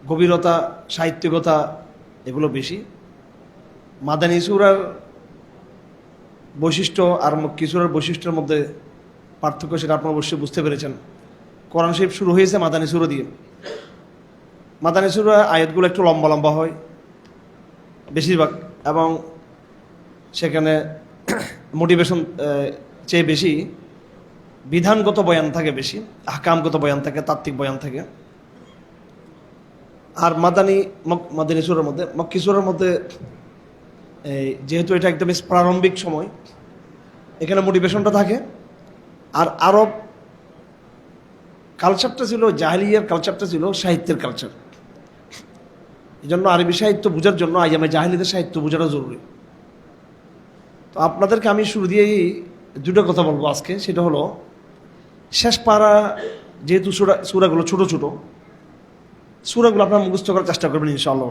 গভীরতা, সাহিত্যিকতা এগুলো বেশি। মাদানী সূরার বৈশিষ্ট্য আর মক্কি সূরার বৈশিষ্ট্যের মধ্যে পার্থক্য সেটা আপনারা অবশ্যই বুঝতে পেরেছেন। কোরআন শরীফ শুরু হয়েছে মাদানী সূরা দিয়ে। মাদানী সূরা আয়াতগুলো একটু লম্বা লম্বা হয় বেশিরভাগ, এবং সেখানে মোটিভেশন চেয়ে বেশি বিধানগত বয়ান থাকে, বেশি আহকামগত বয়ান থাকে, তাত্ত্বিক বয়ান থাকে। আর মাদানী সূরার মধ্যে, মক্কি সূরার মধ্যে যেহেতু এটা একদম প্রারম্ভিক সময়, এখানে মোটিভেশনটা থাকে। আর আরব কালচারটা ছিল, জাহেলিয়ার কালচারটা ছিল সাহিত্যের কালচার। এই জন্য আরবি সাহিত্য বোঝার জন্য আইয়ামে জাহেলিদের সাহিত্য বোঝাটা জরুরি। তো আপনাদেরকে আমি শুরু দিয়েই দুটো কথা বলবো আজকে। সেটা হলো, শেষ পারা যেহেতু সূরাগুলো ছোট ছোট, সূরাগুলো আপনারা মুখস্থ করার চেষ্টা করবেন ইনশাআল্লাহ,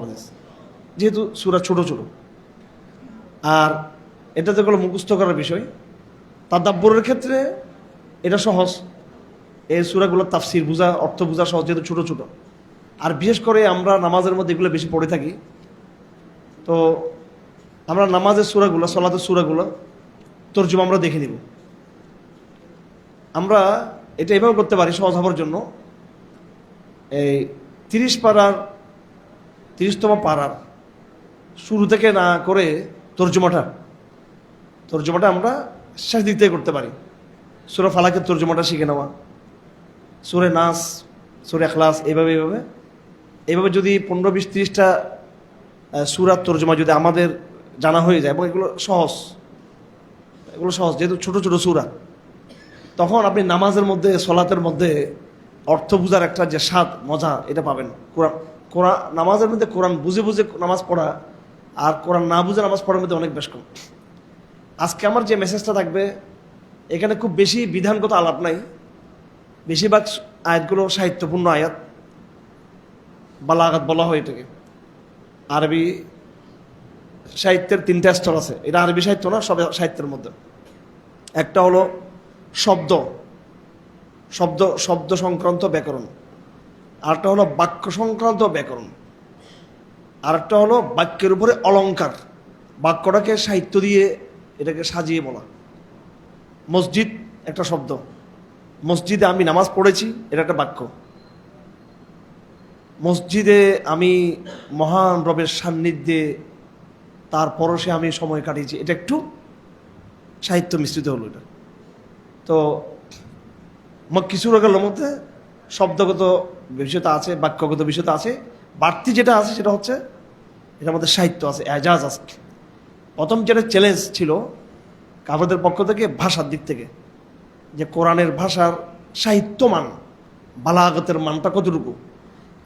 যেহেতু সূরা ছোট ছোট। আর এটা যেগুলো মুখস্থ করার বিষয়, তাদাব্বুরের ক্ষেত্রে এটা সহজ। এই সূরাগুলোর তাফসির বোঝা, অর্থ বোঝা সহজ, যেহেতু ছোট ছোট। আর বিশেষ করে আমরা নামাজের মধ্যে এগুলো বেশি পড়ে থাকি। তো আমরা নামাজের সূরাগুলো, সালাতের সূরাগুলো তরজমা আমরা দেখে নিব। আমরা এটা এভাবে করতে পারি সহজ হওয়ার জন্য। এই 30তম পারার শুরু থেকে না করে তর্জমাটা আমরা শেষ দিক থেকে করতে পারি। সূরা ফালাকের তর্জমাটা শিখে নেওয়া, সূরা নাস, সূরা ইখলাস, এইভাবে যদি 15-20-30টা সূরার তর্জমা যদি আমাদের জানা হয়ে যায়, এবং এগুলো সহজ যেহেতু ছোট ছোট সূরা, তখন আপনি নামাজের মধ্যে, সলাতের মধ্যে অর্থ বুঝার একটা যে স্বাদ, মজা, এটা পাবেন। কোরআন নামাজের মধ্যে কোরআন বুঝে বুঝে নামাজ পড়া আর কোরআন না বুঝে নামাজ পড়ার মধ্যে অনেক বেশ কম। আজকে আমার যে মেসেজটা থাকবে, এখানে খুব বেশি বিধানগত আলাপ নাই। বেশিরভাগ আয়াতগুলো সাহিত্যপূর্ণ আয়াত, বালাগাত বলা হয় এটাকে। আরবি সাহিত্যের 3টা স্তর আছে। এটা আরবি সাহিত্য না, সব সাহিত্যের মধ্যে। একটা হলো শব্দ সংক্রান্ত ব্যাকরণ, আরেকটা হলো বাক্য সংক্রান্ত ব্যাকরণ, আরেকটা হলো বাক্যের উপরে অলংকার, বাক্যটাকে সাহিত্য দিয়ে এটাকে সাজিয়ে বলা। মসজিদ একটা শব্দ, মসজিদে আমি নামাজ পড়েছি, এটা একটা বাক্য। মসজিদে আমি মহান রবের সান্নিধ্যে তার পরশে আমি সময় কাটিয়েছি, এটা একটু সাহিত্য মিশ্রিত হলো এটা। তো মক্কি সূরাগুলোর মধ্যে শব্দগত বিষয়তা আছে, বাক্যগত বিষয়তা আছে। বাড়তি যেটা আছে সেটা হচ্ছে এটার মধ্যে সাহিত্য আছে, এজাজ আছে। প্রথম যেটা চ্যালেঞ্জ ছিল কাফেরদের পক্ষ থেকে, ভাষার দিক থেকে, যে কোরআনের ভাষার সাহিত্যমান, বালাগতের মানটা কতটুকু।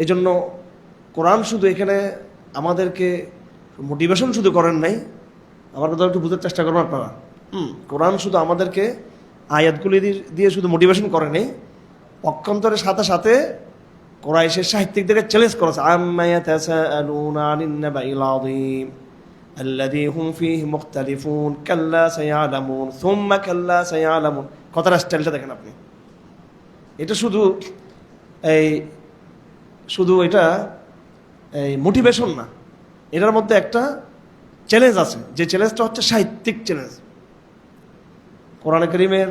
এই জন্য কোরআন শুধু এখানে আমাদেরকে মোটিভেশন শুধু করেন নাই, আমার কথা একটু বুঝার চেষ্টা করবেন আপনারা। কোরআন শুধু আমাদেরকে আয়াতগুলি দিয়ে শুধু মোটিভেশন করে নেই, পক্ষান্তরের সাথে সাথে কোরাইশের সাহিত্যিকদেরকে চ্যালেঞ্জ করেছে। আম্মা ইয়াতাসাআলুনা আনিন নাবাইল আযীম আল্লাযী হুম ফীহি মুখতালিফুন কাল্লা সায়ালামুন সুম্মা কাল্লা সায়ালামুন। কথার স্টাইলটা দেখেন আপনি। এটা শুধু এটা মোটিভেশন না, এটার মধ্যে একটা চ্যালেঞ্জ আছে। যে চ্যালেঞ্জটা হচ্ছে সাহিত্যিক চ্যালেঞ্জ। কোরআন কারীমের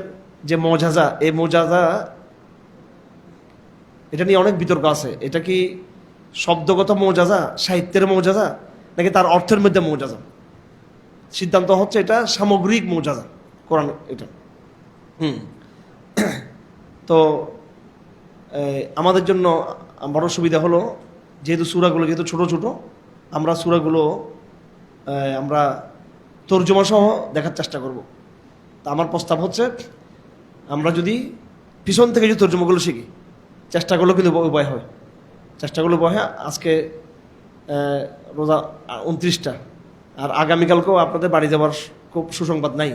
যে মুআজিজা, এই মুআজিজা, এটা নিয়ে অনেক বিতর্ক আছে। এটা কি শব্দগত মুআজিজা, সাহিত্যের মুআজিজা, নাকি তার অর্থের মধ্যে মুআজিজা? সিদ্ধান্ত হচ্ছে এটা সামগ্রিক মুআজিজা কোরআন এটা। তো আমাদের জন্য বড় সুবিধা হলো, যেহেতু সূরাগুলো যেহেতু ছোট ছোট, আমরা সূরাগুলো আমরা তর্জমা সহ দেখার চেষ্টা করব। তা আমার প্রস্তাব হচ্ছে, আমরা যদি পিছন থেকে যদি তর্জমাগুলো শিখি, চেষ্টাগুলো কিন্তু উপায় হয়, চেষ্টাগুলো উপায় হয়। আজকে রোজা 29টা, আর আগামীকালকেও আপনাদের বাড়ি যাওয়ার খুব সুসংবাদ নাই,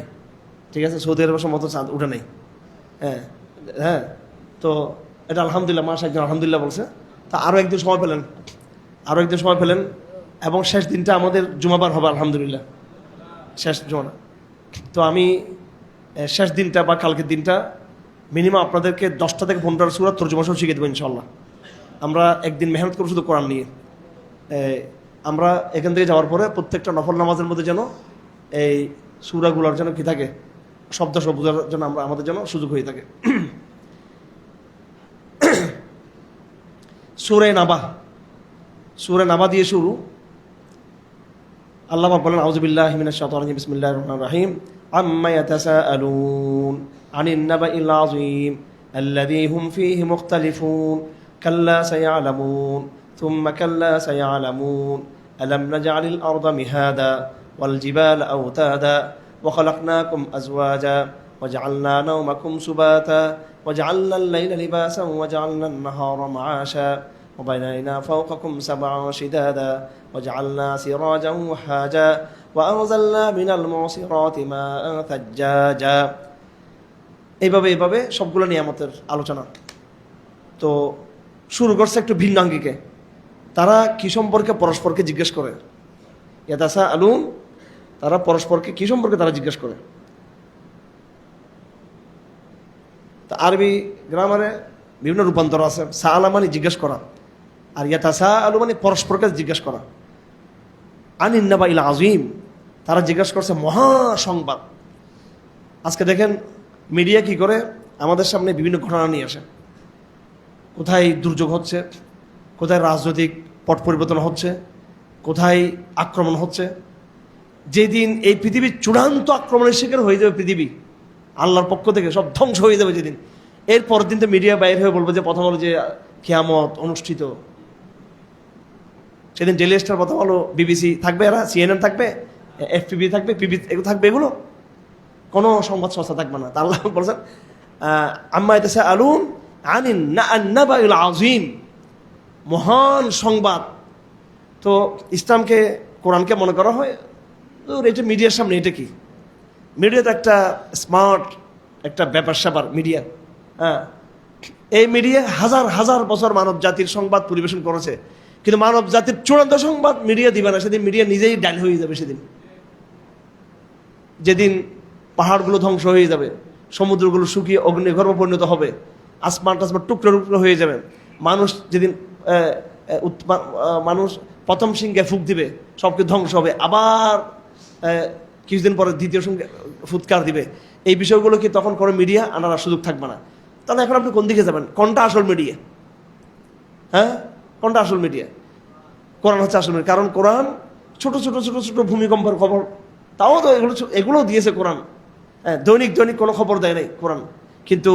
ঠিক আছে? সৌদি আরবের মতো চাঁদ উঠে নেই। হ্যাঁ, তো এটা আলহামদুলিল্লাহ, মাস একজন আলহামদুলিল্লাহ বলছে। তা আরও একদিন সময় পেলেন, এবং শেষ দিনটা আমাদের জুমাবার হবে আলহামদুলিল্লাহ, শেষ জুমা। তো আমি শেষ দিনটা বা কালকের দিনটা মিনিমাম আপনাদেরকে 10টা থেকে 15টা সূরা তর্জমা সহ শিখে দেবো ইনশাআল্লাহ। আমরা একদিন মেহনত করবো শুধু কোরআন নিয়ে। আমরা এখান থেকে যাওয়ার পরে প্রত্যেকটা নফল নামাজের মধ্যে যেন এই সূরাগুলোর যেন কি থাকে, শব্দ সব বোঝার জন্য আমরা আমাদের যেন সুযোগ হয়ে থাকে। সূরা নাবা, সূরা নাবা দিয়ে শুরু। আল্লাহ পাক বলেন, আউযু বিল্লাহি মিনাশ শাইতানির রাজিম, বিসমিল্লাহির রহমানির রহিম। আম্মা ইয়াতাসাআলুন আনিন নাবাইল আযীম আল্লাযী হুম ফীহি মুখতালিফুন কাল্লা সায়ালামুন থুম্মা কাল্লা সায়ালামুন আলাম নাজআলিল আরদা মিহাদা ওয়াল জিবালা আওতাদা ওয়া খালাকনাকুম আজওয়াজা ওয়াজআলনা নাওমাকুম সুবাতা ওয়াজআলনা আল-লাইলা লিবাসান ওয়াজআলনা আন-নাহারা মা'আশা وبنينا فوقكم سبعا شدادا وجعلنا سراجا وحاجا وأنزلنا من المعصرات ماء ثجاجا। এইভাবে সবগুলো নিয়ামতের আলোচনা। তো শুরু করছে একটু ভিন্ন আঙ্গিকে। তারা কি সম্পর্কে পরস্পরকে জিজ্ঞেস করে, ইয়াতাসাআলুন, তারা পরস্পরকে কি সম্পর্কে তারা জিজ্ঞেস করে। তা আরবি গ্রামারে বিভিন্ন রূপান্তর আছে। সাআলা মানে জিজ্ঞেস করা, আর ইয়াতাসাআলু মানে পরস্পরকে জিজ্ঞেস করা। আনিন নাবাইল আযীম, তারা জিজ্ঞেস করছে মহা সংবাদ। আজকে দেখেন মিডিয়া কি করে, আমাদের সামনে বিভিন্ন ঘটনা নিয়ে আসে। কোথায় দুর্যোগ হচ্ছে, কোথায় রাজনৈতিক পট পরিবর্তন হচ্ছে, কোথায় আক্রমণ হচ্ছে। যেদিন এই পৃথিবীর চূড়ান্ত আক্রমণের শিকার হয়ে যাবে পৃথিবী, আল্লাহর পক্ষ থেকে সব ধ্বংস হয়ে যাবে যেদিন, এর পরের দিন তো মিডিয়া বাইরে হয়ে বলবে যে প্রথম হলো যে কিয়ামত অনুষ্ঠিত। সেদিন ডেইলি স্টার, প্রথম হলো বিবিসি থাকবে, এরা সিএনএন থাকবে, এফপিবি থাকবে, পিবি এগুলো থাকবে, এগুলো কোনো সংবাদ সংস্থা থাকবে না। তা আল্লাহ বলছেন আম্মা ইয়াতাসাআলুন আনিন নাবাইল আযীম, মহান সংবাদ। তো ইসলামকে, কোরআনকে মনে করা হয় এটা মিডিয়ার সামনে, এটা কি মিডিয়া তো একটা স্মার্ট একটা ব্যাপার স্যাপার মিডিয়া। হ্যাঁ, এই মিডিয়া হাজার হাজার বছর মানব জাতির সংবাদ পরিবেশন করেছে, কিন্তু মানব জাতির চূড়ান্ত সংবাদ মিডিয়া দিবে না। সেদিন মিডিয়া নিজেই ডাল হয়ে যাবে। সেদিন যেদিন পাহাড়গুলো ধ্বংস হয়ে যাবে, সমুদ্রগুলো শুকিয়ে অগ্নিগর্ভ পরিণত হবে, আসমান টাসমান টুকরো টুকরো হয়ে যাবে, মানুষ যেদিন মানুষ প্রথম সিংহে ফুঁক দিবে, সবকে ধ্বংস হবে, আবার কিছুদিন পরে দ্বিতীয় সঙ্গে ফুৎকার দিবে, এই বিষয়গুলো কি তখন কোনো মিডিয়া আনার সুযোগ থাকবে না। তাহলে এখন আপনি কোন দিকে যাবেন? কোনটা আসল মিডিয়া? হ্যাঁ, কোনটা আসল মিডিয়া? কোরআন হচ্ছে আসল মিডিয়া। কারণ কোরআন ছোট ছোট ছোট ছোট ভূমিকম্পের খবর, তাও তো এগুলো দিয়েছে কোরআন। হ্যাঁ, দৈনিক দৈনিক কোনো খবর দেয় নাই কোরআন, কিন্তু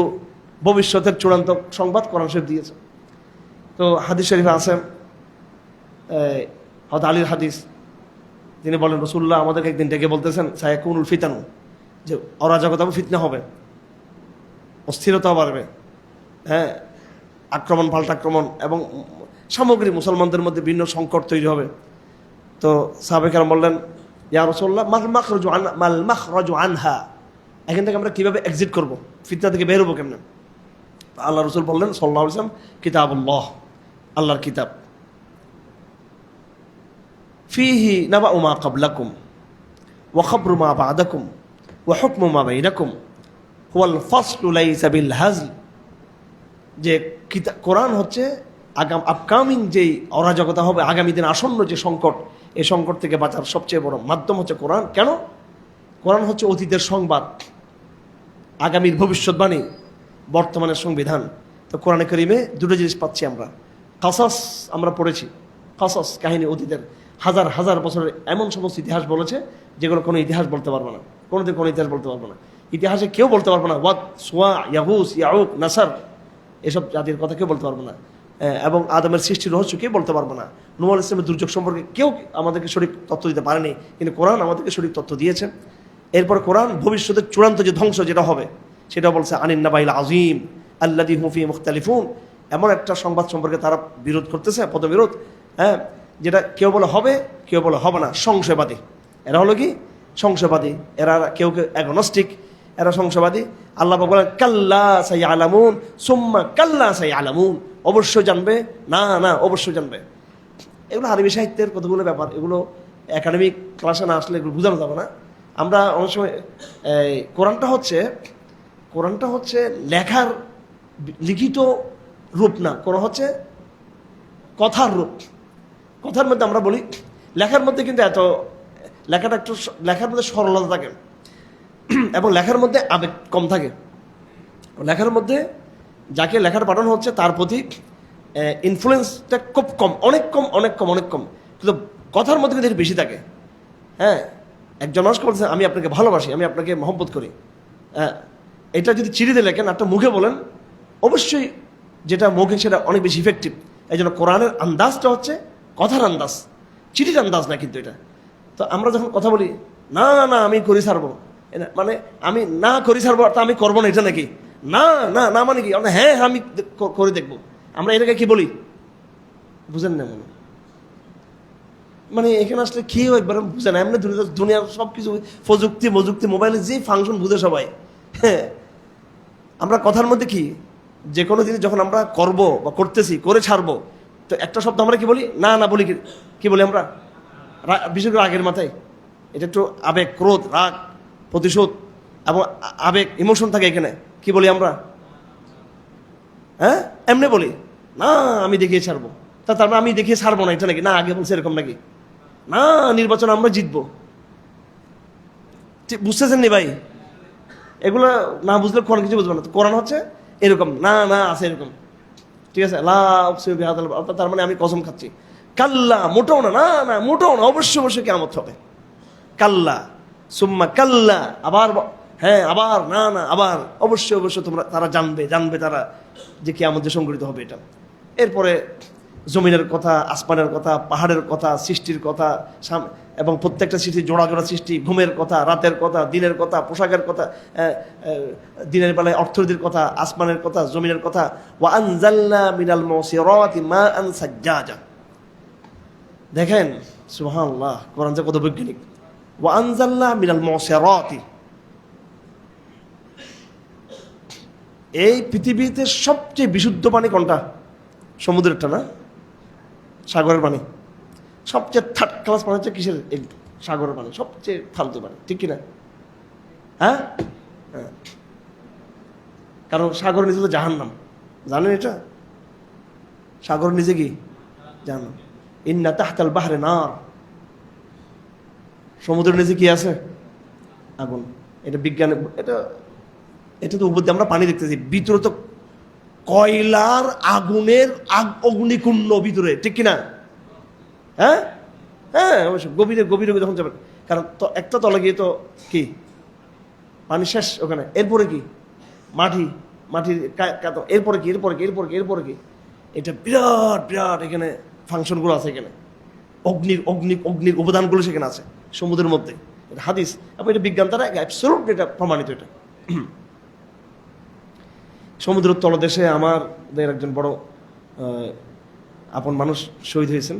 ভবিষ্যতের চূড়ান্ত সংবাদ কোরআন শরীফ দিয়েছে। তো হাদিস শরীফে আছে, হযরত আলীর হাদিস, তিনি বলেন রাসূলুল্লাহ আমাদেরকে একদিন ডেকে বলতেছেন সায়াকুনুল ফিতানু, যে অরাজকতা ফিতনা হবে, অস্থিরতা বাড়বে, হ্যাঁ, আক্রমণ পাল্টা আক্রমণ, এবং সামগ্রিক মুসলমানদের মধ্যে ভিন্ন সংকট তৈরি হবে। তো সাহাবায়ে কেরাম বললেন ইয়া রাসূলুল্লাহ মাল মাখরাজু আনহা, এখান থেকে আমরা কিভাবে এক্সিট করব, ফিতনা থেকে বের হবো কেমনে? আল্লাহ রাসূল বললেন সাল্লাল্লাহু আলাইহি ওয়াসাল্লাম, কিতাবুল্লাহ, আল্লাহর কিতাব, ফিহি নাবাউ মা ক্বাবলাকুম ওয়া খাবরু মা বা'দাকুম ওয়া হুকমু মা বাইনাকুম হুয়াল ফাসলু লাইসা বিল হাজল। যে কোরআন হচ্ছে আপকামিং যেই অরাজকতা হবে, আগামী দিন আসন্ন যে সংকট, এই সংকট থেকে বাঁচার সবচেয়ে বড় মাধ্যম হচ্ছে কোরআন। কেন? কোরআন হচ্ছে অতীতের সংবাদ, আগামীর ভবিষ্যৎবাণী, বর্তমানের সংবিধান। তো কোরআনে কারিমে দুটো জিনিস পাচ্ছি আমরা। কাসাস আমরা পড়েছি, কাসাস কাহিনী, অতীতের হাজার হাজার বছরের এমন সমস্ত ইতিহাস বলেছে যেগুলো কোনো ইতিহাস বলতে পারবে না, কোনোদিন কোনো ইতিহাস বলতে পারবে না, ইতিহাসে কেউ বলতে পারবে না। ওয়াদ, সোয়া, ইয়াহুস, ইয়াউক, নাসার, এসব জাতির কথা কেউ বলতে পারবে না। এবং আদমের সৃষ্টির রহস্য কেউ বলতে পারবে না। নূহ আলাইহিস সালামের দুর্যোগ সম্পর্কে কেউ আমাদেরকে সঠিক তথ্য দিতে পারেনি, কিন্তু কোরআন আমাদেরকে সঠিক তথ্য দিয়েছে। এরপর কোরআন ভবিষ্যতের চূড়ান্ত যে ধ্বংস যেটা হবে সেটা বলছে আনিন নাবাইল আযীম আল্লাযী হুম ফীহি মুখতালিফুন, এমন একটা সংবাদ সম্পর্কে তারা বিরোধ করতেছে, পদবিরোধ। হ্যাঁ, যেটা কেউ বলে হবে, কেউ বলে হবে না, সংশয়বাদী। এরা হলো কি? সংশয়বাদী। এরা কেউ কেউ অ্যাগনস্টিক, এরা সংশয়বাদী। আল্লাহ বলেন কাল্লা সায়ালামুন সুম্মা কাল্লা সায়ালামুন, অবশ্যই জানবে, না না অবশ্যই জানবে। এগুলো আরবি সাহিত্যের কতগুলো ব্যাপার, এগুলো একাডেমিক ক্লাসে না আসলে এগুলো বোঝানো যাবে না। আমরা অনেক সময় কোরআনটা হচ্ছে লেখার লিখিত রূপ না, কোরআন হচ্ছে কথার রূপ। কথার মধ্যে আমরা বলি, লেখার মধ্যে কিন্তু লেখাটা একটু, লেখার মধ্যে সরলতা থাকে এবং লেখার মধ্যে আবেগ কম থাকে। লেখার মধ্যে যাকে লেখার পাঠানো হচ্ছে তার প্রতি ইনফ্লুয়েন্সটা খুব কম, অনেক কম, অনেক কম, অনেক কম। কিন্তু কথার মধ্যে কিন্তু বেশি থাকে। হ্যাঁ, একজন মানুষকে বলছে আমি আপনাকে ভালোবাসি, আমি আপনাকে মহব্বত করি, এটা যদি চিঠিতে লেখেন, একটা মুখে বলেন, অবশ্যই যেটা মুখে সেটা অনেক বেশি ইফেক্টিভ। এই জন্য কোরআনের আন্দাজটা হচ্ছে কথার আন্দাজ, চিঠির আন্দাজ না কিন্তু এটা। তো আমরা যখন কথা বলি, না না আমি করি ছাড়বো, মানে আমি না করি ছাড়বো তা আমি করবো না, এটা নাকি? না না না মানে কি? আমরা হ্যাঁ আমি করে দেখবো, আমরা এটাকে কি বলি বুঝেন না? মানে এখানে আসলে কেউ একবার বুঝে না, এমনি দুনিয়ার সব কিছু প্রযুক্তি মজুক্তি মোবাইলের যে ফাংশন বুঝে সবাই। হ্যাঁ, আমরা কথার মধ্যে কি, যে কোনো জিনিস যখন আমরা করব বা করতেছি, করে ছাড়বো, তো একটা শব্দ আমরা কি বলি? না না বলি, কি বলি আমরা? বিশেষ করে রাগের মাথায় এটা একটু আবেগ, ক্রোধ, রাগ, প্রতিশোধ এবং আবেগ, ইমোশন থাকে এখানে, কি বলি আমরা? হ্যাঁ, এমনি বলি না আমি দেখিয়ে ছাড়বো, তারপর আমি দেখিয়ে ছাড়বো না, এটা নাকি? না আগে বলছে এরকম নাকি? না নির্বাচন আমরা জিতবো, বুঝতেছেন নি ভাই? এগুলা না বুঝলে কোরআন কিছু বুঝবে না। তো কোরআন হচ্ছে এরকম, না না আছে এরকম, ঠিক আছে? তার মানে আমি কসম খাচ্ছি, কাল্লা, মোটেও না, না না মোটেও না, অবশ্যই অবশ্যই কিয়ামত হবে, কাল্লা সুম্মা কাল্লা, আবার হ্যাঁ, আবার না না আবার, অবশ্যই অবশ্যই তারা জানবে তারা যে কিয়ামত যে সংঘটিত হবে এটা। এরপরে জমিনের কথা, আসমানের কথা, পাহাড়ের কথা, সৃষ্টির কথা, এবং প্রত্যেকটা সৃষ্টি জোড়া জোড়া সৃষ্টি, ঘুমের কথা, রাতের কথা, দিনের কথা, পোশাকের কথা, দিনের বেলায় অর্থনীতির কথা, আসমানের কথা, জমিনের কথা। ওয়া আনজালনা মিনাল মুসিরাতি মাআন সাজ্জাজা। দেখেন সুবহানাল্লাহ, কোরআন যে কত বৈজ্ঞানিক। ওয়া আনজালনা মিনাল মুসিরাতি, এই পৃথিবীতে সবচেয়ে বিশুদ্ধ পানি কোনটা? সমুদ্রেরটা না, সাগরের পানি। সবচেয়ে থার্ড ক্লাস পানি হচ্ছে কিসের? সাগরের পানি, সবচেয়ে ফালতু পানি, ঠিক কিনা? হ্যাঁ, কারণ সাগরের নিচে তো জাহান্নাম, জানেন এটা? সাগরের নিচে কি জাহান্নাম। ইন্না তাহতাল বাহরে নার, সমুদ্রের নিচে কি আছে? আগুন। এটা বিজ্ঞানে, এটা তো উপর দিয়ে আমরা পানি দেখতেছি, ভিতরে তো কয়লার আগুনের অগ্নিকুণ্ড ভিতরে, ঠিক কিনা? হ্যাঁ হ্যাঁ, অবশ্যই গভীরে গভীরে যখন যাবেন, কারণ তো একটা তলে গিয়ে তো কি পানি শেষ ওখানে, এরপরে কি মাটির এরপরে কি এরপরে কি এরপরে কি এরপরে কি, এটা বিরাট বিরাট এখানে ফাংশনগুলো আছে, এখানে অগ্নির উপাদানগুলো সেখানে আছে সমুদ্রের মধ্যে। এটা হাদিস এবং এটা বিজ্ঞান দ্বারা অ্যাবসলিউট এটা প্রমাণিত। এটা সমুদ্রের তলদেশে আমাদের একজন বড় আপন মানুষ শহীদ হয়েছেন।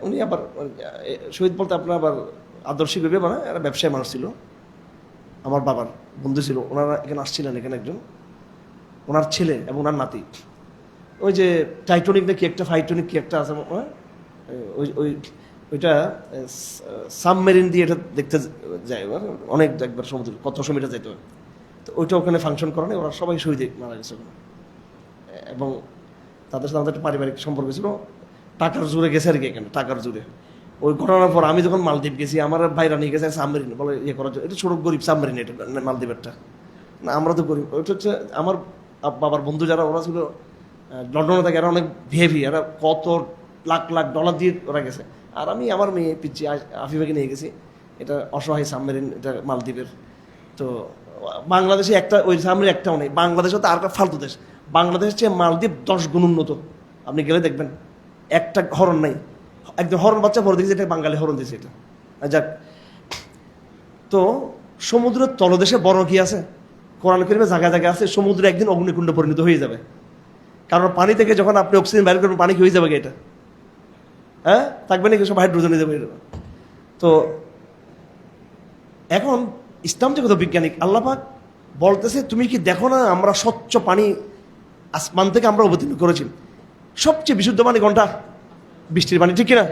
উনি আবার শহীদ বলতে আপনার আবার আদর্শিক ভেবে মানে একটা ব্যবসায়ী মানুষ ছিল, আমার বাবার বন্ধু ছিল। ওনারা এখানে আসছিলেন, এখানে একজন ওনার ছেলে এবং ওনার নাতি, ওই যে টাইটানিক না কি একটা, ফাইটানিক কি একটা আছে, ওইটা সাবমেরিন দিয়ে এটা দেখতে যায় অনেক, একবার সমুদ্র কত মিটার যাইতে হয়। তো ওইটা ওখানে ফাংশন করে না, ওরা সবাই শহীদ মারা গেছে ওখানে। এবং তাদের সাথে আমাদের একটা পারিবারিক সম্পর্ক ছিল, টাকার জোরে গেছে আর কি, এখানে টাকার জোরে। ওই ঘটনার পর আমি যখন মালদ্বীপ গেছি, আমার ভাইরা নিয়ে গেছে সাবমেরিন, বলে ইয়ে করার জন্য। এটা ছোট গরিব সাবমেরিন, এটা মালদ্বীপেরটা না, আমরা তো গরিব। ওইটা হচ্ছে আমার বাবার বন্ধু যারা, ওরা ছিল লন্ডনে থাকে, এরা অনেক ভিএভি, এরা কত লাখ লাখ ডলার দিয়ে ওরা গেছে। আর আমি আমার মেয়ে পিচ্ছি আফিফাকে নিয়ে গেছি, এটা অসহায় সাবমেরিন, এটা মালদ্বীপের। তো বাংলাদেশে একটা ওই সাবমেরিন একটাও নেই, বাংলাদেশে তো আর একটা ফালতু দেশ। বাংলাদেশের চেয়ে মালদ্বীপ 10 গুণ উন্নত, আপনি গেলে দেখবেন। একটা হরণ নাই, একদম হরণ বাচ্চা পরে দেখেছি, এটা বাঙালি হরণ দিয়েছে এটা। যাক, তো সমুদ্রের তলদেশে বড় কি আছে? কোরআন কারিমে জায়গায় জায়গায় আছে সমুদ্র একদিন অগ্নিকুণ্ড পরিণত হয়ে যাবে। কারণ পানি থেকে যখন আপনি অক্সিজেন বাইর করবেন, পানি কি হয়ে যাবে এটা? হ্যাঁ, থাকবে নাকি সব হাইড্রোজেন হয়ে যাবে। তো এখন ইসলাম যে কত বিজ্ঞানিক, আল্লাহ পাক বলতেছে তুমি কি দেখো না আমরা স্বচ্ছ পানি আসমান থেকে আমরা অবতীর্ণ করেছি। সবচেয়ে বিশুদ্ধ পানি কোনটা? বৃষ্টির পানি, ঠিক কিনা?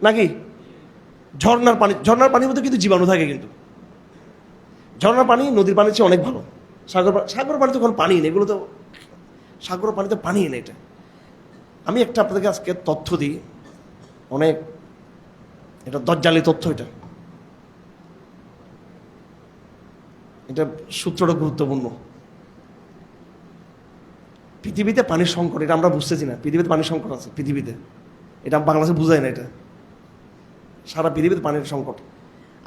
নাকি ঝর্ণার পানি? ঝর্ণার পানির মধ্যে কিন্তু জীবাণু থাকে, কিন্তু ঝর্ণার পানি নদীর পানির চেয়ে অনেক ভালো। সাগর পানি তো কোনো পানি নেই, এগুলো তো সাগর পানি তো পানি নেই। এটা আমি একটা আপনাদেরকে আজকে তথ্য দিই, অনেক এটা দজ্জালি তথ্য, এটা সূত্রটা গুরুত্বপূর্ণ। পৃথিবীতে পানির সংকট, এটা আমরা বুঝতেছি না, পৃথিবীতে পানির সংকট আছে পৃথিবীতে, এটা বাংলাদেশে বুঝায় না, এটা সারা পৃথিবীতে পানির সংকট।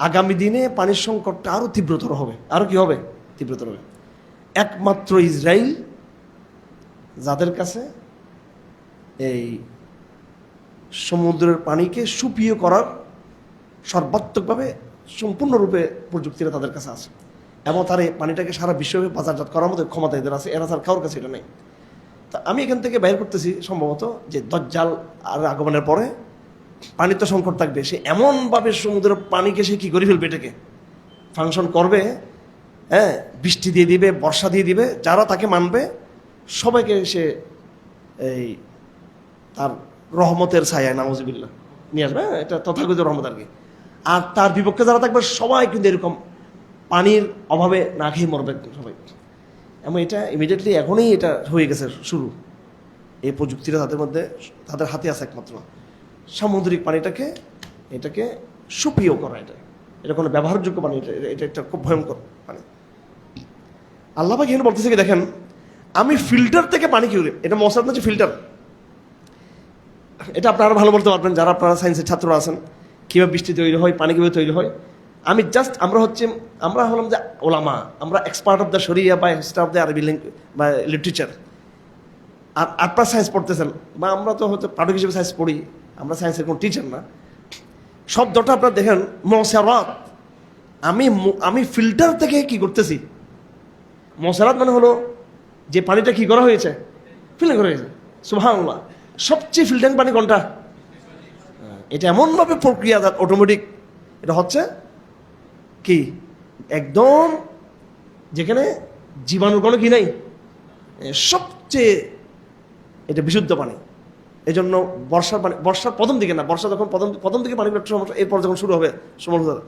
আগামী দিনে পানির সংকটটা আরো তীব্রতর হবে, আরো কি হবে, তীব্রতর হবে। একমাত্র ইসরায়েল যাদের কাছে এই সমুদ্রের পানিকে সুপিয়ে করার সর্বাত্মকভাবে সম্পূর্ণরূপে প্রযুক্তিটা তাদের কাছে আছে, এবং তার এই পানিটাকে সারা বিশ্বব্যাপী বাজারজাত করার মতো ক্ষমতা এদের আছে, এরা তার কারোর কাছে এটা নেই। তা আমি এখান থেকে বাইর করতেছি সম্ভবত যে দজ্জাল আর আগমনের পরে পানির তো সংকট থাকবে, সে এমনভাবে সমুদ্রের পানিকে সে কী করে ফেলবে, এটাকে ফাংশন করবে, হ্যাঁ, বৃষ্টি দিয়ে দিবে, বর্ষা দিয়ে দিবে, যারা তাকে মানবে সবাইকে সে এই তার রহমতের ছায়ায় নাউজুবিল্লাহ নিয়ে আসবে, এটা তথাকথিত রহমত আর কি। আর তার বিপক্ষে যারা থাকবে সবাই কিন্তু এরকম পানির অভাবে না খেয়ে মরবে সবাই। এবং এটা ইমিডিয়েটলি এখনই এটা হয়ে গেছে শুরু, এই প্রযুক্তিটা তাদের মধ্যে, তাদের হাতে আছে একমাত্র সামুদ্রিক পানিটাকে এটাকে সুপিও করা, এটা কোনো ব্যবহারযোগ্য পানি, এটা একটা খুব ভয়ঙ্কর পানি। আল্লাহ পাক এখানে বলতেছে কি দেখেন, আমি ফিল্টার থেকে পানি কি করি, এটা মশার হচ্ছে ফিল্টার, এটা আপনারা ভালো বলতে পারবেন যারা আপনারা সায়েন্সের ছাত্র আছেন, কীভাবে বৃষ্টি তৈরি হয়, পানি কীভাবে তৈরি হয়। আমি জাস্ট আমরা হলাম যে ওলামা, আমরা এক্সপার্ট অফ দ্য শরিয়া বা এক্সপার্ট অফ দ্য আরবি বা লিটারেচার। আর আপনারা সায়েন্স পড়তেছেন, বা আমরা তো হয়তো পাঠক হিসেবে সায়েন্স পড়ি, আমরা সায়েন্সের কোনো টিচার না। শব্দটা আপনারা দেখেন মশারাত, আমি ফিল্টার থেকে কি করতেছি, মশারাত মানে হলো যে পানিটা কি করা হয়েছে, ফিল্টার করা হয়েছে। সুবহানাল্লাহ, সবচেয়ে ফিল্টারিং পানি কোনটা? এটা এমনভাবে প্রক্রিয়াজাত অটোমেটিক, এটা হচ্ছে কি একদম যেখানে জীবাণুর কোনো কি নাই, সবচেয়ে এটা বিশুদ্ধ পানি। এই জন্য বর্ষার প্রথম দিকে না, বর্ষা যখন প্রথম দিকে পানিগুলো একটু সমস্যা, এরপর যখন শুরু হবে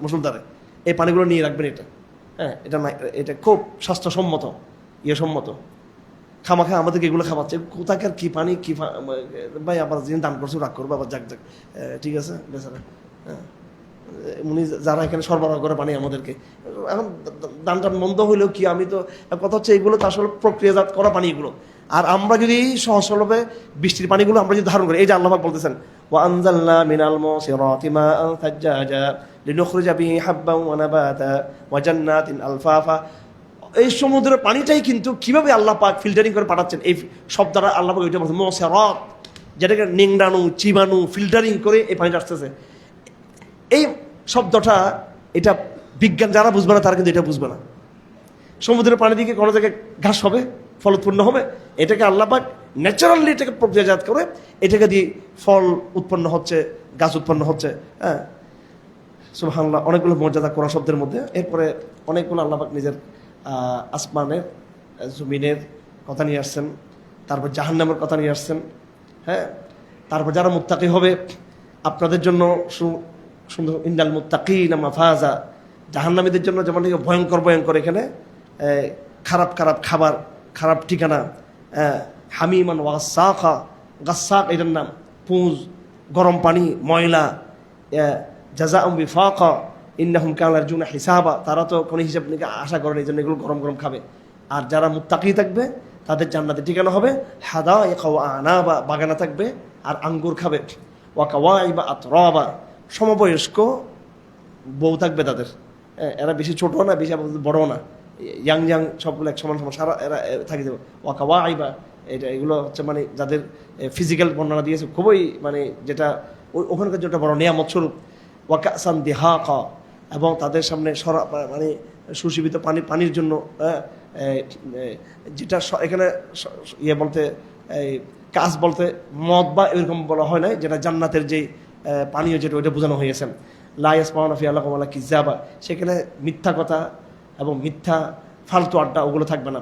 মুষলধারে এই পানিগুলো নিয়ে রাখবেন, হ্যাঁ, এটা না, এটা খুব স্বাস্থ্যসম্মত, সম্মত। খামাখা আমাদেরকে এগুলো খাওয়াচ্ছে, কোথাকার কি পানি কি ভাই, আবার যিনি দান করছো রাগ করবো, আবার যাক ঠিক আছে বেচারা, হ্যাঁ, উনি যারা এখানে সরবরাহ করে পানি আমাদেরকে, এখন দান টান মন্দ হইলেও কি, আমি তো কথা হচ্ছে এগুলো তো আসলে প্রক্রিয়াজাত করা পানি এগুলো। আর আমরা যদি সহজ সরলভাবে বৃষ্টির পানিগুলো আমরা যদি ধারণ করি, এই যে আল্লাহ পাক বলতেছেন ওয়া আনজালনা মিনাল মুসিরাতি মাআন সাজ্জাজা লিনুখরিজা বিহি হাব্বান ওয়া নাবাতা ওয়া জান্নাতিন আলফাফা। এই সমুদ্রের পানিটাই কিন্তু কিভাবে আল্লাহ পাক ফিল্টারিং করে পাঠাচ্ছেন, এই সব দ্বারা আল্লাহ পাক ওইটা বলছেন মুসিরাত, যেটাকে নিংড়ানো চিবানো ফিল্টারিং করে এই পানিটা আসতেছে। এই শব্দটা এটা বিজ্ঞান যারা বুঝবে না তারা কিন্তু এটা বুঝবে না। সমুদ্রের পানি দিকে কোনো জায়গায় ঘাস হবে, ফল উৎপন্ন হবে, এটাকে আল্লাহ পাক ন্যাচারালি এটাকে প্রক্রিয়াজাত করে এটাকে দিয়ে ফল উৎপন্ন হচ্ছে, গাছ উৎপন্ন হচ্ছে। হ্যাঁ, সুবহানাল্লাহ, অনেকগুলো মর্যাদা কোরআন শব্দের মধ্যে। এরপরে অনেকগুলো আল্লাহ পাক নিজের আসমানের জমিনের কথা নিয়ে আসছেন, তারপর জাহান্নামের কথা নিয়ে আসছেন। হ্যাঁ, তারপর যারা মুত্তাকি হবে আপনাদের জন্য সুন্দর, ইন্দাল মুত্তাকিনা মাফাজা, জাহান্নামীদের জন্য যেমন ভয়ঙ্কর ভয়ঙ্কর এখানে খারাপ খারাপ খাবার, খারাপ ঠিকানা। হামিমান ওয়াসাখা, গাসাক এটার নাম, পুঁজ, গরম পানি, ময়লা। জাযাউম বিফাকা ইন্নাহুম কানু ইয়ারজুনা হিসাবা, তারা তো কোনো হিসাব নিকে আশা করেন, এই জন্য এগুলো গরম গরম খাবে। আর যারা মুত্তাকি থাকবে তাদের জান্নাতে ঠিকানা হবে হাদাইকা ওয়া আনাবা, বাগানা থাকবে আর আঙ্গুর খাবে। ওয়া কাওয়াইবা আতরাবা, সমবয়স্ক বউ থাকবে তাদের, এরা বেশি ছোট না বেশি বড় না, ইয়াং সবগুলো এক সমান সমান সারা এরা থাকি দেবে। ওয়া কাওয়াইবা, এগুলো হচ্ছে মানে যাদের ফিজিক্যাল বর্ণনা দিয়েছে খুবই মানে যেটা ওখানকার যেটা বড় নিয়ামত স্বরূপ। ওয়া কাসান দিহাকা, এবং তাদের সামনে মানে সুশীবিত পানির জন্য যেটা এখানে ইয়ে বলতে কাজ বলতে মদ বা এরকম বলা হয় না, যেটা জান্নাতের যে পানীয় যেটা ওইটা বোঝানো হয়েছে। লা ইয়াসমাউনা ফিহা লাগাওয়া ওয়ালা কিযাবা, সেখানে মিথ্যা কথা এবং মিথ্যা ফালতু আড্ডা ওগুলো থাকবে না।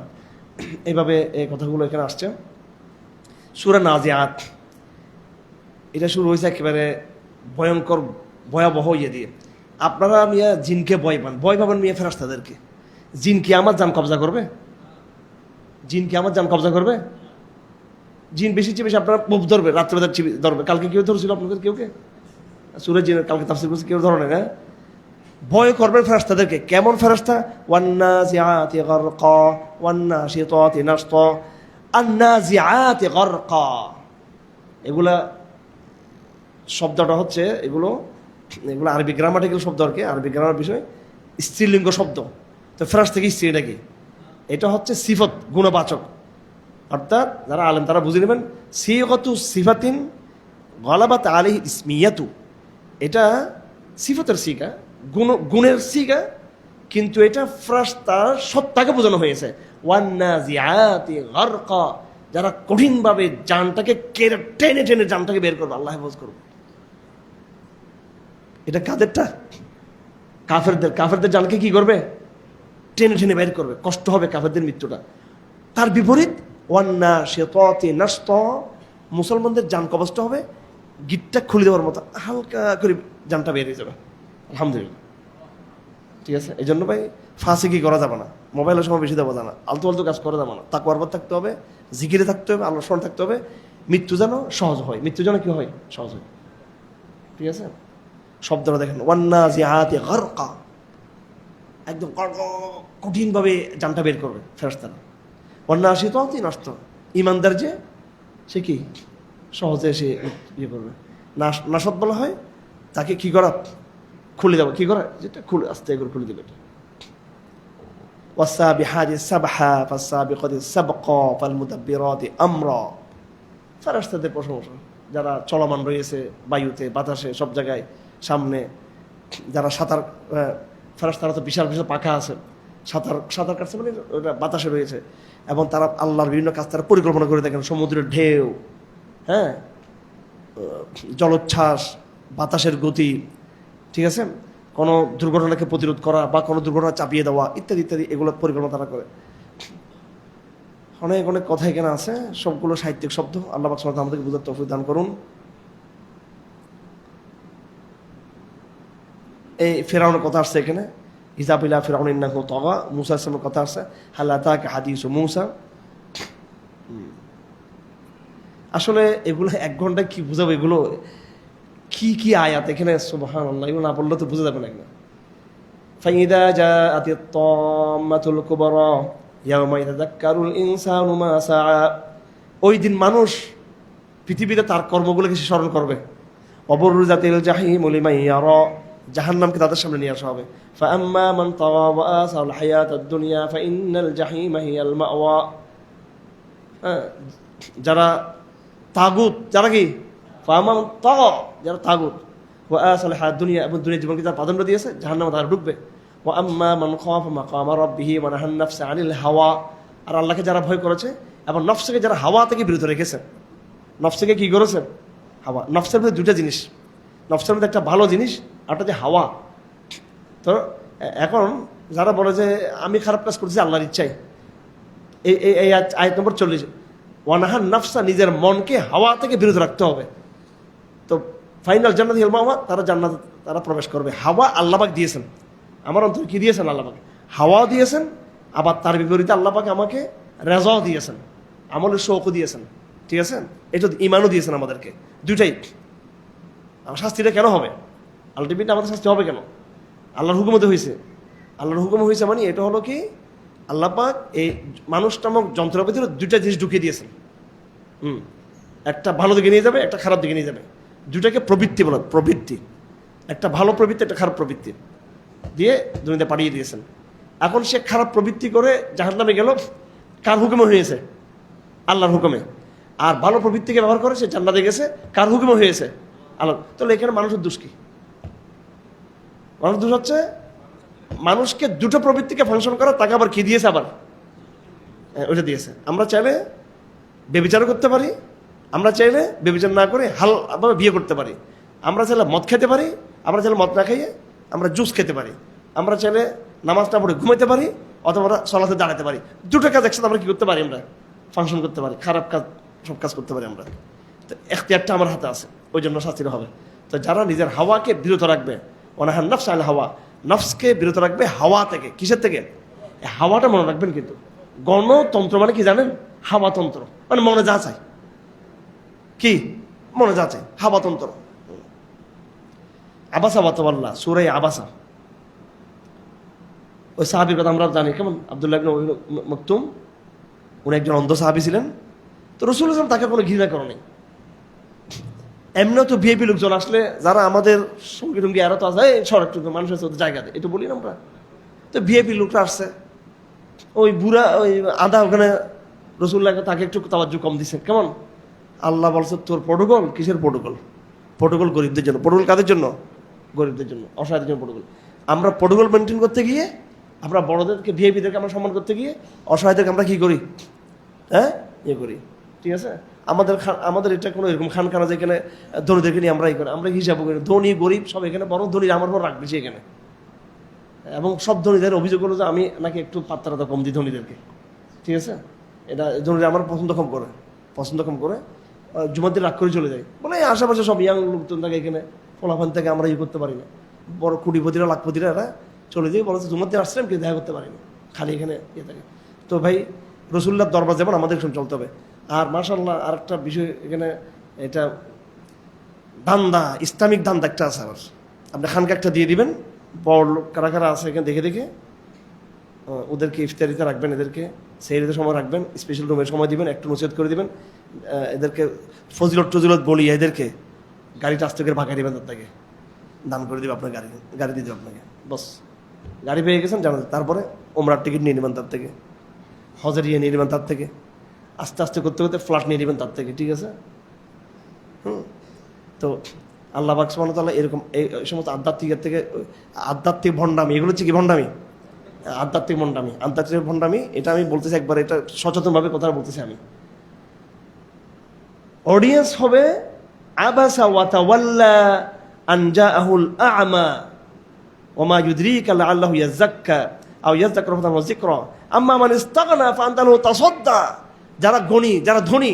এইভাবে এই কথাগুলো এখানে আসছে। সূরা নাজিআত, এটা শুরু হয়েছে একেবারে ভয়ঙ্কর ভয়াবহ ইয়ে দিয়ে। আপনারা মিয়া জিনকে ভয় পাবেন মিয়া ফেরেশতাদেরকে। জিন কি আমার জান কবজা করবে? জিন কি আমার জান কবজা করবে? জিন বেশি চেয়ে বেশি আপনারা মুভ ধরবে, রাত্রেবেলা ধরবে। কালকে কেউ ধরছিল আপনাদের? কেউকে সূরা জিনের কালকে তাফসীর করছে, কেউ ধরে না। হ্যাঁ, ভয় করবেন ফেরেশতাদেরকে। কেমন ফেরেশতা? ওয়ান্নাজিআতি গারকা ওয়ান্নাশিতাতি নাশতা আন্নাজিআতি গারকা। এগুলা শব্দটা হচ্ছে, এগুলো আরবি গ্রামাটিক্যাল শব্দ আর কি, আরবি গ্রামার বিষয়, স্ত্রীলিঙ্গ শব্দ। তো ফেরেশতা কি স্ত্রী নাকি? এটা হচ্ছে সিফত, গুণবাচক। অর্থাৎ যারা আলেম তারা বুঝে নেবেন, সিগতু সিফাতিন গলাবাত আলাইহি ইসমিয়াতু, এটা সিফতের সিগা, গুণের সিগা, কিন্তু এটা ফেরেশতার সত্তাকে বোঝানো হয়েছে। ওয়ান্নাজিআতি গারকা, যারা কঠিনভাবে জানটাকে টেনে টেনে জানটাকে বের করবে, আল্লাহ হেফাজত করবে। এটা কাদেরটা? কাফেরদের জানকে কি করবে? টেনে টেনে বের করবে, কষ্ট হবে কাফেরদের মৃত্যুটা। তার বিপরীত ওয়ান্নাশিতাতি নাশতা, মুসলমানদের জান কবজটা হবে গিটটা খুলে দেওয়ার মতো, হালকা করে জানটা বের হয়ে যাবে। আলহামদুলিল্লাহ, ঠিক আছে। এই জন্য ভাই ফাঁসিকি করা যাবে না, মোবাইলের সময় বেশি দেওয়া যাবে না, আলতু আলতু কাজ করা যাবে না। তাকওয়ার পর থাকতে হবে, জিকিরে থাকতে হবে, আল্লাহর স্মরণ থাকতে হবে। মৃত্যু যেন সহজ হয়, মৃত্যু যেন কি হয়? সহজ হয়, ঠিক আছে। শব্দটা দেখেন, ওয়ান্নাজিআতি গারকা, একদম কঠিনভাবে জানটা বের করবে ফেরেশতারা। ওয়ান্নাশিতাতি নাশতা, ইমানদার যে সে কি সহজে সে ইয়ে করবে। নাশত বলা হয় তাকে কি করা? খুলে দেবো। কি করা? যেটা খুলে আস্তে করে খুলে দেবে। ওয়াসাবিহাতি সাবহা ফাসাবিকাতি সাবকা ফালমুদাব্বিরাতি আমরা, ফেরেশতাদের প্রশংসা যারা চলমান রয়েছে বায়ুতে, বাতাসে, সব জায়গায়, সামনে যারা সাঁতার, ফেরেশতারা তো বিশাল বিশাল পাখা আছে, সাঁতার কাটছে মানে ওটা বাতাসে রয়েছে, এবং তারা আল্লাহর বিভিন্ন কাজ তারা পরিকল্পনা করে দেখেন। সমুদ্রের ঢেউ, হ্যাঁ, জলোচ্ছ্বাস, বাতাসের গতি, ঠিক আছে, কোনো দুর্ঘটনাকে প্রতিরোধ করা বা কোনো দুর্ঘটনা চাপিয়ে দেওয়া, ইত্যাদি ইত্যাদি, এগুলো পরিকল্পনা তারা করে। অনেক অনেক কথা এখানে আছে, সবগুলো সাহিত্যিক শব্দ। আল্লাহ পাক সুবহানাহু ওয়া তাআলা আমাদেরকে বুঝার তৌফিক দান করুন। এই ফেরাউনের কথা আসছে এখানে, হিসাব ইলা ফিরআউন ইন্নাহু তাগা, মূসা আলাইহিস কথা আসছে, হাল আতাকা হাদিসু মূসা। আসলে এগুলো 1 ঘন্টায় কি বুঝাবো? এগুলো কি কি আয়াত এখানে, সুবহানাল্লাহ, এগুলো না বললে তো বুঝে যাবে না। ফাইদা জাআতিত তাম্মাতুল কুবরা ইয়াওমা ইয়াতাযাক্কারুল ইনসানু মা সাআ, ওই দিন মানুষ পৃথিবীতে তার কর্মগুলোকে সে স্মরণ করবে। ওয়াবরুজাতিল জাহিমু লিমান ইয়ারা, জাহান্নামকে তাদের সামনে নিয়ে আসা হবে। ফাআম্মা মান তাগা ওয়া আসাল হায়াতাদ দুনিয়া ফাইন্নাল জাহিমা হিয়াল মাওয়া, যারা তাগুত, যারা কি ফামান তাগা, যারা তাগুত, ওয়া আসাল হায়াত দুনিয়া, এবং দুনিয়ার জীবনকে যারা প্রাধান্য দিয়েছে, জাহান্নামে তারা ঢুকবে। ওয়া আম্মা মান খাফা মাকামা রাব্বিহি ওয়া নাহান নাফসা আনিল হাওয়া, আর আল্লাহকে যারা ভয় করেছে এবং নফসকে যারা হাওয়া থেকে বিরত রেখেছে। নফসকে কি করেছে? হাওয়া। নফসের মধ্যে 2টা জিনিস, নফসের মধ্যে একটা ভালো জিনিস, আরটা যে হাওয়া। তো এখন যারা বলে যে আমি খারাপ কাজ করছি আল্লাহর ইচ্ছায়, এই আয়াত নম্বর 40, ওয়ানাহান নাফসা, নিজের মনকে হাওয়া থেকে বিরত রাখতে হবে। তো ফাইনাল জান্নাত হিয়াল মাওয়া, তারা জান্নাত তারা প্রবেশ করবে। হাওয়া আল্লাহ পাক দিয়েছেন, আমার অন্তরে কি দিয়েছেন? আল্লাহ পাক হাওয়াও দিয়েছেন, আবার তার বিপরীতে আল্লাহ পাক আমাকে রেজাও দিয়েছেন, আমলের শৌকও দিয়েছেন, ঠিক আছে, এটা ইমানও দিয়েছেন আমাদেরকে, 2টাই। আমার শাস্তিটা কেন হবে? আলটিমেটলি আমাদের শাস্তি হবে কেন? আল্লাহর হুকুমতে হয়েছে। আল্লাহর হুকুম হয়েছে মানে এটা হলো কি, আল্লাহ পাক এই মানুষ নামক যন্ত্রের ভিতরে 2টা জিনিস ঢুকিয়ে দিয়েছেন। একটা ভালো দিকে নিয়ে যাবে, একটা খারাপ দিকে নিয়ে যাবে। 2টাকে প্রবৃত্তি বলে, প্রবৃত্তি, একটা ভালো প্রবৃত্তি, একটা খারাপ প্রবৃত্তি দিয়ে দুনিয়াতে পাঠিয়ে দিয়েছেন। এখন সে খারাপ প্রবৃত্তি করে জাহান্নামে গেল, কার হুকুমে হয়েছে? আল্লাহর হুকুমে। আর ভালো প্রবৃত্তিকে ব্যবহার করে সে জান্নাতে গেছে, কার হুকুমে হয়েছে? আল্লাহ। তাহলে এখানে মানুষের দোষ কি? মানুষ দোষ হচ্ছে মানুষকে 2টো প্রবৃত্তিকে ফাংশন করা, তাকে আবার কি দিয়েছে? আবার ওইটা দিয়েছে। আমরা চাইলে বেবিচারও করতে পারি, আমরা চাইলে বেবিচার না করে হালভাবে বিয়ে করতে পারি, আমরা চাইলে মদ খেতে পারি, আমরা চাইলে মদ না খাইয়ে আমরা জুস খেতে পারি, আমরা চাইলে নামাজ না পড়ে ঘুমাইতে পারি, অথবা সলাতে দাঁড়াতে পারি। 2টো কাজ একসাথে আমরা কি করতে পারি? আমরা ফাংশন করতে পারি, খারাপ কাজ সব কাজ করতে পারি আমরা। তো এখতিয়ারটা আমার হাতে আছে, ওই জন্য শাস্তিটা হবে। তো যারা নিজের হাওয়াকে বিরত রাখবে, ওনাহান নফস আল হাওয়া, নফসকে বিরত রাখবে হাওয়া থেকে। কিসের থেকে? হাওয়াটা মনে রাখবেন, কিন্তু গণতন্ত্র মানে কি জানেন? হাওয়াতন্ত্র মানে মনে যা চায়, কি মনে যাচ্ছে হাবাতন্তর আবাসা বাতাল্লাহ সূরা আবাসা। ওই সাহাবীর কথা আমরা জানি কেমন, আব্দুল্লাহ ইবনে মাকতুম, উনি একজন অন্ধ সাহাবী ছিলেন। তো রাসূল সাল্লাল্লাহু আলাইহি ওয়াসাল্লাম তাকে কোনো ঘৃণা করেনি। এমনিও তো ভিআইপি লোকজন আসলে যারা আমাদের সঙ্গী টঙ্গী আরো তো আছে, সড়ক মানুষের সাথে জায়গা দেয়, একটু বলি না আমরা। তো ভিআইপি লোকটা আসছে, ওই বুড়া ওই আদা ওখানে রাসূলুল্লাহকে তাকে একটু তাওয়াজ্জু কম দিছে। কেমন আল্লাহ বলছে তোর প্রটোকল কিসের প্রটোকল? প্রটোকল গরিবদের জন্য। প্রটোকল কাদের জন্য? গরিবদের জন্য, অসহায়দের জন্য প্রটোকল। আমরা প্রটোকল মেনটেন করতে গিয়ে, আমরা বড়দেরকে ভিআইপিদেরকে আমরা সম্মান করতে গিয়ে অসহায়দেরকে আমরা কি করি? হ্যাঁ, ইয়ে করি। ঠিক আছে, আমাদের এটা কোনো এরকম খানখানা যেখানে ধনীদেরকে নিয়ে আমরা করি, আমরা হিসাব করি ধনী গরিব সব এখানে, বড় ধনী আমার পর রাখবে সে এখানে। এবং সব ধনীদের অভিযোগ হলো যে আমি নাকি একটু পাত্রাটা কম দিই ধনীদেরকে। ঠিক আছে, এটা ধনীরা আমার পছন্দ কম করে জুমার দিন রাগ করে চলে যায়, বলে আশেপাশে সব ইয়াং লোকজন থাকে এখানে, ফলাফান থেকে আমরা ইয়ে করতে পারি না, বড় কোটিপতিরা লাখপতিরা এরা চলে যায়, বলে জুমার দিন আসছিলাম কিন্তু দেখা করতে পারি না, খালি এখানে ইয়ে থাকে। তো ভাই রাসূলুল্লাহর দরবার যেমন আমাদের সঙ্গে চলতে হবে। আর মাশাআল্লাহ আর একটা বিষয় এখানে, এটা ধান্দা, ইসলামিক ধান্দা একটা আছে আবার। আপনি খানকা একটা দিয়ে দিবেন, বড় লোক কারা কারা আছে এখানে দেখে দেখে ওদেরকে ইফতারিতে রাখবেন, এদেরকে সেহরিতে সময় রাখবেন, স্পেশাল রুমের সময় দিবেন, একটু নসিহত করে দিবেন, এদেরকে ফজিলত বলি, এদেরকে গাড়িটা আস্তে করে ভাগা দিবেন, তার থেকে দান করে দিবে আপনার গাড়ি দিয়ে দেবে আপনাকে। বস গাড়ি পেয়ে গেছেন জানেন, তারপরে ওমরার টিকিট নিয়ে নেবেন তার থেকে, হজের ইয়ে নিয়ে নেবেন তার থেকে, আস্তে আস্তে করতে করতে ফ্ল্যাট নিয়ে নেবেন তার থেকে। ঠিক আছে, তো আল্লাহ পাক সুবহানাহু ওয়া তাআলা এরকম এই সমস্ত আধ্যাত্মিক ভণ্ডামি, এগুলো হচ্ছে কি ভণ্ডামি? আধ্যাত্মিক ভণ্ডামি। এটা আমি বলতেছি একবার, এটা সচেতনভাবে কথা বলতেছি আমি। অডিয়েন্স হবে আবাসা ওয়া তাওয়াল্লা আন জাআহুল আ'মা ওয়া মা ইউদরিকা লাআল্লাহু ইয়াযাক্কা আও ইয়াযাক্কারু ফাতানফা'হু যিকরা আম্মা মান ইসতাগনা ফাআনতা লাহু তাসাদ্দা। যারা গণী, যারা ধনী,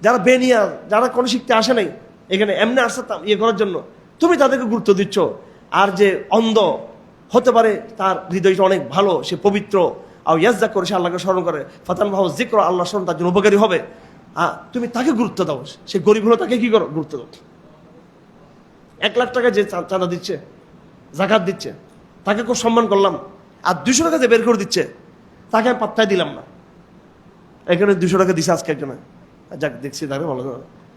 যারা বেনিয়া, যারা কোনো শিখতে আসে নাই, এখানে এমনি আসছে ইয়ে করার জন্য, তুমি তাদেরকে গুরুত্ব দিচ্ছ। আর যে অন্ধ হতে পারে, তার হৃদয়টা অনেক ভালো, সে পবিত্র, আও ইয়াজ্জাক করে, সে আল্লাহকে স্মরণ করে, ফাতানফা'হু যিকরা, আল্লাহ স্মরণ তার জন্য উপকারী হবে, তুমি তাকে গুরুত্ব দাও। সে গরিব হলো, তাকে কি করো? গুরুত্ব দাও। 1 লাখ টাকা যে চাঁদা দিচ্ছে, যাকাত দিচ্ছে, তাকে খুব সম্মান করলাম। আর 200 টাকা যে বের করে দিচ্ছে, তাকে আমি পাত্তাই দিলাম না। এখানে 200 টাকা দিছে আজকে একজনে, যাক দেখছি তাকে ভালো,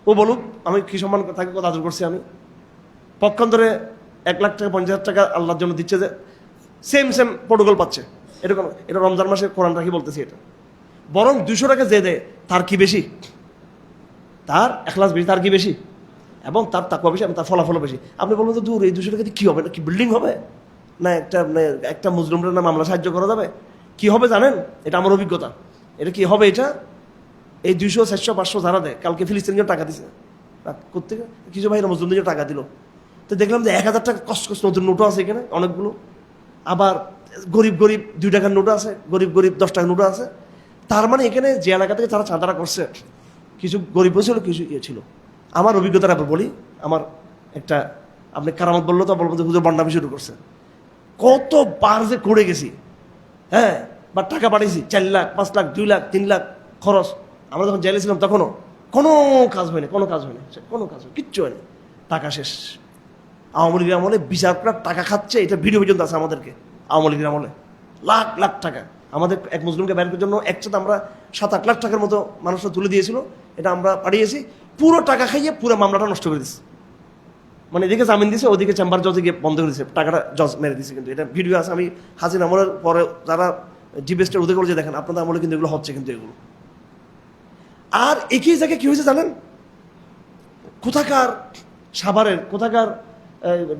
ও বলুক আমি কি সম্মান তাকে কত আদর করছি আমি। পক্ষান্তরে 1 লাখ টাকা 50,000 টাকা আল্লাহর জন্য দিচ্ছে, যে সেম প্রোটোকল পাচ্ছে। এরকম, এটা রমজান মাসে কোরআন রাখি বলতেছি এটা। বরং 200 টাকা যে দেয় তার কি বেশি, তার এখলাস বেশি, তার কি বেশি, এবং তার তাকওয়া বেশি, এবং তার ফলাফলও বেশি। আপনি বলবেন তো দূর, এই 200 টাকা দিয়ে কী হবে? না কি বিল্ডিং হবে, না একটা মুসলিমরা না মামলা সাহায্য করা যাবে? কি হবে জানেন? এটা আমার অভিজ্ঞতা। এটা কি হবে? এটা এই 200, 400, 500 যারা দেয়, কালকে ফিলিস্তিনিদের টাকা দিছে করতে, কিছু ভাইরা মুসলিমদের টাকা দিল, তো দেখলাম যে 1000 টাকা কষ্ট নতুন নোটও আছে এখানে অনেকগুলো। আবার গরিব 2 টাকার নোটও আছে, গরিব 10 টাকার নোটও আছে। তার মানে এখানে যে এলাকা থেকে তারা চাঁদারা করছে, কিছু গরিব ছিল, কিছু ইয়ে ছিল। আমার অভিজ্ঞতাটা বলি, আমার একটা, আপনি কারামত বললো তো বলবো যে হুজুর বন্ডামি শুরু করছে। কতবার যে করে গেছি, হ্যাঁ, বা টাকা পাঠিয়েছি 4 লাখ, 5 লাখ, 2 লাখ, 3 লাখ খরচ। আমরা যখন জেলে ছিলাম তখনও কোনো কাজ হয়নি, কিচ্ছু হয়নি, টাকা শেষ। আওয়ামী লীগের আমলে বিচার করার টাকা খাচ্ছে, এটা ভিডিও পর্যন্ত আছে আমাদেরকে। আওয়ামী লীগের আমলে লাখ লাখ টাকা আমাদের এক মুসলিমকে ব্যাংকের জন্য একসাথে আমরা 7-8 লাখ টাকার মতো মানুষরা তুলে দিয়েছিল, এটা আমরা পাঠিয়েছি। পুরো টাকা খাইয়ে পুরো মামলাটা নষ্ট করে দিচ্ছে। মানে এদিকে জামিন দিয়েছে, ওদিকে চেম্বার জজে গিয়ে বন্ধ করে দিয়েছে, টাকাটা জজ মেরে দিয়েছে। কিন্তু এটা ভিডিও আছে, আমি হাসিনা আমলের পরে যারা জিবেস্টের ওদের করে যে দেখেন, আপনাদের আমলে কিন্তু এগুলো হচ্ছে, কিন্তু এগুলো। আর একই জায়গায় কি হয়েছে জানেন? কোথাকার সাভারের, কোথাকার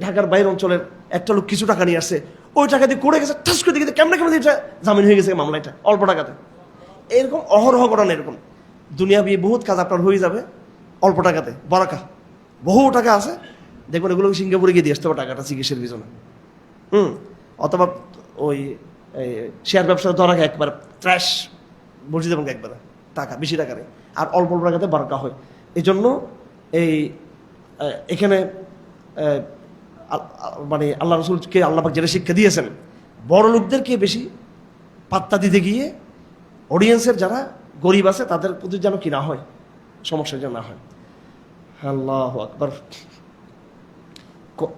ঢাকার বাইরের অঞ্চলের একটা লোক কিছু টাকা নিয়ে আসছে, ওই টাকা দিয়ে করে গেছে, ঠাস করে দেখে কেমন এটা জামিন হয়ে গেছে মামলা, এটা অল্প টাকাতে। এরকম অহরহ ঘটনা, এরকম দুনিয়াবি বহুত কাজ আপনার হয়ে যাবে অল্প টাকাতে, বরাকা বহু টাকা আছে, দেখবেন এগুলো সিঙ্গাপুরে গিয়ে দিয়ে আসতে হবে টাকাটা চিকিৎসার পিছনে। অথবা ওই শেয়ার ব্যবসা ধরা একবার ট্র্যাশ বসে দেবেন একবারে, টাকা বেশি টাকা নেই, আর অল্প অল্প টাকাতে বরাকা হয়। এই জন্য এখানে মানে আল্লাহ রসুলকে আল্লাহ পাক যেটা শিক্ষা দিয়েছেন, বড় লোকদেরকে বেশি পাত্তা দিতে গিয়ে অডিয়েন্সের যারা গরিব আছে তাদের প্রতি যেন কি না হয়, সমস্যা যেন না হয়। আল্লাহু আকবার।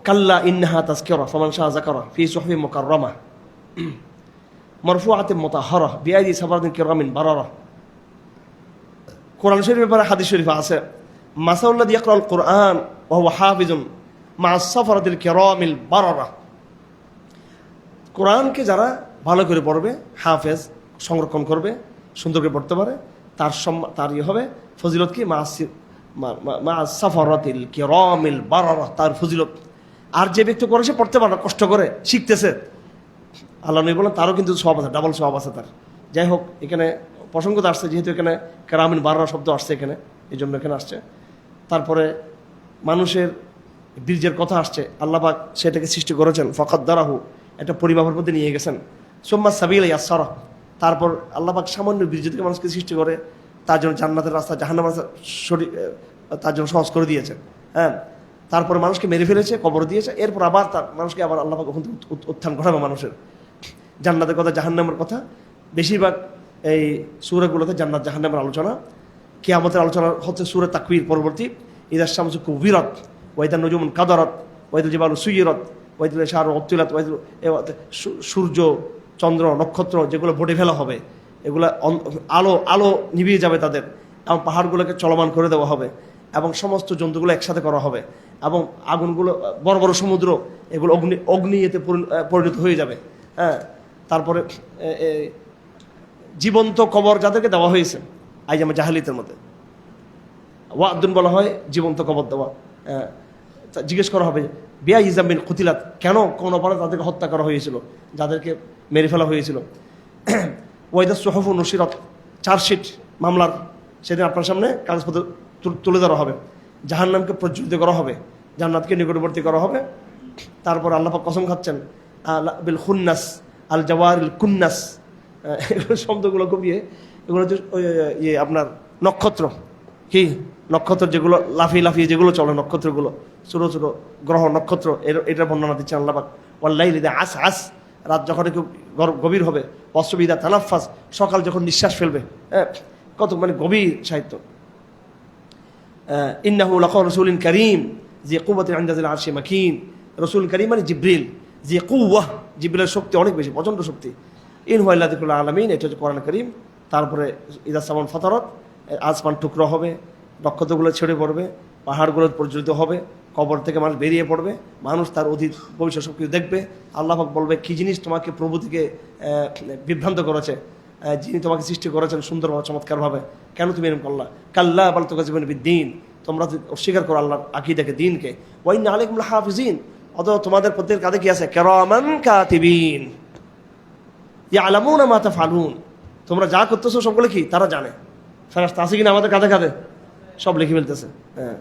কাল্লা ইন্নাহা তাযকিরা ফামান শাআ যাকারা ফি সুহফিন মুকাররামা মারফুআতিন মুতাহহারা বিআইদি সাফারাতিন কিরামিন বারারা। কোরআন শরীফের ব্যাপারে হাদিস শরীফে আছে, মাসাউল্লাযী ইয়াকরাউল কুরআন ওয়া হুয়া হাফিজুন মা'আস সাফারাতিল কিরামিল বারারা। কোরআনকে যারা ভালো করে পড়বে, হাফেজ, সংরক্ষণ করবে, সুন্দর করে পড়তে পারে, তার হবে ফজিলত কি, মা'আস সাফারাতিল কিরামিল বারারা, তার ফজিলত। আর যে ব্যক্তি করে সে পড়তে পারে, কষ্ট করে শিখতেছে, আল্লাহ নবী বলেন তারও কিন্তু সওয়াব আছে, ডাবল সওয়াব আছে তার। যাই হোক, এখানে প্রসঙ্গত আসছে, যেহেতু এখানে কিরামিন বারারা শব্দ আসছে এখানে, এই জন্য এখানে আসছে। তারপরে মানুষের বীর্যের কথা আসছে, আল্লাহ পাক সেটাকে সৃষ্টি করেছেন, ফাকাদ্দারাহু, একটা পরিমাপের মধ্যে নিয়ে গেছেন। সুম্মা সাবিলা ইয়াসসারা, তারপর আল্লাহ পাক সামান্য বীর্য থেকে মানুষকে সৃষ্টি করে তার জন্য জান্নাতের রাস্তা, জাহান্নামের রাস্তা তার জন্য সহজ করে দিয়েছেন। হ্যাঁ, তারপরে মানুষকে মেরে ফেলেছে, কবর দিয়েছে, এরপর আবার তার মানুষকে আবার আল্লাহ পাক ওখান থেকে উত্থান ঘটাবে মানুষের। জান্নাতের কথা, জাহান্নামের কথা, বেশিরভাগ এই সূরাগুলোতে জান্নাত জাহান্নামের আলোচনা। কিয়ামতের আলোচনা হচ্ছে সূরা তাকবীর পরবর্তী, ইযা শামসু কুবিরাত ওয়া ইযা নুজুমুন কাদারাত ওয়া ইযা জিবালু সুয়িরাত ওয়া ইযা শারু উত্তিলাত ওয়া ইযা সূর্য, চন্দ্র, নক্ষত্র যেগুলো বটে ফেলা হবে, এগুলো আলো নিভিয়ে যাবে তাদের, এবং পাহাড়গুলোকে চলমান করে দেওয়া হবে, এবং সমস্ত জন্তুগুলো একসাথে করা হবে, এবং আগুনগুলো, বড় বড় সমুদ্র, এগুলো অগ্নি এতে পরিণত হয়ে যাবে। হ্যাঁ, তারপরে জীবন্ত কবর যাদেরকে দেওয়া হয়েছে আইজামে জাহেলিয়াতের মধ্যে, ওয়াদুন বলা হয় জীবন্ত কবর দেওয়া। জিজ্ঞেস করা হবে বিয়া ইজামিন কুতিলাত, কেন, কোন অপরাধে তাদেরকে হত্যা করা হয়েছিল, যাদেরকে মেরে ফেলা হয়েছিল। ওয়াইদা সুহুফু নুশিরাত, চার্জশিট মামলার, সেদিন আপনার সামনে কাগজপত্র তুলে ধরা হবে। জাহান্নামকে প্রজ্বলিত করা হবে, জান্নাতকে নিকটবর্তী করা হবে। তারপর আল্লাহ পাক কসম খাচ্ছেন বিল খুন্নাস আল জাওয়ারিল কুন্নাস, এগুলো শব্দগুলো কমিয়ে, এগুলো হচ্ছে আপনার নক্ষত্র, কি নক্ষত্র যেগুলো লাফিয়ে লাফিয়ে যেগুলো চলে, নক্ষত্রগুলো ছোটো ছোটো গ্রহ নক্ষত্র, এটার বর্ণনা দিচ্ছেন আল্লাহ পাক। ওয়াল্লাইলি ইযা আসআস, রাত যখন একটু গভীর হবে, ওয়াসসুবহি ইযা তানাফফাস, সকাল যখন নিঃশ্বাস ফেলবে। কত মানে গভীর সাহিত্য। ইন্নাহু লাকাওলু রাসূলিন কারীম জি কুওয়াতিন ইনদা যিল আরশি মাকিন, রাসূল কারীম মানে জিবরিল, জি কুওয়াহ, জিবরিলের শক্তি অনেক বেশি, প্রচণ্ড শক্তি। ইন হুয়া ইল্লা যিকরুল আলামিন, এটা হচ্ছে কোরআন কারীম। তারপরে ইযা সামান ফাতারাত, আসমান টুকরো হবে, নক্ষত্রগুলো ছেড়ে পড়বে, পাহাড়গুলো প্রজ্বলিত হবে, কবর থেকে মানুষ বেরিয়ে পড়বে, মানুষ তার অতীত ভবিষ্যৎ সব কিছু দেখবে। আল্লাহ পাক বলবে, কি জিনিস তোমাকে প্রভু থেকে বিভ্রান্ত করেছে, যিনি তোমাকে সৃষ্টি করেছেন সুন্দরভাবে, চমৎকারভাবে, কেন তুমি এরকম করলা? কাল্লা বাল তুকাযিবুনা বিদ্দীন, তোমরা অস্বীকার করো আল্লাহর আকীদাকে, দিনকে। ওয়া ইন্না আলাইকুম লাহাফিজিন, অথবা তোমাদের প্রত্যেকের কাঁধে কি আছে? কিরামান কাতিবিন ইয়ালামুনা মা তাফআলুন, তোমরা যা করতেছো সবগুলো কি তারা জানে। ফেরেশতা আছে কিনা আমাদের কাঁধে কাঁধে, সব লিখে ফেলতেছে। হ্যাঁ,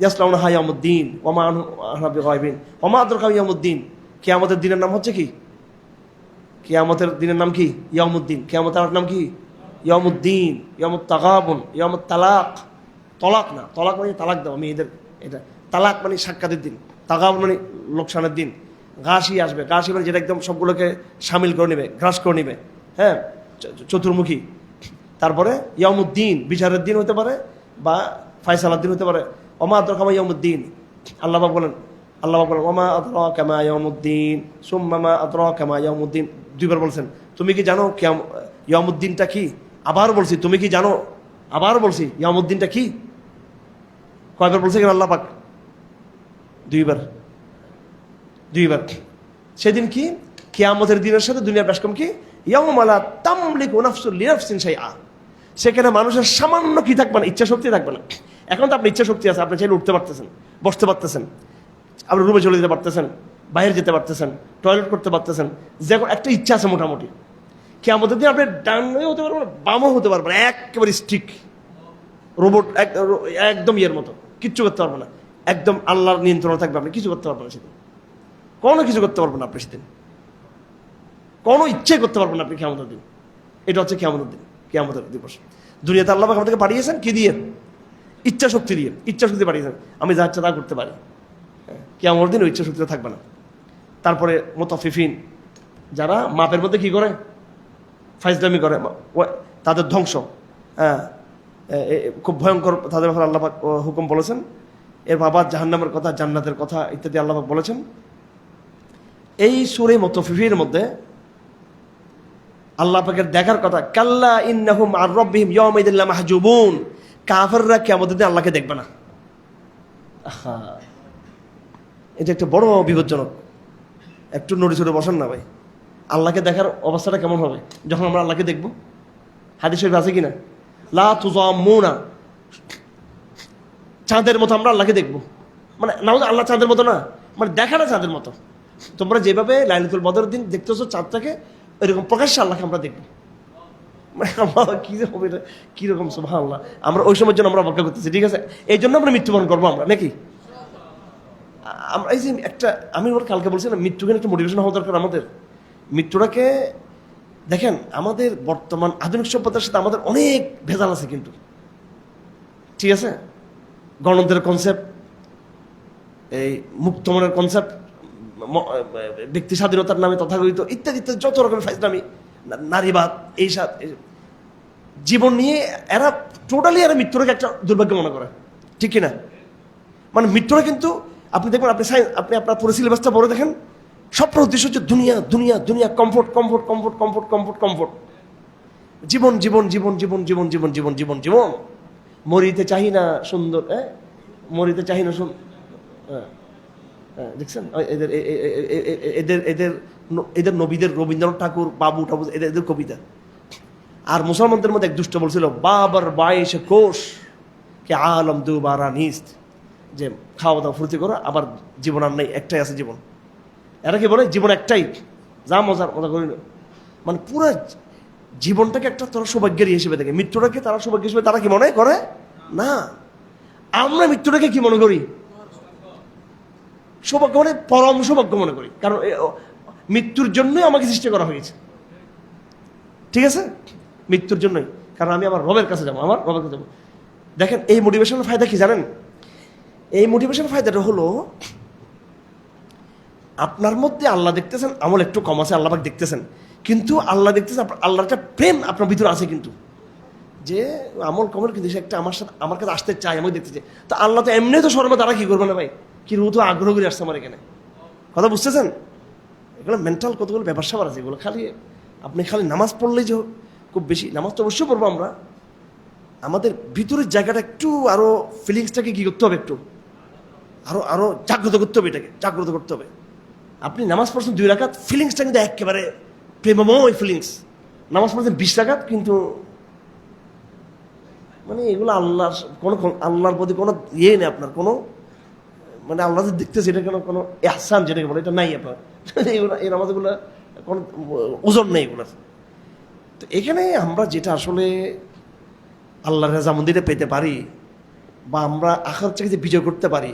ইয়াসলাউনাহা ইয়াউমুদ্দিন ওয়া মা আনহা বিগায়বিন ওয়া মা আদরাকা ইয়াউমুদ্দিন, কিয়ামতের দিনের নাম হচ্ছে কি? কিয়ামতের দিনের নাম কি? ইয়াউমুদ্দিন। কিয়ামতের আরেক নাম কি? ইয়াউমুদ্দিন, ইয়াউমুত তাগাবুন, ইয়াউমুত তালাক। তলাক না, তলাক মানে তালাক দেওয়া মেয়েদের, এটা তালাক মানে সাক্ষাতের দিন, তাগাবুন মানে লোকসানের দিন। ঘাসি আসবে, ঘাসি মানে যেটা একদম সবগুলোকে সামিল করে নেবে, গ্রাস করে নেবে। হ্যাঁ, চতুর্মুখী। তারপরে ইয়াউমুদ্দিন, বিচারের দিন হতে পারে, বা ফায়সালার দিন হতে পারে। ওমা আদরাকা মা ইয়াউমুদ্দিন, আল্লাহ বলেন ওমা আদরাকা মা ইয়াউমুদ্দিন সুম্মা মা আদরাকা মা ইয়াউমুদ্দিন, দুইবার বলছেন। তুমি কি জানো ইয়াউমুদ্দিনটা কি? আবার বলছি, তুমি কি জানো? আবার বলছি, ইয়াউমুদ্দিনটা কি? কয়বার বলছে কেন আল্লাহ পাক? দুইবার। সেদিন কি? কিয়ামতের দিনের সাথে দুনিয়ার ব্যাসকম কি? ইয়াউমা লা তামলিকু নাফসুন লিনাফসিন শাইআ, সেখানে মানুষের সামান্য কি থাকবে না, ইচ্ছা শক্তি থাকবে না। এখন তো আপনার ইচ্ছা শক্তি আছে, আপনি চাইলে উঠতে পারতেছেন, বসতে পারতেছেন, আপনি রুমে চলে যেতে পারতেছেন, বাইরে যেতে পারতেছেন, টয়লেট করতে পারতেছেন, যে একটা ইচ্ছা আছে মোটামুটি। কিয়ামতের দিন আপনি ডানও হতে পারবেন, বামও হতে পারবেন, একেবারে স্ট্রিক রোবট, একদম ইয়ের মতো, কিচ্ছু করতে পারবেন না, একদম আল্লাহর নিয়ন্ত্রণে থাকবে, আপনি কিছু করতে পারবেন না সেদিন, কোনো কিছু করতে পারবেন না আপনি সেদিন, কোনো ইচ্ছাই করতে পারবেন না আপনি কিয়ামতের দিন। এটা হচ্ছে কিয়ামতের দিন, কিয়ামতের দিবস। দুনিয়াতে আল্লাহ পাক আমাদেরকে পাঠিয়েছেন কি দিয়ে? ইচ্ছা শক্তি দিয়ে, ইচ্ছা শক্তি পাঠিয়েছেন, আমি যা ইচ্ছা তা করতে পারি। কিয়ামতের দিন ওই ইচ্ছা শক্তিটা থাকবে না। তারপরে মুতাফফিফিন, যারা মাপের মধ্যে কি করে? ফাইজলামি করে, তাদের ধ্বংস। হ্যাঁ, খুব ভয়ঙ্কর তাদের ব্যাপারে আল্লাহ পাক হুকুম বলেছেন। এর বাবা জাহান্নামের কথা, জান্নাতের কথা ইত্যাদি আল্লাহ পাক বলেছেন। এই সূরা মুতাফফিফির মধ্যে আল্লাহ পাকের দেখার কথা, কাল্লা ইন্নাহুম আর রাব্বিহিম ইয়াওমাইদিন লামাহজুবুন, কাফেররা কিয়ামতের দিন আল্লাহকে দেখবে না। এটা একটা বড় বিপজ্জনক। একটু নড়ে চড়ে বসেন না ভাই, আল্লাহকে দেখার অবস্থাটা কেমন হবে যখন আমরা আল্লাহকে দেখব? হাদিস শরীফ আছে কিনা, লা তুযাম্মুনা, চাঁদের মতো আমরা আল্লাহকে দেখব। মানে না, আল্লাহ চাঁদের মতো না, মানে দেখাটা চাঁদের মতো। তোমরা যেভাবে লাইলাতুল বদরের দিন দেখতেছো চাঁদটাকে, এরকম প্রকাশ্যে আল্লাহকে আমরা দেখব। মানে আমরা কি যে হবে, এটা কিরকম সুবহানাল্লাহ। আমরা ওই সময়ের জন্য আমরা অপেক্ষা করতেছি, ঠিক আছে? এই জন্য আমরা মৃত্যুবরণ করবো আমরা, নাকি? আমরা এই যে একটা, আমি ওর কালকে বলছি না, মৃত্যুকে একটা মোটিভেশন হওয়া দরকার আমাদের। মৃত্যুটাকে দেখেন, আমাদের বর্তমান আধুনিক সভ্যতার সাথে আমাদের অনেক ভেজাল আছে কিন্তু, ঠিক আছে? গণতন্ত্রের কনসেপ্ট, এই মুক্তমনের কনসেপ্ট, ব্যক্তি স্বাধীনতার নামে তথাকথিত ইত্যাদি ইত্যাদি যত রকমের ফাইজলামি, নারীবাদ, এই জীবন নিয়ে এরা টোটালি এরা মৃত্যুটাকে একটা দুর্ভাগ্য মনে করে, ঠিক কিনা? মানে মৃত্যুটা কিন্তু আপনি দেখবেন, আপনি আপনার পুরো সিলেবাসটা পড়ে দেখেন, সব উদ্দেশ্য হচ্ছে দুনিয়া দুনিয়া দুনিয়া, comfort comfort comfort comfort comfort comfort, জীবন জীবন জীবন জীবন জীবন জীবন জীবন জীবন জীবন, মরিতে চাহি না সুন্দর, মরিতে চাহি না সুন্দর। দেখছেন এদের এদের এদের এদের নবীদের, রবীন্দ্রনাথ ঠাকুর, বাবু ঠাকুর, এদের কবিতা। আর মুসলমানদের মধ্যে এক দুষ্ট বলছিল, বাবার 22 কোষ কে আলম দুবারা নিস্ত, যে খাওয়া দাওয়া ফুর্তি করো, আবার জীবন আর নেই, একটাই আছে জীবন। এরা কি বলে, জীবন একটাই, যা মজা করি না। মানে পুরো জীবনটাকে একটা তারা সৌভাগ্যের হিসেবে দেখে, মৃত্যুটাকে তারা সৌভাগ্য হিসেবে তারা কি মনে করে না। আমরা মৃত্যুটাকে কি মনে করি? সৌভাগ্য, মানে পরম সৌভাগ্য মনে করি, কারণ মৃত্যুর জন্যই আমাকে সৃষ্টি করা হয়েছে, ঠিক আছে? মৃত্যুর জন্যই, কারণ আমি আমার রবের কাছে যাবো, আমার রবের কাছে যাবো। দেখেন এই মোটিভেশনের ফায়দা কি জানেন? এই মোটিভেশনের ফায়দাটা হলো, আপনার মধ্যে আল্লাহ দেখতেছেন, আমল একটু কম আছে, আল্লাহ পাক দেখতেছেন, কিন্তু আল্লাহ দেখতেছেন, আল্লাহর একটা প্রেম আপনার ভিতরে আছে কিন্তু, যে আমল কমের কিন্তু সে একটা আমার সাথে, আমার কাছে আসতে চায়, আমাকে দেখতে চায়। তো আল্লাহ তো এমনি তো সর্বদা তারা কি করবে না ভাই, কি রু তো আগ্রহ করে আসছে আমার এখানে, কথা বুঝতেছেন? এগুলো মেন্টাল কতগুলো ব্যাপার স্যাপার আছে, এগুলো খালি আপনি খালি নামাজ পড়লেই যে খুব বেশি, নামাজ তো অবশ্যই পড়বো আমরা, আমাদের ভিতরের জায়গাটা একটু আরো ফিলিংসটাকে কি করতে হবে, একটু আরো আরো জাগ্রত করতে হবে, এটাকে জাগ্রত করতে হবে। আপনি নামাজ পড়ছেন 2 রাকাত, ফিলিংসটা কিন্তু একেবারে প্রেমময় ফিলিংস। নামাজ পড়ছেন 20 রাকাত, কিন্তু মানে এগুলো আল্লাহর কোনো, আল্লাহর প্রতি কোনো ইয়ে নেই আপনার, কোনো মানে আল্লাহ যে দেখতেছে এটা কোনো ইহসান যেটাকে বলে, এটা নাই আপনার। এগুলো এই নামাজগুলো কোনো ওজন নেই এগুলোর। তো এখানে আমরা যেটা আসলে আল্লাহর রাজামন্দিরে পেতে পারি, বা আমরা আখিরাত থেকে যে বিজয় করতে পারি,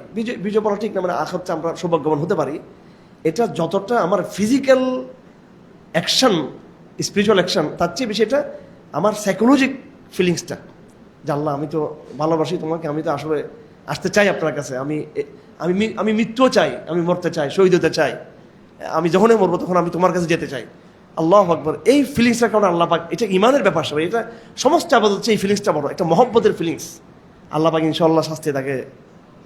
বিজয় বলা ঠিক না, মানে আখিরাতে আমরা সৌভাগ্যবান হতে পারি, এটা যতটা আমার ফিজিক্যাল অ্যাকশন, স্পিরিচুয়াল অ্যাকশন, তার চেয়ে বেশি এটা আমার সাইকোলজিক ফিলিংসটা, যে আল্লাহ আমি তো ভালোবাসি তোমাকে, আমি তো আসলে আসতে চাই আপনার কাছে, আমি আমি আমি মৃত্যুও চাই, আমি মরতে চাই, শহীদ হতে চাই, আমি যখনই মরবো তখন আমি তোমার কাছে যেতে চাই। আল্লাহু আকবার। এই ফিলিংসটার কারণে আল্লাহ পাক, এটা ইমানের ব্যাপার সবাই, এটা সমস্ত আবাদত হচ্ছে এই ফিলিংসটা বড়, একটা মহব্বতের ফিলিংস। আল্লাহ পাক ইনশাআল্লাহ শাস্তি তাকে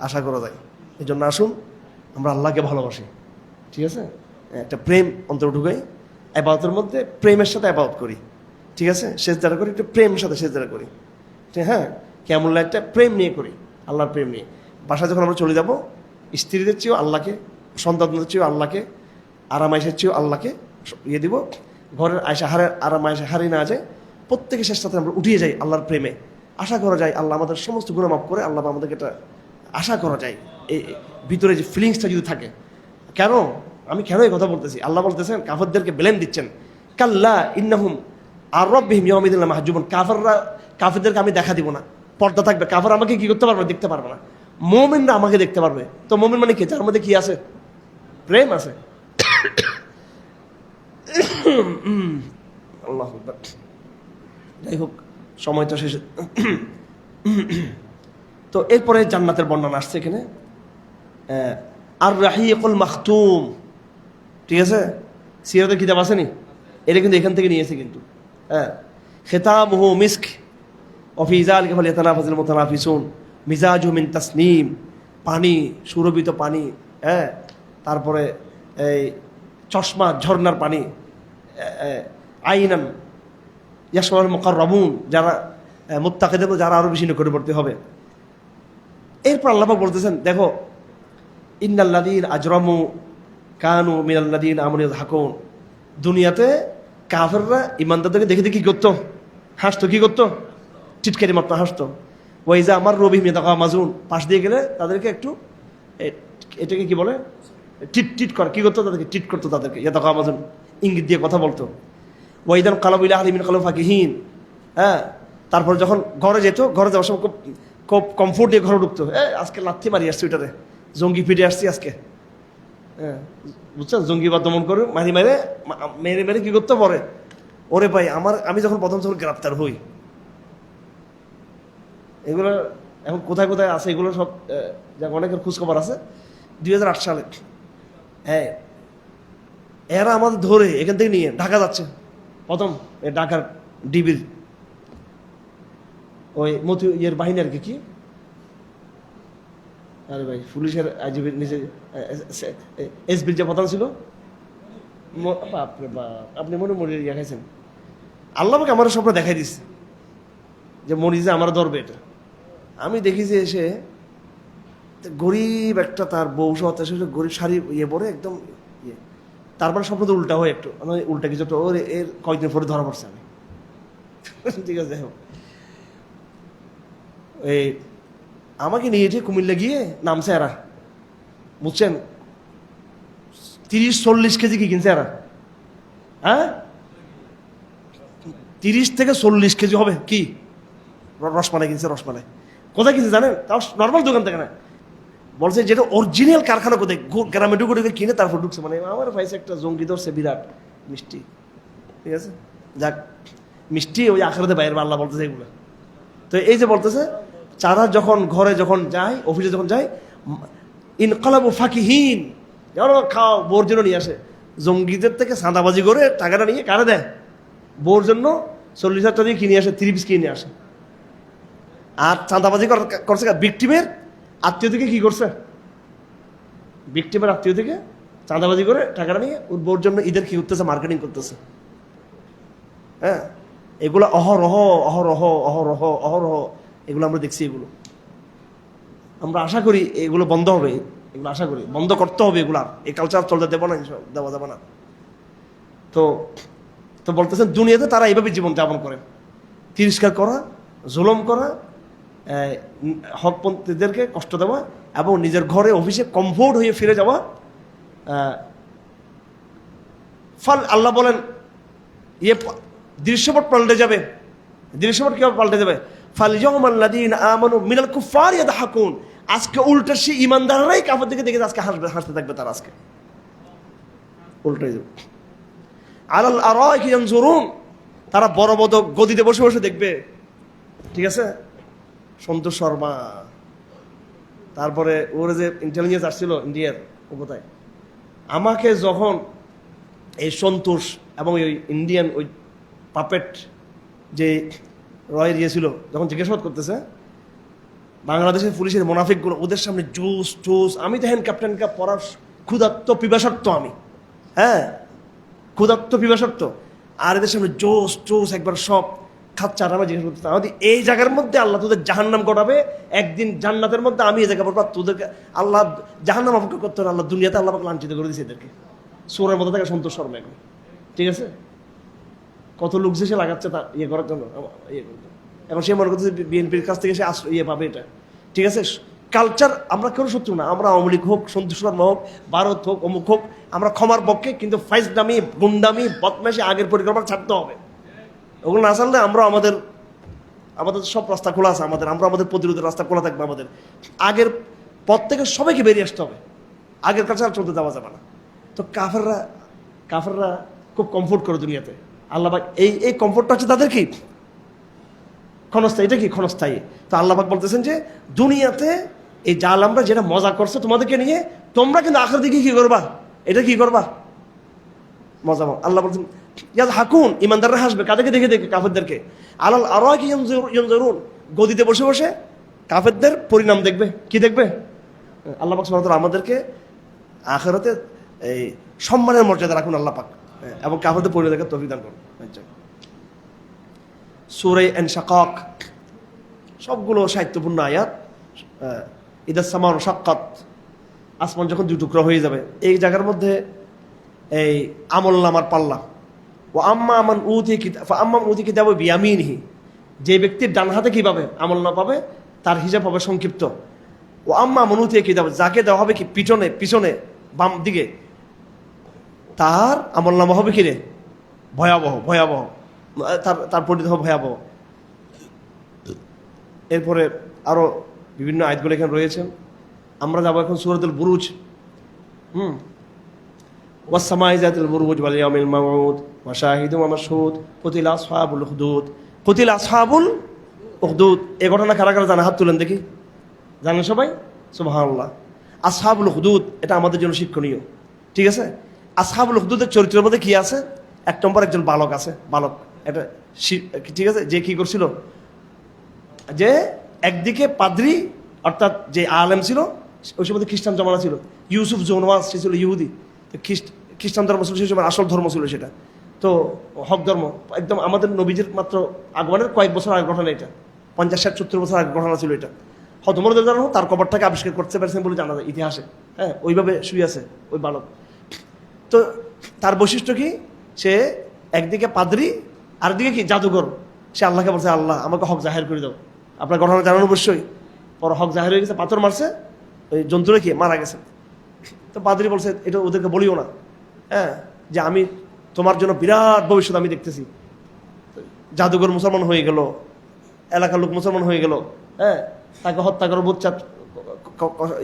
আশা করা যায়। এই জন্য আসুন আমরা আল্লাহকে ভালোবাসি, ঠিক আছে? একটা প্রেম অন্তর ঢুকাই, ইবাদতের মধ্যে প্রেমের সাথে ইবাদত করি, ঠিক আছে? সেজদা করি, একটু প্রেমের সাথে সেজদা করি, ঠিক? হ্যাঁ, কেমন একটা প্রেম নিয়ে করি, আল্লাহর প্রেম নিয়ে। বাসায় যখন আমরা চলে যাব, স্ত্রীদের চেয়েও আল্লাহকে, সন্তানদের চেয়েও আল্লাহকে, আরামাইশের চেয়েও আল্লাহকে ইয়ে দিব। ঘরের আরামাইশে হারিয়ে না যায়, প্রত্যেকের শেষ সাথে আমরা উঠিয়ে যাই আল্লাহর প্রেমে। আশা করা যায় আল্লাহ আমাদের সমস্ত গুনাহ মাফ করে, আল্লাহ আমাদেরকে এটা আশা করা যায়, এই ভিতরে যে ফিলিংসটা যদি থাকে। কেন আমি কেন এই কথা বলতেছি? আল্লাহ বলতেছেন, কাফেরদেরকে ব্লেম দিচ্ছেন, কাল্লা ইন্নাহুম আর রাব্বিহিম ইয়াওমাইদিন লামাহজুবুন, কাফেরদেরকে আমি দেখা দিব না, পর্দা থাকবে। কাফের আমাকে কি করতে পারবে? দেখতে পারবে না। মুমিনরা আমাকে দেখতে পারবে। তো মুমিন মানে কি? যার মধ্যে কি আছে? প্রেম আছে। আল্লাহু আকবার। যাই হোক, সময় তো শেষ। তো এরপরে জান্নাতের বর্ণনা আসছে এখানে, আর রাহিকুল মাখতুম, ঠিক আছে? সিরাতের কিতাব আসেনি, এটা কিন্তু এখান থেকে নিয়েছে কিন্তু। হ্যাঁ, খেতামুহু মিস্ক, ওফি যালিকা ফালিয়াতানাফাসিল মুতানাফিসুন মিজাজুহু মিন তাসনিম, পানি, সুরভিত পানি, হ্যাঁ, তারপরে এই চশমা, ঝর্ণার পানি, আইনান ইয়াশরাবুল মুকাররাবুন, যারা মুত্তাকিদের, যারা আরো বেশি নিকটবর্তী হবে। এরপর আল্লাহ পাক বলতেছেন, দেখো ইন্নাল্লাযীনা আজরামু কানু মিনাল্লাযীনা আমানু ইয়াযহাকুন, দুনিয়াতে কাফেররা ইমানদারদেরকে দেখে দেখে কি করতো? হাসতো। কি করতো? টিটকারি মাত্র হাসতো। ওয়াইজা আমার রবি মেদাকা মাজুন, পাশ দিয়ে গেলে তাদেরকে একটু এটাকে কি বলে, টিট টিট করে, কি করতো? তাদেরকে টিট করতো, তাদেরকে ইয়াদাকা মাজুন, ইঙ্গিত দিয়ে কথা বলতো। ওয়াইদান কালাবু ইলা আহলিহিম কালাবু ফাকিহিন, হ্যাঁ। তারপর যখন ঘরে যেত, ঘরে যাওয়ার সময় খুব কমফোর্ট দিয়ে ঘরে ঢুকতো, আজকে লাথি মারি আসছি ওইটারে, জঙ্গি ফিরে আসছি আজকে, হ্যাঁ, বুঝছেন, জঙ্গিবাদ দমন করে মেরে মেরে কি করতে পারে। ওরে ভাই, আমি যখন প্রথম গ্রেপ্তার হই, এগুলো এখন কোথায় কোথায় আছে, এগুলো সব অনেকের খোঁজখবর আছে। 2008 সালে, হ্যাঁ, এরা আমাদের ধরে এখান থেকে নিয়ে ঢাকা যাচ্ছে, প্রথম ঢাকার ডিবির ওই ইয়ের বাহিনী আর কি, আরে ভাই, পুলিশের আইজিবির নিচে এসবির যে প্রধান ছিল, বাপরে বাপ, আপনি মনে ইয়া খাইছেন। আল্লাহ আমাকে আমার স্বপ্ন দেখাই দিচ্ছে যে মরিজে আমার ধরবে এটা। আমি দেখি যে এসে গরিব একটা, তার বউ সহ গরিব শাড়ি ইয়ে পরে একদম ইয়ে, তারপরে স্বপ্ন তো উল্টা হয় একটু, উল্টা কিছু একটা, ওর এর কয়েকদিন পরে ধরা পড়ছে আমি। ঠিক আছে, এই আমাকে নিয়ে যে কুমিল্লা গিয়ে নামছে এরা, বুঝছেন, 30-40 কেজি কি কিনছে এরা, হ্যাঁ, 30 থেকে 40 কেজি হবে কি রসমালাই কিনছে। রসমালাই কোথায় কিনছে জানেন? তাও নর্মাল দোকান থেকে না, বলছে যেটা অরিজিনাল কারখানা কোথায়, গ্রামে ঢুকে কিনে তারপর ঢুকছে। মানে আমার পাইছে একটা জঙ্গি ধরছে, বিরাট মিষ্টি। ঠিক আছে, যাক, মিষ্টি ওই আখেরাতে বাইরের আল্লাহ বলতেছে এগুলো। তো এই যে বলতেছে, যারা যখন ঘরে যখন যায়, অফিসে যখন যায়, ইনকালাবু ফাকিহিন, যারা খাও, বোর জন্য নিয়ে আসে। জঙ্গিদের থেকে সাদাবাজি করে টাকাটা নিয়ে কারে দেয়? বোর জন্য 40,000 টাকা দিয়ে কিনে আসে, 3 পিস কিনে আসে। আর চাঁদাবাজি করছে ভিকটিমের আত্মীয় থেকে, কি করছে? ভিকটিমের আত্মীয় থেকে চাঁদাবাজি করে টাকাটা নিয়ে ওর বোর জন্য ঈদের কি করতেছে? মার্কেটিং করতেছে। হ্যাঁ, এগুলো অহরহ অহরহ অহরহ অহরহ এগুলো আমরা দেখছি। এগুলো আমরা আশা করি এগুলো বন্ধ হবে, এগুলো আশা করি বন্ধ করতে হবে। এগুলো এই কালচার চলতে দেবো না, দেওয়া যাবে না। তো তো বলতেছেন দুনিয়াতে তারা এইভাবে জীবন যাপন করে, তিরস্কার করা, জুলুম করা, হকপন্থীদেরকে কষ্ট দেওয়া, এবং নিজের ঘরে অফিসে কমফোর্ট হয়ে ফিরে যাওয়া। ফল আল্লাহ বলেন ইয়ে দৃশ্যপট পাল্টে যাবে। দৃশ্যপট কিভাবে পাল্টে যাবে? ফালিয়াউমাল্লাযীনা আমানু মিনাল কুফফারি ইয়াদহাকুন, আজকে উল্টা সে ইমানদাররাই কাফের দিকে দেখে আজকে হাসতে থাকবে। তারা আজকে উল্টাই যাবে। আলাল আরাইকি ইয়ানজুরুন, তারা বড় বড় গদিতে বসে বসে দেখবে। ঠিক আছে, সন্তোষ শর্মা, তারপরে ওর যে ইন্টেলিজেন্স আসছিল ইন্ডিয়ার, ও কোথায়? আমাকে যখন এই সন্তোষ এবং ওই ইন্ডিয়ান ওই পাপেট যে রয়ের ইয়ে ছিল, যখন জিজ্ঞাসাবাদ করতেছে বাংলাদেশের পুলিশের মোনাফিকগুলো, ওদের সামনে জোস টোস, আমি দেখেন ক্যাপ্টেন কাপ পড়ার ক্ষুধার্ত পিপাসার্থ আমি, হ্যাঁ, ক্ষুধার্ত পিপাসার্থ, আর এদের সামনে জোস টোস একবার সব খাচ্ছে। আর আমি জিজ্ঞেস করতে, আমাদের এই জায়গার মধ্যে আল্লাহ তোদের জাহান্নাম ঘটাবে, একদিন জান্নাতের মধ্যে আমি এই জায়গা পড়বো, তোদেরকে আল্লাহ জাহান্নাম অপেক্ষা করতে হবে। আল্লাহ দুনিয়াতে আল্লাহ লাঞ্ছিত করে দিয়েছে এদেরকে, সোরের মধ্যে থাকে সন্তোষ শর্মা এখন। ঠিক আছে, কত লোক যে সে লাগাচ্ছে তা ইয়ে করার জন্য, ইয়ে করতে। এখন সে মনে করতেছে বিএনপির কাছ থেকে সে ইয়ে পাবে এটা। ঠিক আছে, কালচার আমরা কেউ শত্রু না, আমরা আওয়ামী লীগ হোক, সন্তোষ শর্মা হোক, ভারত হোক, অমুক হোক, আমরা ক্ষমার পক্ষে, কিন্তু ফাইজদামি, গুন্ডামি, বদমাশি, আগের পরিকল্পনা ছাড়তে হবে। ওগুলো না ছাড়লে আমরা আমাদের সব রাস্তা খোলা আছে আমাদের, আমরা আমাদের প্রতিরোধের রাস্তা খোলা থাকবে আমাদের। আগের পথ থেকে সবাইকে বেরিয়ে আসতে হবে, আগের কালচার চলতে দেওয়া যাবে না। তো কাফেররা খুব কমফোর্ট করে দুনিয়াতে। আল্লাহ পাক এই কমফোর্টটা হচ্ছে তাদের কি ক্ষণস্থায়ী, এটা কি ক্ষণস্থায়ী। তো আল্লাহ পাক বলতেছেন যে দুনিয়াতে এই জালেমরা যেটা মজা করছে তোমাদেরকে নিয়ে, তোমরা কিন্তু আখিরাতে দিকে কি করবা? এটা কি করবা? মজা। আল্লাহ বলছেন ইয়াযহাকুন, ইমানদাররা হাসবে কাদেরকে দেখে দেখে? কাফেরদেরকে। আলাল আরাইকি ইয়ানজুরুন, গদিতে বসে বসে কাফেরদের পরিণাম দেখবে। কি দেখবে? আল্লাহ পাক সুবহানাহু ওয়া তাআলা আমাদেরকে আখিরাতে এই সম্মানের মর্যাদা রাখুন আল্লাহ পাক, এবং কাফেরদের পরিণাম দেখার তৌফিক দান করুন। সূরা ইনশিকাক, সবগুলো সাহিত্যপূর্ণ আয়াত। ইদাস সামাউ শাক্কাত, আসমান যখন দুই টুকরা হয়ে যাবে, এই জায়গার মধ্যে এই আমলনামার পাল্লা। ও আম্মা মান উতি কিতাব বিয়ামিনহি, যে ব্যক্তির ডান হাতে কি পাবে? আমলনামা পাবে, তার হিসাব হবে সংক্ষিপ্ত। ও আম্মা মান উতি কিতাব, যাকে দেওয়া হবে কি পিছনে বাম দিকে, তার আমলনামা হবে কি রে? ভয়াবহ ভয়াবহ, তার পরিণতি হবে ভয়াবহ। এরপরে আরো বিভিন্ন আয়াতগুলো এখানে রয়েছে। আমরা যাবো এখন সূরাতুল বুরুজ। ওয়াস-সামাই যাতিল বুরুজ ওয়াল ইয়াউমিল মাউউদ ওয়া শাহিদুন ওয়া মাশহুদ কুতিলা আসহাবুল উখদুদ। কুতিলা আসহাবুল উখদুদ, এই ঘটনা কারা কারা জানে? হাত তুলেন দেখি। জানেন সবাই? সুবহানাল্লাহ। আসহাবুল উখদুদ, এটা আমাদের জন্য শিক্ষণীয়। ঠিক আছে? আসহাবুল উখদুদের চরিত্রের মধ্যে কি আছে? এক নম্বর একজন বালক আছে, বালক। এটা ঠিক আছে, যে কি করছিল, যে একদিকে পাদ্রী অর্থাৎ যে আলেম ছিল, ওই সময় খ্রিস্টান জমানা ছিল, ইউসুফ জোনওয়াজ, সে ছিল ইহুদি। খ্রিস্টান ধর্ম ছিল সেই সময়, আসল ধর্ম ছিল সেটা, তো হক ধর্ম একদম। আমাদের নবীজির মাত্র আগমনের কয়েক বছর আগের ঘটনা এটা, 50-60-70 বছর আগের ঘটনা ছিল এটা। হয়তো মনে জানো তার কবরটাকে আবিষ্কার করতে পারছেন বলে জানা যায় ইতিহাসে। হ্যাঁ, ওইভাবে শুয়ে আছে ওই বালক। তো তার বৈশিষ্ট্য কি? সে একদিকে পাদ্রী, আরেকদিকে কি জাদুঘর। সে আল্লাহকে বলছে, আল্লাহ আমাকে হক জাহের করে দাও। আপনার ঘটনা জানান অবশ্যই। পর হক জাহের হয়ে গেছে, পাথর মারছে, ওই জন্তুরে কি মারা গেছে। তো পাদ্রী বলছে, এটা ওদেরকে বলিও না, হ্যাঁ, যে আমি তোমার জন্য বিরাট ভবিষ্যৎ আমি দেখতেছি। জাদুঘর মুসলমান হয়ে গেল, এলাকার লোক মুসলমান হয়ে গেল, হ্যাঁ, তাকে হত্যা করে বুচ্চাত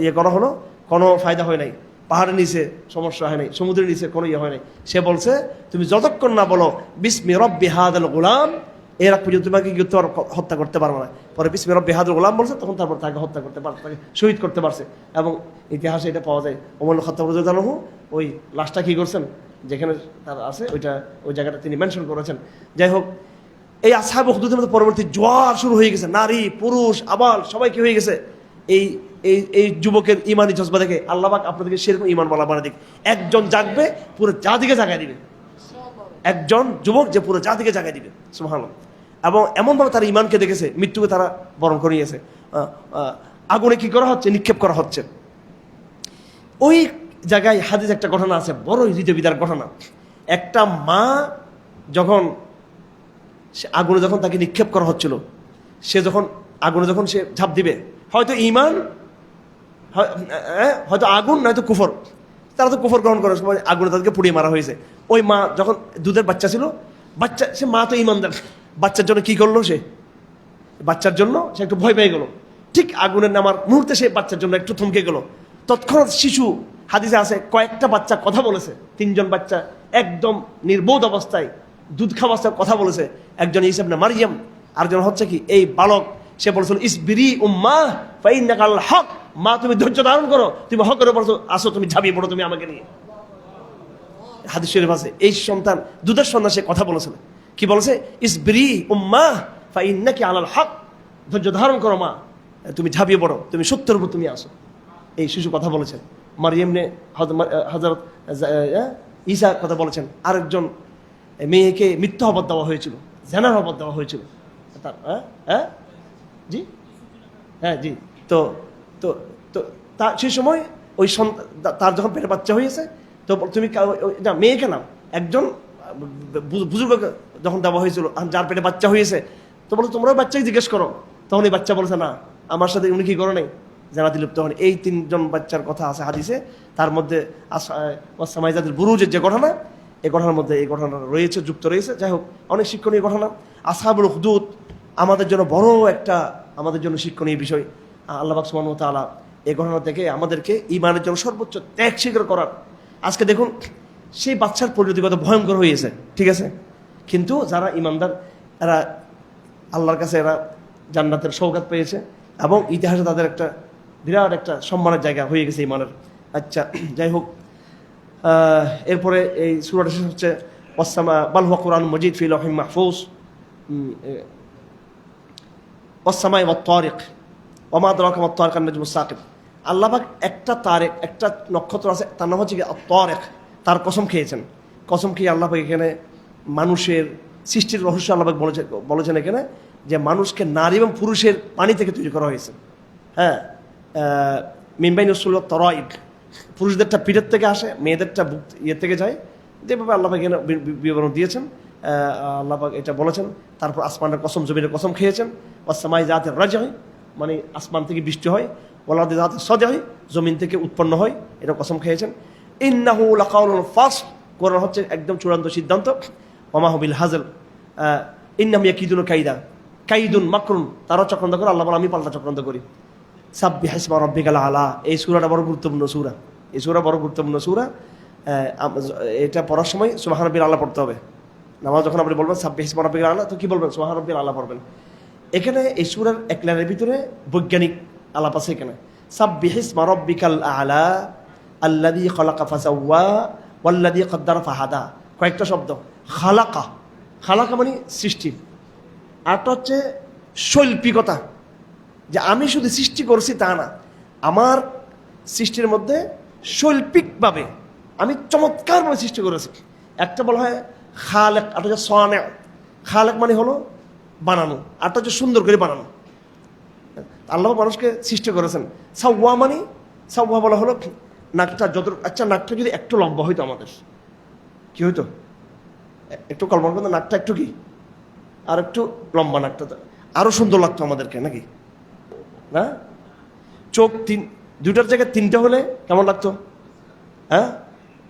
ইয়ে করা হলো, কোনো ফায়দা হয় নাই। পাহাড়ের নিচে সমস্যা হয় নাই, সমুদ্রের নিচে কোনো ইয়ে হয় নাই। সে বলছে, তুমি যতক্ষণ না বলো বিসমি রব্বি হাযাল গোলাম, এর আগ পর্যন্ত তোমাকে হত্যা করতে পারবো না। পরে বিসমি রব্বি হাযাল গোলাম বলছে, তখন তারপর তাকে হত্যা করতে পারছে, তাকে শহীদ করতে পারছে। এবং ইতিহাসে এটা পাওয়া যায়, ওমর খাত্তাব রাদিয়াল্লাহু আনহু ওই লাশটা কি করছেন, যেখানে তার আছে ওই জায়গাটা তিনি মেনশন করেছেন। যাই হোক, এই আসহাবে উখদুদের মধ্যে পরবর্তী জোয়ার শুরু হয়ে গেছে, নারী পুরুষ আবাল সবাই কি হয়ে গেছে। এই এই এই যুবকের ইমানি জজবা দেখে আল্লাহ পাক আপনাদেরকে সেরকম ইমান বলা বানা দিক। একজন জাগবে, পুরো জাতিকে জাগায় দিবে। একজন যুবক যে পুরো জাতিকে জাগায় দিবে, সুবহানাল্লাহ। এবং এমনভাবে তারা ইমানকে দেখেছে, মৃত্যুকে তারা বরণ করে নিয়েছে। আগুনে কি করা হচ্ছে? নিক্ষেপ করা হচ্ছে। ওই জায়গায় হাদিস একটা ঘটনা আছে, বড় হৃদয় বিদার ঘটনা। একটা মা যখন আগুনে যখন তাকে নিক্ষেপ করা হচ্ছিল, সে যখন আগুনে যখন সে ঝাঁপ দিবে, হয়তো ইমান, হয়তো আগুন, নয়তো কুফর। তারা তো কুফর গ্রহণ করার সময় আগুনে তাদেরকে পুড়িয়ে মারা হয়েছে। ওই মা যখন দুধের বাচ্চা ছিল, সে মা তো ইমানদার, বাচ্চার জন্য কি করলো? সে বাচ্চার জন্য সে একটু ভয় পেয়ে গেল। ঠিক আগুনের নামার মুহূর্তে সে বাচ্চার জন্য একটু থমকে গেল। তৎক্ষণাৎ শিশু, হাদিসে আছে কয়েকটা বাচ্চা কথা বলেছে, 3জন বাচ্চা একদম নির্বোধ অবস্থায় দুধ খাওয়া অবস্থায় কথা বলেছে। একজন ঈসা ইবনে মারইয়াম, আরেকজন হচ্ছে কি এই বালক। সে বলছিল, ইসবিরি উম্মা ফাইন্নাকা আল হক, মা তুমি ধৈর্য ধারণ করো, তুমি হকের উপর আসো, তুমি ঝাঁপিয়ে পড়ো, তুমি আমাকে নিয়ে। হাদিস শরীফ আছে, এই সন্তান, দুধের সন্তান, সে কথা বলেছিল। কি বলেছে? ইসবিরি উম্মা ফাইন্নাকি আলাল হক, ধৈর্য ধারণ করো মা, তুমি ঝাঁপিয়ে পড়ো, তুমি সত্যের উপর তুমি আসো। এই শিশু কথা বলেছেন। মারিয়াম নে হযরত ঈসা কথা বলেছেন। আরেকজন মেয়েকে মিথ্যা অপবাদ দেওয়া হয়েছিল, জেনার অপবাদ দেওয়া হয়েছিল তার। জি, হ্যাঁ জি। তো তো তো সেই সময় ওই তার যখন পেটে বাচ্চা হয়েছে, তো তুমি মেয়েকে নাও, একজন বুজুর্গ যখন দেওয়া হয়েছিল, যার পেটে বাচ্চা হয়েছে, তো বলো তোমরাও বাচ্চাকে জিজ্ঞেস করো। তখন এই বাচ্চা বলছে, না, আমার সাথে উনি কি করো নাই, জানাতে লিপ্ত হন। এই 3জন বাচ্চার কথা আছে হাদিসে। তার মধ্যে ওয়াস-সামাই যাতিল বুরুজের যে ঘটনা, এই ঘটনার মধ্যে এই ঘটনা রয়েছে, যুক্ত রয়েছে। যাই হোক, অনেক শিক্ষণীয় ঘটনা। আসহাবুল উখদুদ আমাদের জন্য বড় একটা, আমাদের জন্য শিক্ষণীয় বিষয়। আল্লাহ পাক সুবহানাহু ওয়া তাআলা এই ঘটনা থেকে আমাদেরকে ঈমানের জন্য সর্বোচ্চ ত্যাগ স্বীকার করার। আজকে দেখুন, সেই বাচ্চার পরিণতি কত ভয়ঙ্কর হয়েছে, ঠিক আছে, কিন্তু যারা ঈমানদার, এরা আল্লাহর কাছে এরা জান্নাতের সওগাত পেয়েছে, এবং ইতিহাসে তাদের একটা বিরাট একটা সম্মানের জায়গা হয়ে গেছে ঈমানের। আচ্ছা, যাই হোক, এরপরে এই সূরাটা শেষ হচ্ছে ওয়াসসামা বাল হুয়া কুরআনুম মাজিদ ফি লাওহিম মাহফুজ, ওয়াসসামাই ওয়াত তারিক ওয়া মা আদরাকা মাত তারিক আন-নাজমুস সাকিব। আল্লাহ পাক একটা তারিক, একটা নক্ষত্র আছে, তার নাম হচ্ছে তারিক, তার কসম খেয়েছেন। কসম খেয়ে আল্লাহ পাক এখানে মানুষের সৃষ্টির রহস্য আল্লাহ পাক বলেছেন এখানে যে মানুষকে নারী এবং পুরুষের পানি থেকে তৈরি করা হয়েছে। হ্যাঁ, মিনবাইন উসুল তরাইব, পুরুষদেরটা পিঠের থেকে আসে, মেয়েদেরটা বুক ইয়ে থেকে যায়, যেভাবে আল্লাহ পাক এখানে বিবরণ দিয়েছেন। আল্লাহ পাক এটা বলেছেন। তারপর আসমানের কসম, জমিনের কসম খেয়েছেন। ওয়াসসামাই যাতির রাজঈ, মানে আসমান থেকে বৃষ্টি হয়। ওয়ালাদি যাতির সাদঈ, জমিন থেকে উৎপন্ন হয়, এটা কসম খেয়েছেন। ইন্নাহু লাকাউলুল ফাসল, কোরআন হচ্ছে একদম চূড়ান্ত সিদ্ধান্ত। ওয়া মা হুয়া বিল হাজল, ইন্নাহুম ইয়াকিদুনা কাইদা, কাইদুন মাকরুন, তারা চক্রান্ত করে, আল্লাহ বলে আমি পাল্টা চক্রান্ত করি। সাব্বিহ ইসমা রাব্বিকাল আলা, এই সূরাটা বড় গুরুত্বপূর্ণ সূরা, এই সূরা বড় গুরুত্বপূর্ণ সূরা। এটা পড়ার সময় সুবহান রাব্বিল আলা পড়তে হবে। নামাজ যখন আপনি বলবেন সাব্বিহ ইসমা রাব্বিকাল আলা, তো কি বলবেন? সুবহান রাব্বিল আলা পড়বেন। এখানে এই সূরার এক লাইনের ভিতরে বৈজ্ঞানিক আলাপ আছে। এখানে সাব্বিহ ইসমা রাব্বিকাল আলা আল্লাযী খালাকা ফাসাওয়া ওয়াল্লাযী কদ্দারা ফাহাদা, কয়েকটা শব্দ। খালাকা, খালাকা মানে সৃষ্টি, আরটা হচ্ছে শৈল্পিকতা, যে আমি শুধু সৃষ্টি করছি তা না, আমার সৃষ্টির মধ্যে শৈল্পিকভাবে আমি চমৎকারভাবে সৃষ্টি করেছি। একটা বলা হয় খালেক, আরটা হচ্ছে সানে। খালেক মানে হলো বানানো, আরটা হচ্ছে সুন্দর করে বানানো। আল্লাহ মানুষকে সৃষ্টি করেছেন। সাওয়া মানে, সাওয়া বলা হলো নাকটা যত, আচ্ছা নাকটা যদি একটু লম্বা হইতো আমাদের কি হইতো? একটু কল্পনা করতো নাকটা একটু কি আর একটু লম্বা, নাকটা আরো সুন্দর লাগতো আমাদেরকে, নাকি না? চোখ দুইটার জায়গায় তিনটা হলে কেমন লাগতো? হ্যাঁ,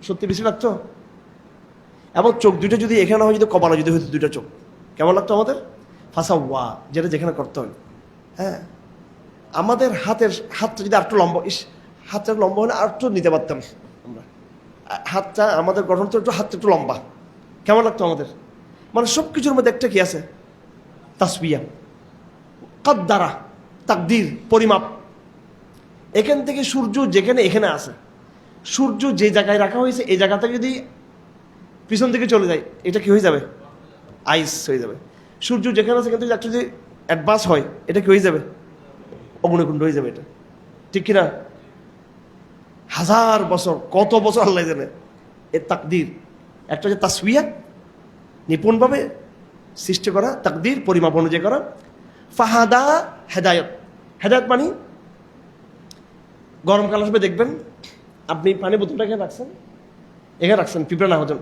সত্যি বেশি লাগতো। এবং চোখ দুইটা যদি এখানে হয়, যদি কপালে যদি হইতো দুইটা চোখ, কেমন লাগতো আমাদের? ফাসাওয়া, যেটা যেখানে করতে হয়। হ্যাঁ, আমাদের হাতটা যদি আর একটু লম্বা, হাতটা লম্বা হলে আর একটু নিতে পারতাম আমরা। হাতটা আমাদের গঠন তো একটু, হাতটা একটু লম্বা, কেমন লাগতো আমাদের? মানে সব কিছুর মধ্যে একটা কি আছে? তাসবিয়া, কদ্দারা, তাকদির, পরিমাপ। এখান থেকে সূর্য যেখানে এখানে আছে, সূর্য যে জায়গায় রাখা হয়েছে এই জায়গা থেকে যদি পিছন থেকে চলে যায়, এটা কি হয়ে যাবে? আইস হয়ে যাবে। সূর্য যেখানে আছে সেখান থেকে একটু যদি অ্যাডভান্স হয়, এটা কি হয়ে যাবে? অগ্নিকুণ্ড হয়ে যাবে। এটা ঠিক কিনা? হাজার বছর, কত বছর আল্লাহ জানে। এর তাকদির একটা হচ্ছে তাসবিয়া, নিপুণভাবে সৃষ্টি করা, তাকদির পরিমাপ অনুযায়ী করা। ফাহাদা, হেদায়ত। হেদায়ত মানে গরমকাল আসবে, দেখবেন আপনি পানি বোতলটা এখানে রাখছেন পিঁপড়া না হতেন,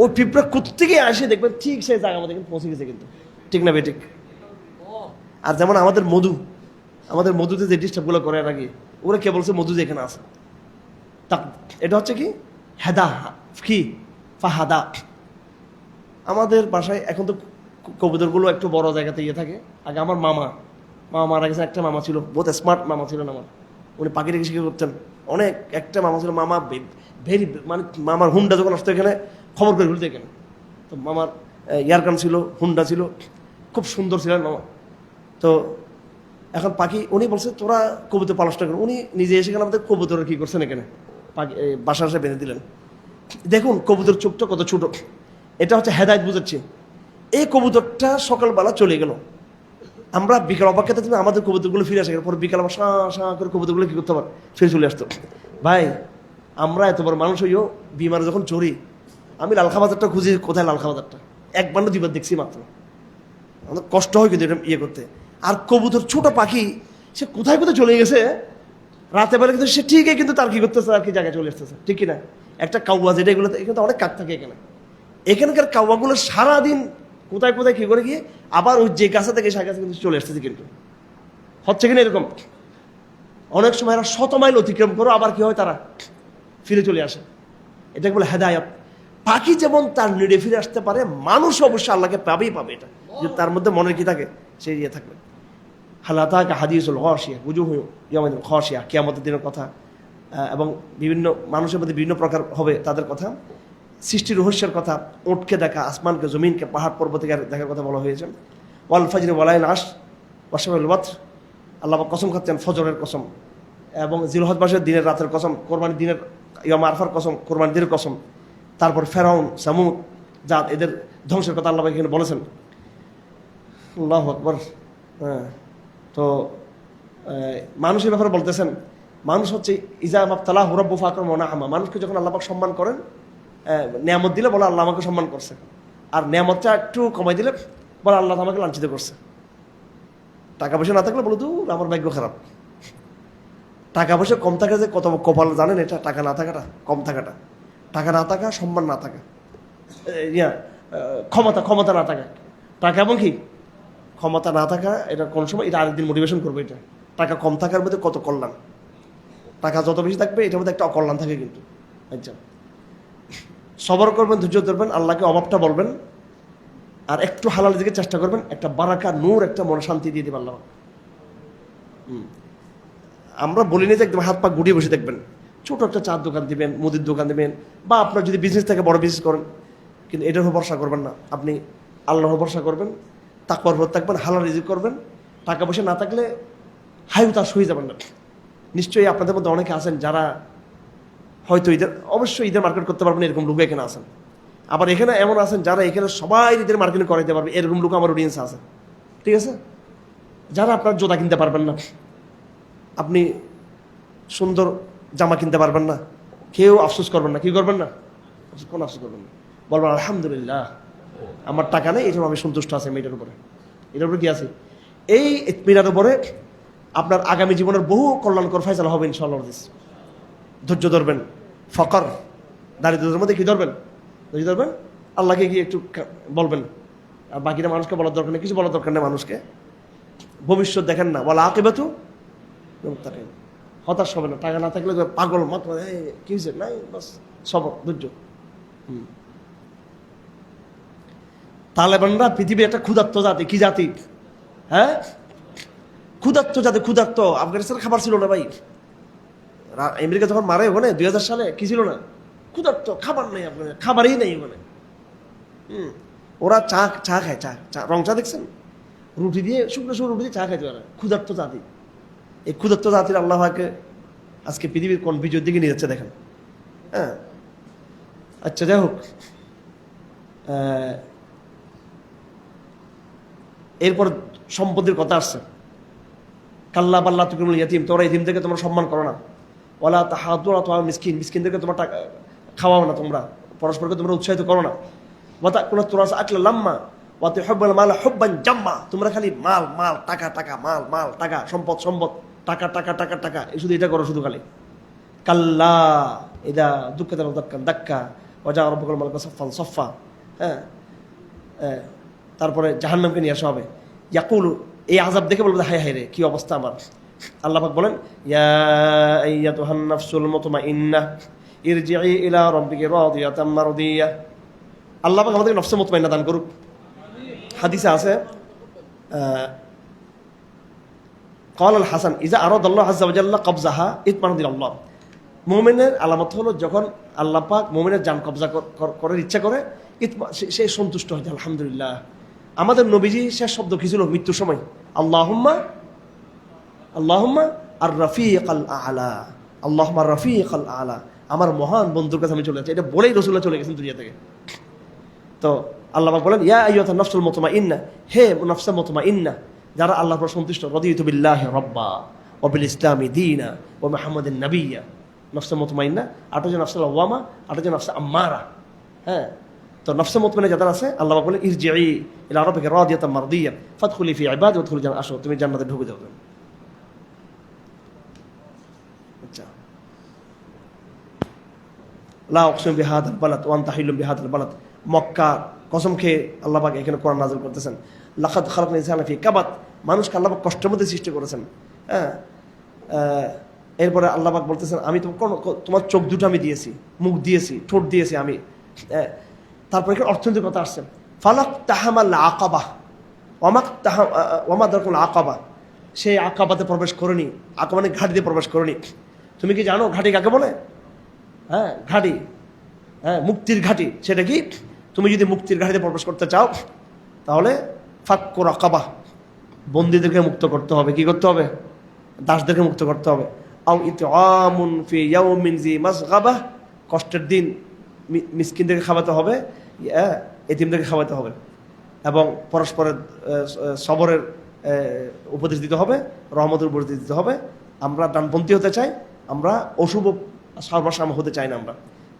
ওই পিঁপড়া কোত্থেকে আসে দেখবেন ঠিক সেই জায়গা আমাদের পৌঁছে গেছে কিন্তু, ঠিক না বেঠিক? আর যেমন আমাদের মধুতে যে ডিস্টার্বগুলো করে নাকি, ওরা কে বলছে মধু যে এখানে আছে, এটা হচ্ছে কি হেদা, কি ফাহাদা। আমাদের বাসায় এখন তো কবুতরগুলো একটু বড় জায়গাতে ইয়ে থাকে। আগে আমার মামা মারা গেছে, একটা মামা ছিল, বহুত স্মার্ট মামা ছিলেন আমার, উনি পাখিটাকে শিখে করতেন অনেক। একটা মামা ছিল, মামা ভেরি, মানে মামার হুন্ডা যখন আসতো এখানে খবর করে ঘুরতে এখানে, তো মামার ইয়ারকান ছিল, হুন্ডা ছিল, খুব সুন্দর ছিলেন মামা। তো এখন পাখি, উনি বলছে তোরা কবুতর পালসটা করেন, উনি নিজে এসে গেলে আমাদের কবুতর কি করছেন এখানে, পাখি বাসা আসে বেঁধে দিলেন। দেখুন কবুতর চোখটা কত ছোট, এটা হচ্ছে হেদায়েত বুঝাচ্ছি। এই কবুতরটা সকালবেলা চলে গেল, আমরা বিকাল অপেক্ষাতে তুমি আমাদের কবুতরগুলো ফিরে আসে, পরে বিকাল আবার শাঁ করে কবুতরগুলো কি করতে পার, ফিরে চলে আসতো। ভাই আমরা এত বড় মানুষ হইও বিমানে যখন চড়ি, আমি লালখা বাজারটা খুঁজি, কোথায় লালখা বাজারটা, একবার না দুইবার দেখছি মাত্র, আমাদের কষ্ট হয় কিন্তু এটা ইয়ে করতে। আর কবুতর ছোট পাখি, সে কোথায় কোথায় চলে গেছে রাতে বেলা, কিন্তু সে ঠিকই কিন্তু তার কি করতেছে আর কি জায়গায় চলে আসতেছে, ঠিক কিনা? একটা কাউয়া যেটা, এগুলো এখানে অনেক কাক থাকে এখানে, এখানকার কাউয়াগুলো সারাদিন কোথায় কোথায় কি করে গিয়ে আবার ওই যে গাছে থেকে সে গাছে কিন্তু চলে আসতেছে, কিন্তু হচ্ছে কিনা এরকম। অনেক সময় এরা 100 মাইল অতিক্রম করে আবার কি হয়, তারা ফিরে চলে আসে। এটাকে বলে হেদায়ত। পাখি যেমন তার নিড়ে ফিরে আসতে পারে, মানুষ অবশ্যই আল্লাহকে পাবেই পাবে, এটা যে তার মধ্যে মনের কি থাকে সেই ইয়ে থাকবে। হালাতাকা হাদিসুল গাশিয়া উজুহু ইয়াউমাইদিন খাশিয়া, কিয়ামতের দিনের কথা, এবং বিভিন্ন মানুষের মধ্যে বিভিন্ন প্রকার হবে তাদের কথা, সৃষ্টির রহস্যের কথা, উটকে দেখা, আসমানকে, জমিনকে, পাহাড় পর্বতকে দেখার কথা বলা হয়েছে। ওয়াল ফাজরি ওয়ালাইল আশ ওয়াশাবিল ওয়াতর, আল্লাহ কসম খাচ্ছেন ফজরের কসম, এবং জিলহজ মাসের দিনের রাতের কসম, কোরবানির দিনের ইয়াম আরফার কসম, কোরবানির দিনের কসম। তারপর ফেরাউন, সামুদ, জাত, এদের ধ্বংসের কথা আল্লাহ এখানে বলেছেন। আল্লাহু আকবার। হ্যাঁ, তো মানুষের ব্যাপারে বলতেছেন, মানুষ হচ্ছে ইজা মাবতালা হুরাব্বু ফাকর মনাহামা, মানুষকে যখন আল্লাহ পাক সম্মান করেন, নিয়ামত দিলে বলে আল্লাহ আমাকে সম্মান করছে, আর নিয়ামতটা একটু কমাই দিলে বলে আল্লাহ আমাকে লাঞ্ছিত করছে। টাকা পয়সা না থাকলে বলে দূর আমার ভাগ্য খারাপ। টাকা পয়সা কম থাকা যে কত কপাল জানেন, এটা টাকা না থাকাটা, কম থাকাটা, টাকা না থাকা, সম্মান না থাকা, ক্ষমতা না থাকা, টাকা এবং কি ক্ষমতা না থাকা, এটা কোন সময় এটা আরেকদিন মোটিভেশন করবে। এটা টাকা কম থাকার মধ্যে কত কল্যাণ, টাকা যত বেশি থাকবে এটার মধ্যে একটা অকল্যাণ থাকে কিন্তু। আচ্ছা, সবর করবেন, ধৈর্য ধরবেন, আল্লাহকে অভাবটা বলবেন, আর একটু হালাল দিকে চেষ্টা করবেন, একটা বারাকা নূর, একটা মনে শান্তি দিয়ে দিবেন আল্লাহ। আমরা বলিনি যে একদম হাত পা গুটিয়ে বসে দেখবেন, ছোট একটা চার দোকান দিবেন, মুদির দোকান দিবেন, বা আপনার যদি বিজনেস থাকে বড় বিজনেস করেন, কিন্তু এটার উপর ভরসা করবেন না। আপনি আল্লাহর ভরসা করবেন, তাকওয়ার উপর থাকবেন, হালাল রিজিক করবেন। টাকা পয়সা না থাকলে হাইউতাস হয়ে যাবেন না। নিশ্চয়ই আপনাদের মধ্যে অনেকে আছেন যারা হয়তো অবশ্যই ঈদের মার্কেট করতে পারবেন, এরকম লোক এখানে আছেন। আবার এখানে এমন আছেন যারা এখানে সবাই ঈদের মার্কেটিং করাইতে পারবে, এরকম লোক আমার অডিয়েন্স আছে। ঠিক আছে, যারা আপনার জোতা কিনতে পারবেন না, আপনি সুন্দর জামা কিনতে পারবেন না, কেউ আফসোস করবেন না। কি করবেন না? কোন আফসোস করবেন না, বলবেন আলহামদুলিল্লাহ আমার টাকা নেই, এই জন্য আমি সন্তুষ্ট আছি। আমি এটার উপরে, এটার উপরে কি আছে? এই ইতমিনার উপরে আপনার আগামী জীবনের বহু কল্যাণকর ফয়সালা হবে ইনশাআল্লাহ। ধৈর্য ধরবেন, ফকর দারিদ্রের মধ্যে কি ধরবেন? ধৈর্য ধরবেন, আল্লাহকে গিয়ে একটু বলবেন, আর বাকিটা মানুষকে বলার দরকার নেই, কিছু বলার দরকার নেই মানুষকে। ভবিষ্যৎ দেখেন না, বলা আকিবাতু মুত্তাকিন, হতাশ হবে না। টাকা না থাকলে পাগল মাত্র কি হয়েছে নাই, বাস সবর ধৈর্য। তালেবানরা পৃথিবীর একটা ক্ষুধার্ত জাতি। কি জাতি? হ্যাঁ, ক্ষুধার্ত জাতি, ক্ষুধার্ত। আফগানিস্তানের খাবার ছিল না ভাই। আমেরিকা যখন মারে ওখানে 2000 সালে, কি ছিল না? ক্ষুধার্ত, খাবার নেই, আপনার খাবারই নেই ওখানে। ওরা চা খায়, চা রং চা দেখছেন, রুটি দিয়ে, শুকনো শুকনো রুটি দিয়ে চা খাইতে পারে। ক্ষুধার্ত জাতি। এই ক্ষুধার্ত জাতির আল্লাহকে আজকে পৃথিবীর কোন বিজয়ের দিকে নিয়ে যাচ্ছে দেখেন। হ্যাঁ, আচ্ছা, যাই হোক, এরপর সম্পত্তির কথা আসছে। কাল্লা বাল্লা তুকিমুল ইয়াতিম, তোমরা ইতিমদেরকে তোমরা সম্মান করো না। ওয়ালা তাহাদুনা তোমরা মিসকিন, মিসকিনদেরকে তোমরা টাকা খাওয়াও না, তোমরা পরস্পরকে তোমরা উৎসাহিত করো না। ওয়াতা কোনা তুরাস আকলা লাম্মা ওয়াতি হুব্বাল মাল হুব্বান জাম্মা, তোমরা খালি মাল মাল, টাকা টাকা, মাল মাল, টাকা, সম্পদ সম্পদ, টাকা টাকা টাকা টাকা, এই শুধু এটা করো শুধু খালি। কাল্লা ইদা দুক্কাতাল দাক্কান দাক্কা ওয়াজা রাব্বুকাল মালাকু সাফফান সাফফা। হ্যাঁ, তারপরে জাহান্নামকে নিয়ে আসা হবে। ইয়াকুলু, এই আযাব দেখে বলবে হায় হায় রে, কি অবস্থা আমার। আল্লাহ পাক বলেন, ইয়া আইয়াতুহান নাফসুল মুতমাইন্নাহ ইরজিই ইলা রাব্বিকি রাদিয়াতাম মারদিয়া। আল্লাহ পাক আমাদেরকে নফসে মুতমাইন্না দান করুক। হাদিসে আছে, ক্বাল আল হাসান ইজা আরাদাল্লাহু আযজা ওয়া জাল্লা কবজাহা ইতমানাদিল্লাহ। মুমিনের আলামত হলো যখন আল্লাহ পাক মুমিনের জান কবজা করার ইচ্ছা করে, সে সন্তুষ্ট হয়, আলহামদুলিল্লাহ। আমাদের নবীজি শেষ শব্দ কি ছিল মৃত্যুর সময়? আল্লাহুম্মা আল্লাহুম্মা আর রফিক আল আলা, আল্লাহুম্মা রফিক আল আলা, আমার মহান বন্ধুর কাছে আমি চলে যাচ্ছি। এটা বলেই রাসূলুল্লাহ চলে গেছেন দুনিয়া থেকে। তো আল্লাহ পাক বলেন, ইয়া আইয়ুহান নাফসুল মুতমাইন্না, হে নফসে মুতমাইন্না, যারা আল্লাহর উপর সন্তুষ্ট, রাদিতু বিল্লাহি রাব্বা ওয়া বিল ইসলামি দীনা ওয়া মুহাম্মাদিন নাবিয়্যা। নফসে মুতমাইন্না, আট হচ্ছে নফসে লাওয়ামা, আট হচ্ছে নফসে আম্মারা। হ্যাঁ, তো নফসে মুতমাইন্না যাদের আছে, আল্লাহ পাক বলেন, ইরজিই ইলা রাব্বিকি রাদিয়াতাম মারদিয়্যা ফাদখুলি ফি ইবাদি ওয়াদখুলি জান্নাত, আসো তুমি জান্নাতে ঢুকে যাও। আচ্ছা, লা উকসিমু বিহাদাল বালাদ ওয়া আনতা হিল্লুম বিহাদাল বালাদ। মক্কা কসম খেয়ে আল্লাহ পাক এখানে কোরআন নাযিল করতেছেন, লাকাদ খালাকনাল ইনসানা ফি কাবাদ, মানুষকে আল্লাহ পাক কষ্টের মধ্যে সৃষ্টি করেছেন। হ্যাঁ, এরপরে আল্লাহ পাক বলতেছেন, আমি তোমার চোখ দুটো আমি দিয়েছি, মুখ দিয়েছি, ঠোঁট দিয়েছি আমি। তারপরে এখানে অর্থনৈতিক কথা আসছে, ফালাক তাহামাল আকাবা ওয়ামা দারকুল আকাবা, সেই আকাবাতে প্রবেশ করেনি। আকাবা মানে ঘাটিতে প্রবেশ করেনি। তুমি কি জানো ঘাটি কাকে বলে? হ্যাঁ, ঘাটি, হ্যাঁ, মুক্তির ঘাটি। সেটা কি? তুমি যদি মুক্তির ঘাটিতে প্রবেশ করতে চাও, তাহলে ফাক্কু রাকাবা, বন্দীদেরকে মুক্ত করতে হবে। কি করতে হবে? দাসদেরকে মুক্ত করতে হবে। আও ইতআমুন ফি ইয়াউমিন জি মাসগাবা, কষ্টের দিন মিসকিনদেরকে খাওয়াতে হবে। এতিমদেরকে খাওয়াতে হবে এবং পরস্পরের সবরের উপদেশ দিতে হবে, রহমতের উপদেশ দিতে হবে। আমরা ডানপন্থী হতে চাই, আমরা অশুভ সর্বসাম হতে চাই না আমরা।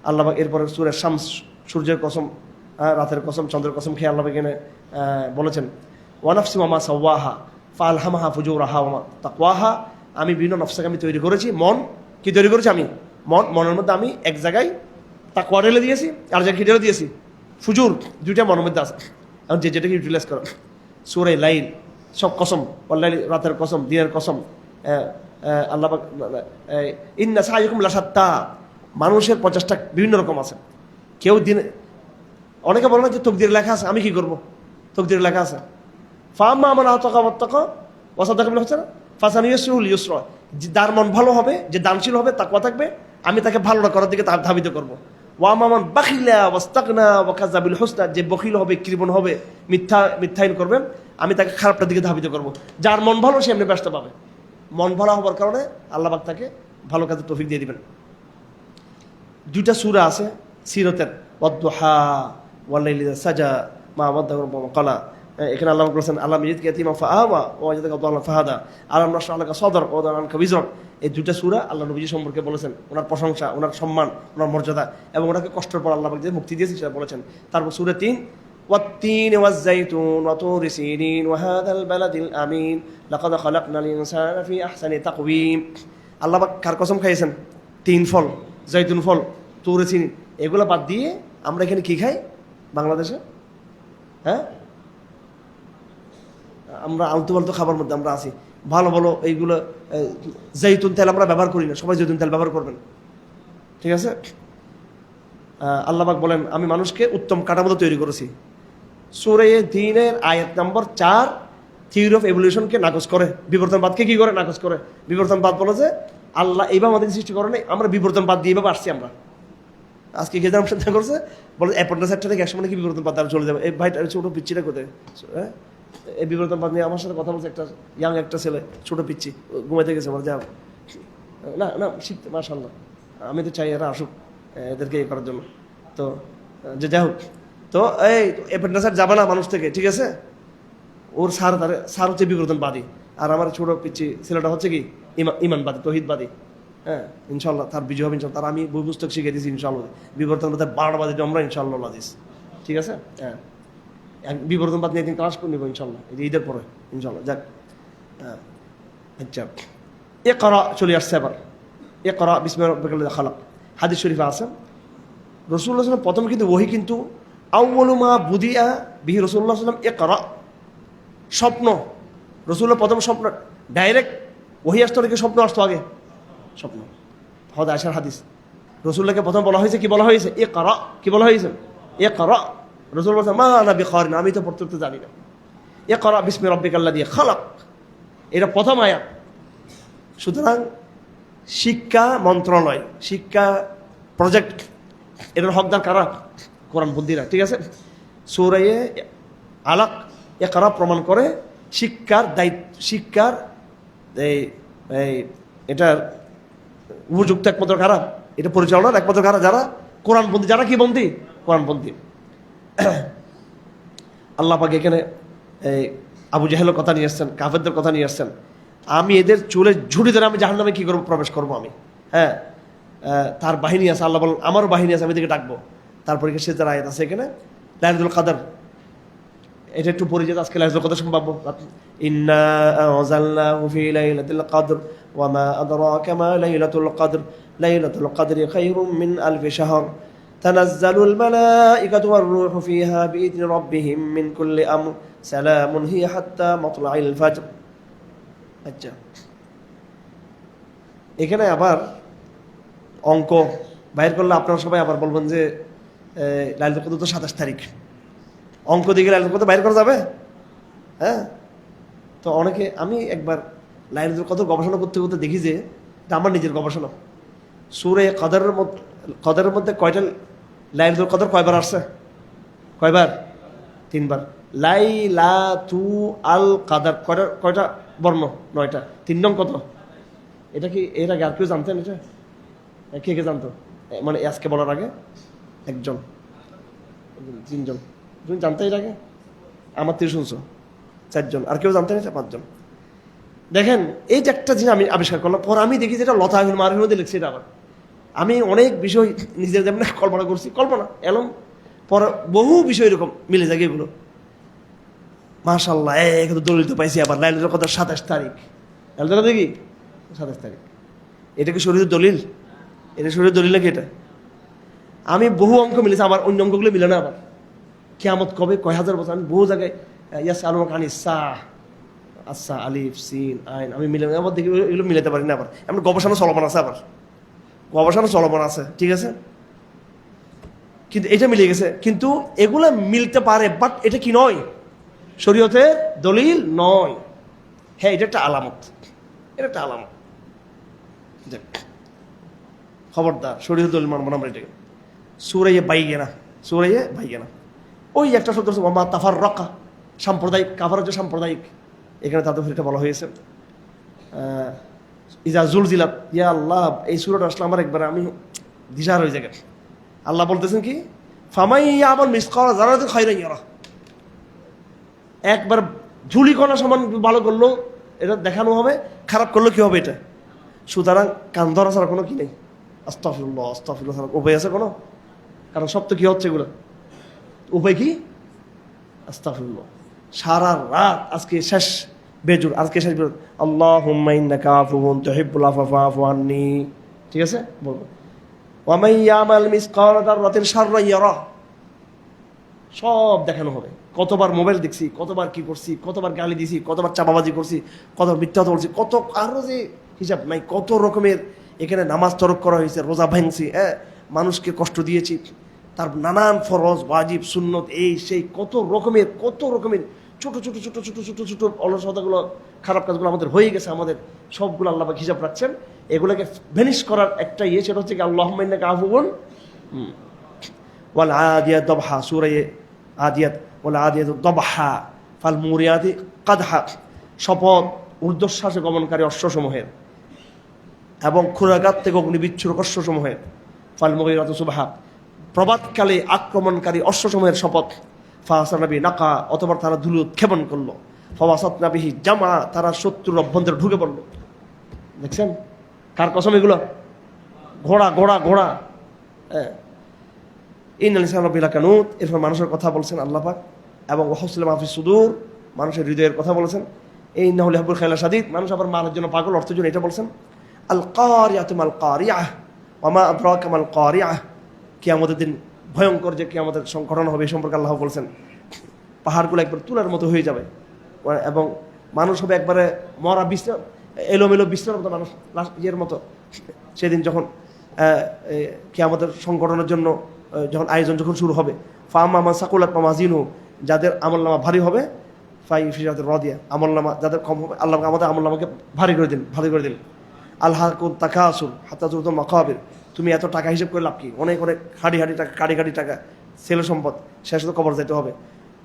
আল্লাহ এরপরে সূরা শামস, সূর্যের কসম, রাতের কসম, চন্দ্রের কসম খেয়ে আল্লাহ এখানে বলেছেন ওয়ানাফসি ওয়া মা সাওয়াহা ফাআলহামাহা ফুজুরাহা ওয়া তাকওয়াহা। আমি বিভিন্ন নফসকে আমি তৈরি করেছি। মন কি তৈরি করেছি আমি? মনের মধ্যে আমি এক জায়গায় তাকওয়া ঢেলে দিয়েছি, আর জায়গায় কি ঢেলে দিয়েছি? ফুজুর। দুইটা মনের মধ্যে আছে, এখন যে যেটাকে ইউটিলাইজ করো। সূরা লাইল, সব কসম, ওয়াল্লাইল, রাতের কসম, দিনের কসম। আল্লাহ ইন্না সাইয়াকুম লাশাত্তা। মানুষের 50টা বিভিন্ন রকম আছে। কেউ দিনে, অনেকে বলে না যে তকদিরে লেখা আছে, আমি কি করবো? তকদিরে লেখা আছে ফাম্মা মান আতাকা ওয়াত্তাকা ওয়া সাদাকা বিল হুসনা ফাসানুয়াসিরুল ইউসরা। যার মন ভালো হবে, যে দানশীল হবে, তাকওয়া থাকবে, আমি তাকে ভালোটা করার দিকে ধাবিত করবো। ওয়া আম্মা মান বাখিলা ওয়াস্তাগনা ওয়া কাযাবা বিল হুসনা। যে বখিল হবে, কৃপণ হবে, মিথ্যায়ন করবে, আমি তাকে খারাপটার দিকে ধাবিত করবো। যার মন ভালো সে এমনি ব্যস্ত পাবে। মন ভালো হওয়ার কারণে আল্লাহ পাক তাকে ভালো কাজে তৌফিক দিয়ে দিবেন। দুইটা সূরা আছে সিরতের, ওয়াদ-দুহা ওয়াল-লাইলি ইযা সাজা মা ওয়াদ্দাকা রাব্বুকা ওয়া ক্বালা। এখানে আল্লাহ বলেছেন আল্লাহ ইয়াজিদকা ইয়াতীমান ফাআওয়া ওয়া ওয়াজাদাকা দাল্লান ফাহাদা, আলাম নাশরাহ লাকা সাদরাক ওয়া ওয়াদা'না আনকা বিজরাক। এই দুইটা সূরা আল্লাহ নবীজি সম্পর্কে বলেছেন, ওনার প্রশংসা, ওনার সম্মান, ওনার মর্যাদা, এবং ওনাকে কষ্টের পর আল্লাহ পাক যে মুক্তি দিয়েছেন সেটা বলেছেন। তারপর সূরা 3 ওয়াত-তিনি ওয়াজ-যাইতুন ওয়া তুরি সিনিন ওয়া হাযাল বালাদিল আমিন লাকাদ খালাকনাল ইনসানা ফি আহসানি তাকওয়িম। আল্লাহ পাক কার কসম খাইয়েছেন? 3 ফল, জৈতুন ফল, তুরে সিনিন। এগুলো বাদ দিয়ে আমরা এখানে কি খাই বাংলাদেশে? হ্যাঁ, আমরা আলতু ফালতু খাবার মধ্যে আমরা আছি। ভালো ভালো এইগুলো জৈতুন তেল আমরা ব্যবহার করি না, সবাই জৈতুন তেল ব্যবহার করবেন, ঠিক আছে? আল্লাহ পাক বলেন আমি মানুষকে উত্তম কাঠামো তৈরি করেছি। সূরা দ্বীনের আয়াত নম্বর 4 থিওরি অফ এভলিউশনকে নাকচ করে, বিবর্তনবাদকে কি করে? নাকচ করে। বিবর্তনবাদ বলে যে আল্লাহ এইভাবে আমাদের সৃষ্টি করে নাই, আমরা বিবর্তনবাদ দিয়ে এইভাবে আসছি। আমরা আজকে কে যেমন চিন্তা করছে, বলে অ্যাপয়েন্টমেন্ট সেক্টর থেকে একসময় কি বিবর্তনবাদ দ্বারা চলে যাবে। এই ভাইটা ছোটো পিচ্ছিটা কোথায়? হ্যাঁ, এই বিবর্তনবাদ নিয়ে আমার সাথে কথা বলছে একটা ইয়াং একটা ছেলে, ছোটো পিচ্ছি, ঘুমাইতে গেছে। আমার যা না না শিখতে, মাশাআল্লাহ, আমি তো চাই এরা আসুক, এদেরকে ইয়ে করার জন্য। তো যে যাই হোক, তো এই অ্যাপয়েন্টমেন্ট যাবে না মানুষ থেকে, ঠিক আছে? ওর স্যার হচ্ছে বিবর্তনবাদী, আর আমার ছোটো পিচ্ছি ছেলেটা হচ্ছে কি ইমানবাদী, তৌহিদবাদী। হ্যাঁ, ইনশাল্লাহ তার বিজয় হবে ইনশাল্লাহ। তার আমি বই পুস্তক শিখিয়ে দিয়েছি ইনশাল্লাহ। বিবর্তনবাদের 12টা বাদী আমরা ইনশাল্লাহ হাদিস, ঠিক আছে? হ্যাঁ, বিবর্তনবাদ নিয়ে একদিন ক্লাস করে নেবো ইনশাল্লাহ, এই যে ঈদের পরে ইনশাল্লাহ। যাক, হ্যাঁ, আচ্ছা, ইকরা চলে আসছে এবার। ইকরা বিসমি রাব্বিকাল লাযী খালাক, হাদিস শরীফে আছে রাসূলুল্লাহ সাল্লাল্লাহু আলাইহি ওয়াসাল্লাম প্রথম কিন্তু ওহী কিন্তু আউয়ালু মা বুদিআ বিহি রাসূলুল্লাহ সাল্লাল্লাহু আলাইহি ওয়াসাল্লাম ইকরা। স্বপ্ন, রাসূলুল্লাহ প্রথম স্বপ্ন, ডাইরেক্ট ওহী আসতো নাকি স্বপ্ন আসতো আগে? স্বপ্ন। হযরত আয়েশার হাদিস, রাসূলুল্লাহকে প্রথম বলা হয়েছে কি? বলা হয়েছে ইকরা। কি বলা হয়েছে? ইকরা। রাসূল বলেন মা আনা বিকারিন, আমি তো পড়তে জানি না। ইকরা বিসমি রাব্বিকাল লাযী খালাক, এটা প্রথম আয়াত। সুতরাং শিক্ষা মন্ত্রণালয়, শিক্ষা প্রজেক্ট, এটার হকদার কারা? কোরআনপন্থীরা, ঠিক আছে? সূরা আলাক ইকরা প্রমাণ করে শিক্ষার দায়িত্ব, শিক্ষার এটার উপযুক্ত একমাত্র কারা? এটা পরিচালনার একমাত্র কারা? যারা কোরআনপন্থী। যারা কি বন্ধী? কোরআনপন্থী। আল্লাহ পাক এখানে আবু জাহেলের কথা নিয়ে আসছেন, কাফেরদের কথা নিয়ে আসছেন। আমি এদের চুলে ঝুড়ি ধরে আমি জাহান্নামে কি করবো? প্রবেশ করবো আমি। হ্যাঁ, তার বাহিনী আছে, আল্লাহ বলেন আমারও বাহিনী আছে, আমি এদিকে ডাকবো। তারপরে সে যারা আয়াত আছে এখানে লাইলাতুল কদর, এটা একটু পরিচিত। আজকে লাইলাতুল কদর সম্ভব, ইন্না আনজালনাহু ফি লাইলাতুল কদর ওয়া মা আদরাকা মা লাইলাতুল কদর লাইলাতুল কদরি খায়রুম মিন আলফি শাহর তানাজ্জালুল মালাইকাতু ওয়ার রূহু ফিহা বিইذনি রাব্বিহিম মিন কুল্লি আমর সালামুন হিয়া হাত্তা মাতলাইল ফাজর। আচ্ছা, এখানে আবার অঙ্ক বাইর করলে আপনারা সবাই আবার বলবেন যে লাইলাতুল কদর তো 27 তারিখ, অঙ্ক দিকে লাইলাতুল কদর বাইর করা যাবে? হ্যাঁ, তো অনেকে, আমি একবার লাইলাতুল কদর গবেষণা করতে করতে দেখি যে এটা আমার নিজের গবেষণা, সূরা কদরের মধ্যে কয়টা লাইলাতুল কদর কয়বার আসছে? কয়বার? 3 বার। লাইলাতু আল কদর কয়টা বর্ণ? 9টা। 3 নং কত? এটা কি এর আগে আর কেউ জানতেন? এটা কে কে জানতো? মানে আজকে বলার আগে একজন, তিনজন। তুমি জানতে এর আগে? আমার থেকে শুনছো 4 জন, আর কেউ জানতে না 5 জন। দেখেন এই যে একটা জিনিস আমি আবিষ্কার করলাম, পর আমি দেখি যেটা লতাহুল মারুফের মধ্যে লিখছি। এটা আবার আমি অনেক বিষয় নিজের যেমন কল্পনা করছি, কল্পনা এলম পর বহু বিষয় এরকম মিলে যায় এগুলো। মাশাআল্লাহ, একটু দলিল তো পাইছি। আবার লাইলাতুল কদর 27 তারিখ, লাইলাতুল দেখি 27 তারিখ। এটা কি শরীরের দলিল? এটা শরীরের দলিল নাকি? এটা আমি বহু অঙ্ক মিলেছি, আমার অন্য অঙ্কগুলো মিলে না। আবার কিয়ামত কবে, কয় হাজার বছর, আমি বহু জায়গায় ইয়াসআলুনাকা আনিস সাআহ, আচ্ছা আলিফ সিন আইন আমি মিলে আবার দেখি এগুলো মিলাতে পারি না। আবার এমন গবেষণা চলমান আছে, আবার গবেষণা চলমান আছে, ঠিক আছে, কিন্তু এটা মিলে গেছে। কিন্তু এগুলো মিলতে পারে, বাট এটা কি নয়, শরীয়তের দলিল নয়। হ্যাঁ, এটা একটা আলামত, এটা একটা আলামত। খবরদার, শরীয়তের দলিল মানব না আমরা এটাকে। সূরায়ে বাইয়িনা, সূরায়ে বাইয়িনা ওই একটা শব্দ আছে ওমা তাফাররাকা, সাম্প্রদায়িক কাফার হচ্ছে সাম্প্রদায়িক। এখানে তাদের এটা বলা হয়েছে ইজা জুলজিলাত। ইয়া আল্লাহ, এই সূরাটা আসলে আমার একবার আমি দিশার হয়ে যায়। আল্লাহ বলতেছেন কি, ফামাই ইয়ামাল মিসকাল যারাতিন খায়রান ইয়ারা, একবার ধুলি কণা সমান ভালো করলো এটা দেখানো হবে, খারাপ করলো কি হবে এটা। সুতরাং কান ধরা ছাড়া কোনো কি নেই। আস্তাগফিরুল্লাহ, আস্তাগফিরুল্লাহ ছাড়া উপায় আছে কোনো? কারণ সব তো কি হচ্ছে এগুলো, উপায় কি? আস্তাগফিরুল্লাহ। সারা রাত আজকে শেষ বেজুর, আজকে শেষ বেজুর, আল্লাহুম্মা ইন্নাকা আফুউন তুহিব্বুল আফওয়া ফাআফু আন্নি। ঠিক আছে, বলবো ওয়া মান ইয়ামাল মিসকাল যাররাতিন শাররান ইয়ারা, সব দেখানো হবে। কতবার মোবাইল দেখছি, কতবার কি করছি, কতবার গালি দিছি, কতবার চাপাবাজি করছি, কতবার মিথ্যা কথা বলছি, কত আরো যে হিসাব নাই, কত রকমের এখানে নামাজ তরক করা হয়েছে, রোজা ভাঙছি, মানুষকে কষ্ট দিয়েছি, তার নানান ফরজ ওয়াজিব সুন্নত এই সেই কত রকমের ছোট ছোট ছোট ছোট ছোট ছোট অলসতাগুলো, খারাপ কাজগুলো আমাদের হয়ে গেছে, আমাদের সবগুলো আল্লাহ পাক হিসাব রাখছেন। এগুলোকে ভ্যানিশ করার একটা সেটা হচ্ছে কি আল্লাহুম্মা ইন্নাকা আফুউন ওয়াল আদিয়াত দবহা, সূরা আদিয়াত, ওয়াল আদিয়াত দবহা ফাল মুরিয়াতি কাদহা, শপথ ঊর্ধ্বশ্বাসে গমনকারী অশ্বসমূহের এবং ক্ষুরাঘাত থেকে অগ্নিবিচ্ছুরক অশ্বসমূহের, ফাল মুগীরাতি সুবহা প্রভাতকালে আক্রমণকারী অশ্বসমূহের শপথ, ফাসানাবি নাকা অথবা তারা ধুলো উৎক্ষেপণ করলো, ফাওয়াসাতনাবিহি জামা তারা শত্রুর অভ্যন্তরে ঢুকে পড়লো। দেখছেন কার কসম এগুলো? ঘোড়া ঘোড়া ঘোড়া। ইন্নাল ইনসানা লাফি কানুত, এরপর মানুষের কথা বলছেন আল্লাহ পাক, এবং ওয়াহসিল মাফি সুদূর, মানুষের হৃদয়ের কথা বলেছেন। ইন্নাহু লিহুব্বিল খায়লা শাদীদ, মানুষ আবার মালের জন্য পাগল, অর্থের জন্য এটা বলছেন। আল কারিয়াতু মাল কারিয়াহ ওয়া মা আদরাকা মাল কারিয়াহ, কিয়ামতের দিন ভয়ঙ্কর যে কিয়ামতের ঘটনা হবে এই সম্পর্কে আল্লাহ বলছেন। পাহাড়গুলো একবার তুলার মতো হয়ে যাবে এবং মানুষ হবে একবারে মরা বিছনা, এলোমেলো বিছনার মতো মানুষ, ইয়ের মতো। সেদিন যখন কিয়ামতের সংগঠনের জন্য যখন আয়োজন যখন শুরু হবে, ফাম্মা মান সাকুলাত মাওয়াজিনু, যাদের আমলনামা ভারী হবে, ফাই ফি জাতির রাদিয়া, আমলনামা যাদের কম হবে আল্লাহ আমাদের আমলনামাকে ভারী করে দিন, ভারী করে দিন। আলহাকুম তাকাসুর হাত্তা যুরতুম মাকাবির, তুমি এত টাকা হিসেব করে লাভ কি, অনেক অনেক হাড়ি হাড়ি টাকা, কাড়ি কাড়ি টাকা, ছেলে সম্পদ, শেষ তো কবর যেতে হবে।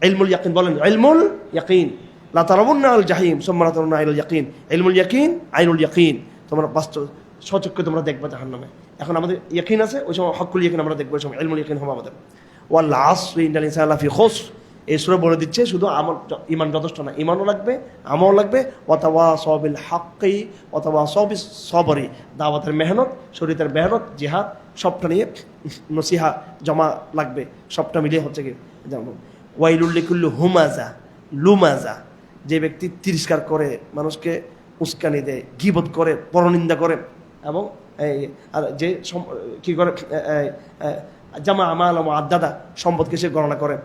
ইলমুল ইয়াকিন বলেন, ইলমুল ইয়াকিন লা তারাবুন্না আল জাহিম সুম্মা লা তারাবুন্না আইনুল ইয়াকিন, ইলমুল ইয়াকিন আইনুল ইয়াকিন, তোমরা বাস্তব সচক্ষে তোমরা দেখবে জাহান্নামে। এখন আমাদের ইয়াকিন আছে, ওই সময় হকুল ইয়াকিন আমরা দেখবো, ওই সময় ইলমুল ইয়াকিন হবে আমাদের। ওয়াল আসরি ইন্নাল ইনসানা লাফি খুসর, এই সূরা বলে দিচ্ছে শুধু আমল ঈমান যথেষ্ট না, ঈমানও লাগবে, আমলও লাগবে। ওয়া তাওয়াসাউ বিল হাক্কি ওয়া তাওয়াসাউ বিস সবরি, দাওয়াতের মেহনত, শরীয়তের মেহনত, জিহাদ, সবটা নিয়ে নসিহা জমা লাগবে, সবটা মিলিয়ে হচ্ছে কি যেমন ওয়াইলুল লিকুল্লি হুমাজা লুমাজা, যে ব্যক্তি তিরস্কার করে, মানুষকে উস্কানি দেয়, গীবত করে, পরনিন্দা করে, এবং যে কি করে জামা আমাল আদাদা, সম্পদকে সে গণনা করে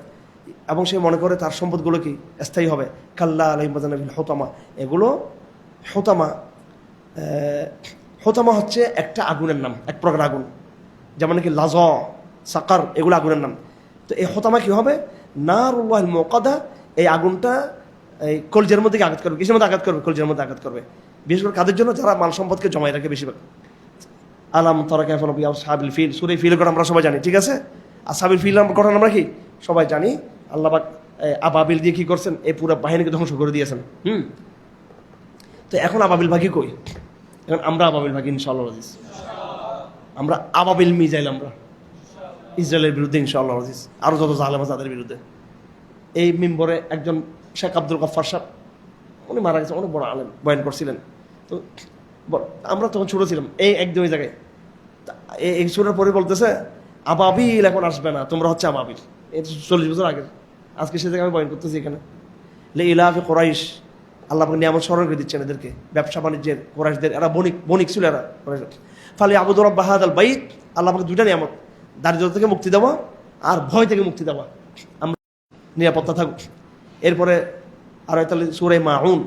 এবং সে মনে করে তার সম্পদগুলো কি স্থায়ী হবে। কাল্লা আলাইহিল হোতামা, এগুলো হোতামা, হোতামা হচ্ছে একটা আগুনের নাম, এক প্রকার আগুন, যেমন কি লাজ সাকার, এগুলো আগুনের নাম। তো এই হোতামা কি হবে? নারুল্লাহিল মুকাদা, এই আগুনটা এই কলজের মধ্যে আঘাত করবে, কিসের মধ্যে আঘাত করবে? কলজের মধ্যে আঘাত করবে। বিশেষ করে কাদের জন্য? যারা মাল সম্পদকে জমায় রাখে বেশিরভাগ। আলাম তারা কাইফা নবী আসহাবিল ফিল, সূরা ফিলের কথা আমরা সবাই জানি, ঠিক আছে? আসহাবিল ফিল কথা আমরা কি সবাই জানি। আল্লাহ পাক আবাবিল দিয়ে কি করছেন? এই পুরো বাহিনীকে ধ্বংস করে দিয়েছেন। তো এখন আবাবিল ভাগি কই? এখন আমরা আবাবিল ভাগি ইনশাআল্লাহ, আমরা আবাবিল মিজাইল, আমরা ইসরায়েলের বিরুদ্ধে ইনশাআল্লাহ আজিজ, আরও যত জালেম আছে তাদের বিরুদ্ধে। এই মিম্বরে একজন শেখ আব্দুল গফফার সাহেব, উনি মারা গেছেন, অনেক বড় আলেম, বয়ান করছিলেন। তো আমরা তখন ছোটো ছিলাম, এই একদম ওই জায়গায় এই সুরের পরে বলতেছে আবাবিল এখন আসবে না, তোমরা হচ্ছে আবাবিল। এই 40 বছর আগে, আজকে সে জায়গায় আমি বয়ান করতেছি এখানে। লে ইলাফে কোরাইশ, আল্লাহ নিয়ামত স্মরণ করে দিচ্ছেন এদেরকে, ব্যবসা বাণিজ্যের কোরাইশদের, এরা বণিক ছিল এরা। ফালে আবুদুর রাব্বা হাযাল বাইত, আল্লাহ দুইটা নিয়ামত, দারিদ্র থেকে মুক্তি দেওয়া আর ভয় থেকে মুক্তি দেওয়া, আমরা নিরাপত্তা থাকুক। এরপরে আর তাহলে সূরা মাউন,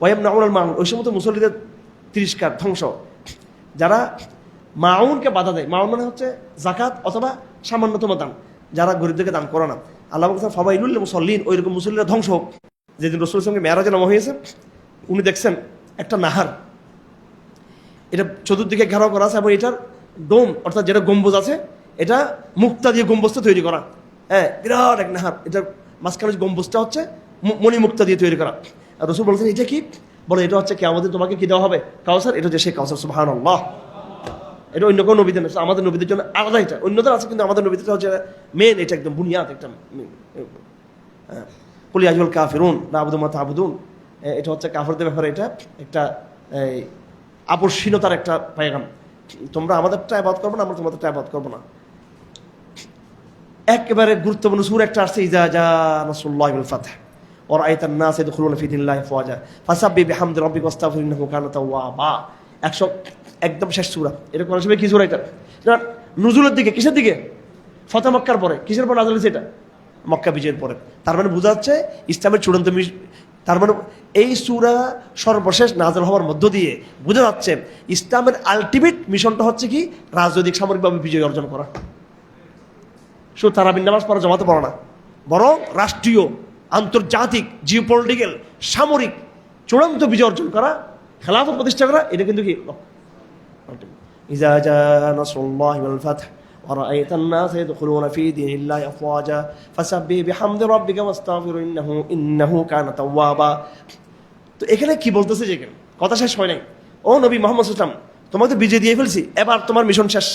ওয়ায়ামনাউন আল মাউন, ওই সময় তো মুসল্লিদের তিরস্কার, ধ্বংস, যারা মাউনকে বাধা দেয়। মাউন মানে হচ্ছে যাকাত অথবা সামান্যতম দান, যারা গরিবদেরকে দান করে না। আল্লাহ বলছেন ফাওয়াইলুল মুসাল্লিন, ওইরকম মুসল্লিরা ধ্বংস হোক। যেদিন রাসূলের সঙ্গে মেরাজে নামা হয়েছে, উনি দেখছেন একটা নাহার, এটা চতুর্দিকে ঘেরাও করা আছে এবং এটার ডোম অর্থাৎ যেটা গম্বুজ আছে, এটা মুক্তা দিয়ে গম্বুজটা তৈরি করা। হ্যাঁ, বিরাট এক নাহার, এটার মাঝখানে গম্বুজটা হচ্ছে মণিমুক্তা দিয়ে তৈরি করা। আর রাসূল বলছেন এটা কি? বলে এটা হচ্ছে কিয়ামতে তোমাকে কি দেওয়া হবে? কাউসার। এটা যে সেই কাউসার, সুবহানাল্লাহ। এটা অন্য কোনো নবীদের না, আমাদের নবীদের জন্য আলাদা। এটা অন্যদের আছে, কিন্তু আমাদের নবীদের হচ্ছে মেন, এটা একদম বুনিয়াদ, একটা কুল ইয়া আইয়ুহাল কাফিরুন লা আ'বুদু মা তা'বুদুন। এটা হচ্ছে কাফেরদের ব্যাপারে এটা একটা আপসহীনতার একটা পায়গাম। তোমরা আমাদেরটা ইবাদত করবে না, আমরা তোমাদেরটা ইবাদত করবো না। একেবারে গুরুত্বপূর্ণ সূরা একটা আসছে, ইযা জা নাসরুল্লাহি ওয়াল ফাতহ ওয়া রাআইতান নাস ইয়াদখুলুনা ফি দীনিল্লাহি আফওয়াজা ফাসাব্বিহ বিহামদি রাব্বিকা ওয়াস্তাগফির ইন্নাহু কানা তাওয়াবা। 100 একদম শেষ সূরা। এটা কোন সময় কি সূরা? এটা নুজুলের দিকে, কিসের দিকে? ফতহ মক্কার পরে। কিসের পর নাযিল হয়েছে এটা? মক্কা বিজয়ের পরে। তার মানে বোঝা যাচ্ছে ইসলামের চূড়ান্ত, তার মানে এই সূরা সর্বশেষ নাযিল হওয়ার মধ্য দিয়ে বোঝা যাচ্ছে ইসলামের আলটিমেট মিশনটা হচ্ছে কি? রাজনৈতিক সামরিকভাবে বিজয় অর্জন করা। শুধু তারাবির নামাজ পড়া, জমাতে পড়া না, বরং রাষ্ট্রীয়, আন্তর্জাতিক, জিওপলিটিক্যাল, সামরিক চূড়ান্ত বিজয় অর্জন করা, খেলাফত প্রতিষ্ঠা করা। এটা কিন্তু কি? ইযা জা নাসরুল্লাহি ওয়াল ফাতহ ওয়া রাআইতান নাস ইয়াদখুলুনা ফি দীনিল্লাহি আফওয়াজা ফাসাব্বিহ বিহামদি রাব্বিকা ওয়াস্তাগফির ইন্নাহু কানা তাওয়াবা। তো এখানে কি বলতেছে? যে কথা শেষ হয় নাই। ও নবী মুহাম্মদ সাল্লাল্লাহু আলাইহি ওয়াসাল্লাম, তোমাকে তো বিজয় দিয়ে ফেলছি, এবার তোমার মিশন শেষ।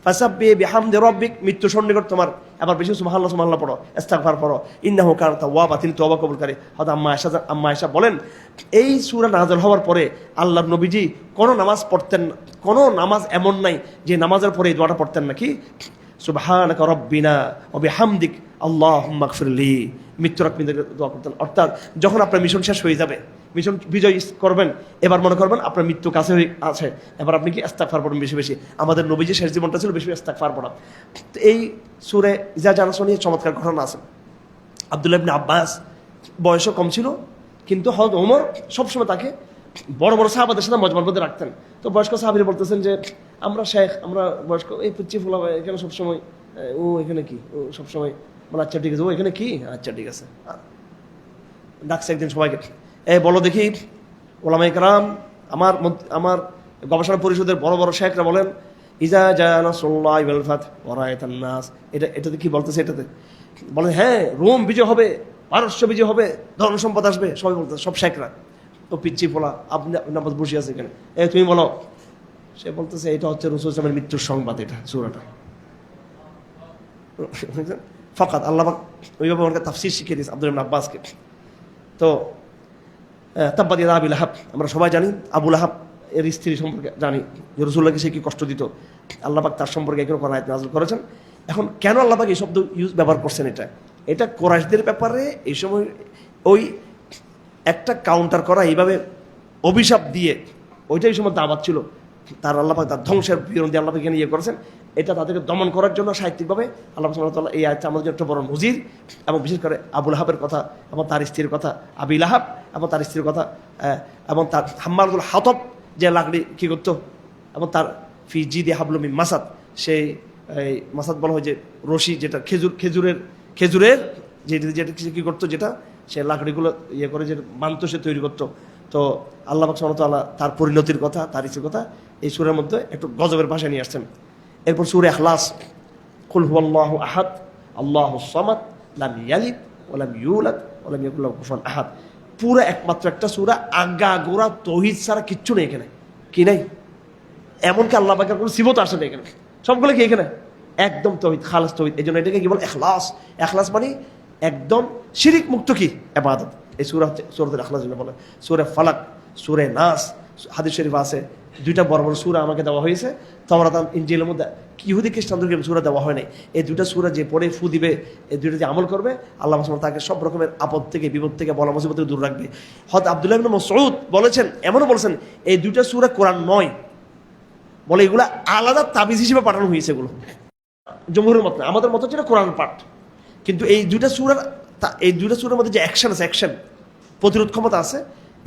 ফাসাব্বিহ বিহামদি রাব্বিক, মৃত্যু সন্নিকট তোমার, এবার বেশি সুবহানাল্লাহ সুবহানাল্লাহ পড়ো, ইস্তিগফার পড়ো। ইন্নাহু কানা তাওয়াবা, তিনি তওবা কবুলকারী। হযরত আম্মা আয়েশা বলেন, এই সূরা নাযিল হওয়ার পরে আল্লাহর নবীজি কোনো নামাজ পড়তেন না, কোনো নামাজ এমন নাই যে নামাজের পরে এই দোয়াটা পড়তেন না, কি? সুবহানাকা রাব্বিনা ওয়া বিহামদিক আল্লাহুম্মা গফিরলি। মৃত্যুর আগ পর্যন্ত দোয়া করতেন। অর্থাৎ যখন আপনার মিশন শেষ হয়ে যাবে, মিশন বিজয় করবেন, এবার মনে করবেন আপনার মৃত্যু কাছে আছে, এবার আপনি কি ইস্তিগফার পড়বেন বেশি বেশি। আমাদের নবীজি শেষ জীবনটা ছিল বেশি ইস্তিগফার পড়া। তো এই সূরা ইযা জা নাসরুল্লাহি নিয়ে চমৎকার ঘটনা আছে। আব্দুল্লাহ ইবনে আব্বাস বয়সও কম ছিল, কিন্তু হযরত ওমর সবসময় তাকে বড় বড় সাহাবাদের সাথে মজমার মধ্যে রাখতেন। তো বয়স্ক সাহাবীরা বলতেছেন যে আমরা শেখ, আমরা বয়স্ক, এই পুচ্ছি ফোলা এখানে সবসময়, ও এখানে কি, ও সবসময় বলে আচ্ছা ঠিক আছে, ও এখানে কি, আচ্ছা ঠিক আছে। ডাকছে একদিন সবাইকে, বলো দেখি ওলামায়ে কেরাম, আমার গবেষণা পরিষদের বড় বড় শেখরা বলেন ইযা জা নাসরুল্লাহি ওয়াল ফাতহ ওয়া রাআইতান নাস, এটাতে কি বলতেছে? এটাতে বলে হ্যাঁ, রোম বিজয় হবে, পারস্য বিজয় হবে, ধন সম্পদ আসবে। সবাই বলতেছে, সব শেখরা। ও পিচ্ছি ফোলা, আপনি নামাজ বসে আছে এখানে, তুমি বলো। সে বলতেছে এটা হচ্ছে রাসূল সাল্লাল্লাহু আলাইহি ওয়াসাল্লামের মৃত্যুর সংবাদ, এটা সূরাটা। ফাকাত আল্লাহ ওইভাবে ওনাকে তাফসীর শিখিয়ে দিয়েছে আব্দুল্লাহ ইবনে আব্বাসকে। তো তাব্বাত ইয়াদা আবি লাহাব, আমরা সবাই জানি আবু লাহাব এর স্ত্রী সম্পর্কে জানি যে রাসূলুল্লাহকে সে কি কষ্ট দিত। আল্লাহ পাক তার সম্পর্কে এখানে কোরআন আয়াত নাযিল করেছেন। এখন কেন আল্লাহ পাক এই শব্দ ব্যবহার করছেন? এটা কুরাইশদের ব্যাপারে এই সময় ওই একটা কাউন্টার করা, এইভাবে অভিশাপ দিয়ে, ওইটাই সময় দাওয়াত ছিল তার। আল্লাহ পাক তার ধ্বংসের বিরোধী আল্লাহ পাক এখানে করেছেন। এটা তাদেরকে দমন করার জন্য সাহিত্যিকভাবে আল্লাহ সুবহানাহু ওয়া তাআলা এই আয়াতটা আমাদের একটা বড় নজির। এবং বিশেষ করে আবু লাহাবের কথা এবং তার স্ত্রীর কথা, আবি লাহাব এবং তার স্ত্রীর কথা, এবং তার হাম্মালুল হাতব যে লাকড়ি কী করতো, এবং তার ফি জিদি হাবলুম মিন মাসাদ, সেই মাসাদ বলা হয় যে রশি, যেটা খেজুরের যেটা কী করতো, যেটা সে লাকড়িগুলো করে যে মানত, সে তৈরি করতো। তো আল্লাহ পাক সুবহানাহু ওয়া তাআলা তার পরিণতির কথা, তার ইচ্ছের কথা এই সূরার মধ্যে একটু গজবের ভাষায় নিয়ে আসছেন। এরপর সূরা ইখলাস, কুল হুয়াল্লাহু আহাদ আল্লাহুস সামাদ লাম ইয়ালিদ ওয়া লাম ইউলাদ ওয়া লাম ইয়াকুল লাহু কুফুয়ান আহাদ। পুরো একমাত্র একটা সূরা, আগাগোড়া তাওহীদ ছাড়া কিচ্ছু নেই এখানে। কি নাই? এমনকি আল্লাহ পাকের কোনো সিফত আসে না এখানে, সবগুলো কি এখানে একদম তৌহিদ, খালাস তৌহিদ। এই জন্য এটাকে কি বলে? ইখলাস। ইখলাস মানে একদম শিরিক মুক্ত কি ইবাদত। এই সূরা হচ্ছে সূরাতুল ইখলাস যেটা বলে। সূরা ফালাক, সূরা নাস, হাদিস শরীফ আছে দুইটা বড় বড় সূরা আমাকে দেওয়া হয়েছে। তাওরাত ইনজিলের মধ্যে ইহুদি খ্রিস্টানদেরকে সূরা দেওয়া হয় নাই। এই দুইটা সূরা যে পড়ে ফু দিবে, এই দুইটা যে আমল করবে, আল্লাহ সুবহানাহু তাকে সব রকমের আপদ থেকে, বিপদ থেকে, বলা মুসিবত থেকে দূর রাখবে। হযরত আব্দুল্লাহ ইবনে মাসউদ বলেছেন, এমনও বলেছেন এই দুইটা সূরা কোরআন নয়, বলে এগুলা আলাদা তাবিজ হিসেবে পাঠানো হয়েছে। এগুলো জমহুরের মত না, আমাদের মত হচ্ছে কোরআন পাঠ। কিন্তু এই দুইটা সূরার মধ্যে যে অ্যাকশন আছে, অ্যাকশন প্রতিরোধ ক্ষমতা আছে,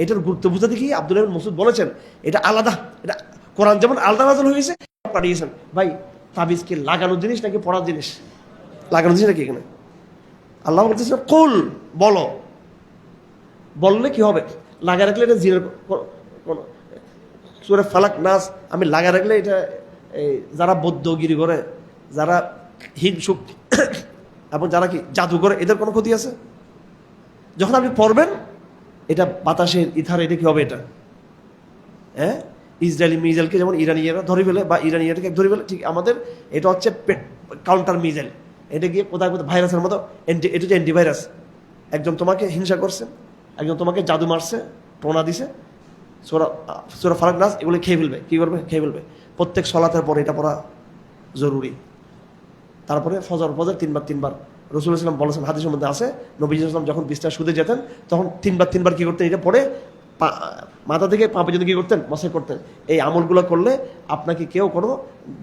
এটার গুরুত্ব বুঝাতে কি আব্দুল্লাহ ইবনে মাসউদ বলেছেন এটা আলাদা। এটা কোরআন যেমন আলাদা নাযিল হয়েছে পাঠিয়েছেন। ভাই তাবিজ কি লাগানোর জিনিস নাকি পড়ার জিনিস? লাগানোর জিনিস নাকি? এখানে আল্লাহ বলতেছে কুল, বলো। বললে কি হবে? লাগা রাখলে এটা জিনের সূরা ফালাক নাস আমি লাগা রাখলে এটা যারা বৌদ্ধগিরি করে, যারা হিংসুক এবং যারা কি জাদু করে, এদের কোনো ক্ষতি আছে? যখন আপনি পড়বেন এটা বাতাসের ইথার, এটা কি হবে? এটা হ্যাঁ ইসরায়েলি মিসাইলকে যেমন ইরানিয়ারা ধরে ফেলে বা ইরানিয়াটাকে ধরে ফেলে, ঠিক আমাদের এটা হচ্ছে কাউন্টার মিসাইল। এটা গিয়ে কোথায় কোথায় ভাইরাসের মতো, এটা হচ্ছে অ্যান্টিভাইরাস। একজন তোমাকে হিংসা করছে, একজন তোমাকে জাদু মারছে, টোনা দিছে, সূরা ফালাক নাস এগুলো খেয়ে ফেলবে। কি করবে? খেয়ে ফেলবে। প্রত্যেক সলাতের পরে এটা পড়া জরুরি। তারপরে ফজর তিনবার রাসূলুল্লাহ সাল্লাল্লাহু আলাইহি ওয়াসাল্লাম বলেছেন, হাদিসের মধ্যে আছে, নবী সাল্লাল্লাহু আলাইহি ওয়াসাল্লাম যখন বিছানায় শুতে যেতেন তখন তিনবার কি করতেন? এটা পড়ে মাথা থেকে পা পর্যন্ত কি করতেন? মসাই করতেন। এই আমলগুলো করলে আপনাকে কেউ কোনো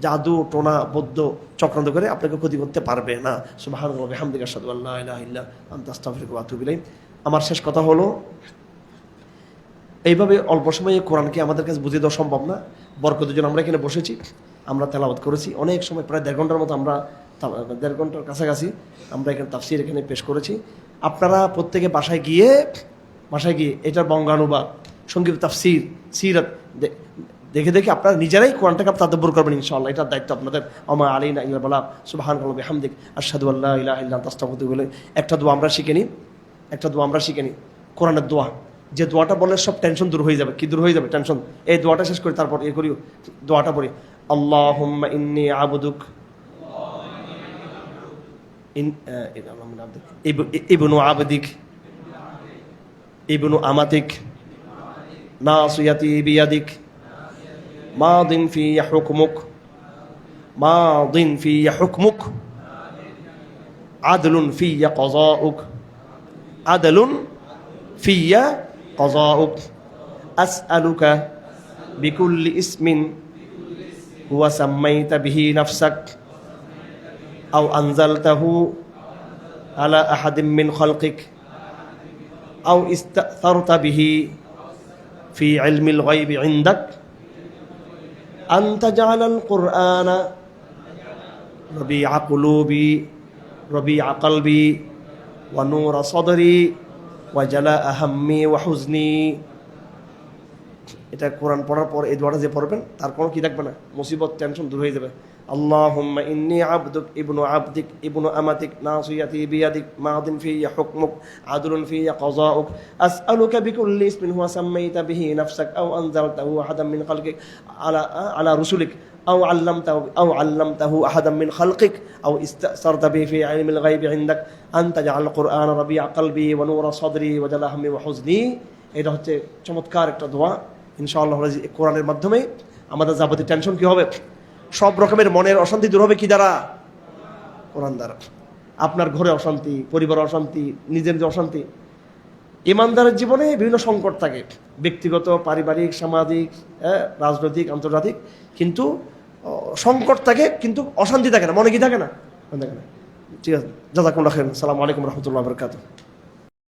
জাদু টোনা বৌদ্ধ চক্রান্ত করে আপনাকে ক্ষতি করতে পারবে না। সুবহানাল্লাহি ওয়া বিহামদিহি আশহাদু আল্লা ইলাহা ইল্লা আনতা আস্তাগফিরুকা ওয়া আতুবু ইলাইক। আমার শেষ কথা হলো, এইভাবে অল্প সময়ে কোরআনকে আমাদের কাছে বুঝিয়ে দেওয়া সম্ভব না। বরকতের জন্য আমরা এখানে বসেছি, আমরা তেলাওয়াত করেছি অনেক সময়, প্রায় 1.5 ঘন্টার মতো, আমরা 1.5 ঘন্টার কাছাকাছি আমরা এখানে তাফসীর এখানে পেশ করেছি। আপনারা প্রত্যেকে বাসায় গিয়ে এটার বঙ্গানুবাদ, সংক্ষিপ্ত তাফসীর, সিরাত দেখে দেখে আপনারা নিজেরাই কোরআনটাকে তাদাব্বুর করবেন ইনশাআল্লাহ। এটার দায়িত্ব আপনাদের। ওমা আলাইনা ইল্লাল বালাগ। সুবহানাল্লাহি ওয়া বিহামদিহি আশহাদু আল্লা ইলাহা ইল্লা আনতা আস্তাগফিরুকা ওয়া আতুবু ইলাইক। একটা দোয়া আমরা শিখে নিই, কোরআনের দোয়া। যে দোয়াটা বললে সব টেনশন দূর হয়ে যাবে। কি দূর হয়ে যাবে? টেনশন। এই দোয়াটা শেষ করি, তারপর করি দোয়াটা পড়ি। আল্লাহুম্মা ইন্নী আবুদুক ইবনু আবদিক ইবনু আমাতিক নাসিয়াতি বিয়াদিক মাদিন ফিয়া হুকমুক আদলুন ফিয়া قضاؤك أسألك بكل اسم هو سميت به نفسك أو أنزلته على أحد من خلقك أو استأثرت به في علم الغيب عندك أن تجعل القرآن ربيع قلوبي ربيع قلبي ونور صدري ওয়াজালা আহাম্মি ওয়া হুজনি। এটা কোরআন পড়ার পর এই দোয়াটা যে পড়বেন তার কোনো কি থাকবে না, মুসিবত টেনশন দূর হয়ে যাবে। আল্লাহুম্মা ইন্নী আবদুক ইবনু আবদিক ইবনু আমাতিক নাসিয়াতি বিয়াদিক মাদিন ফিয়া হুকমুক আদলুন ফিয়া কাযাউক আসআলুকা বিকুল্লি ইসমিন হুয়া সাম্মাইতা বিহি নাফসাক আও আনজালতাহু আহাদাম মিন খালকিক আলা রুসুলিক أو علمته أحدا من خلقك أو استأثرت به في علم الغيب عندك أن تجعل القرآن ربيع قلبي ونور صدري وجلاء همي وحزني। এটা হচ্ছে চমৎকার একটা দোয়া। ইনশাআল্লাহ কোরআনের মাধ্যমে আমাদের যাবতীয় টেনশন কি হবে, সব রকমের মনের অশান্তি দূর হবে কি দ্বারা? কোরআন দ্বারা। আপনার ঘরে অশান্তি, পরিবারে অশান্তি, নিজের যে অশান্তি, ইমানদারের জীবনে বিভিন্ন সংকট থাকে, ব্যক্তিগত, পারিবারিক, সামাজিক, রাজনৈতিক, আন্তর্জাতিক, কিন্তু সংকট থাকে কিন্তু অশান্তি থাকে না। মনে কি থাকে না? ঠিক আছে। জাযাকুমুল্লাহু খাইরান। আসসালামু আলাইকুম ওয়া রাহমাতুল্লাহি ওয়া বারাকাতুহু।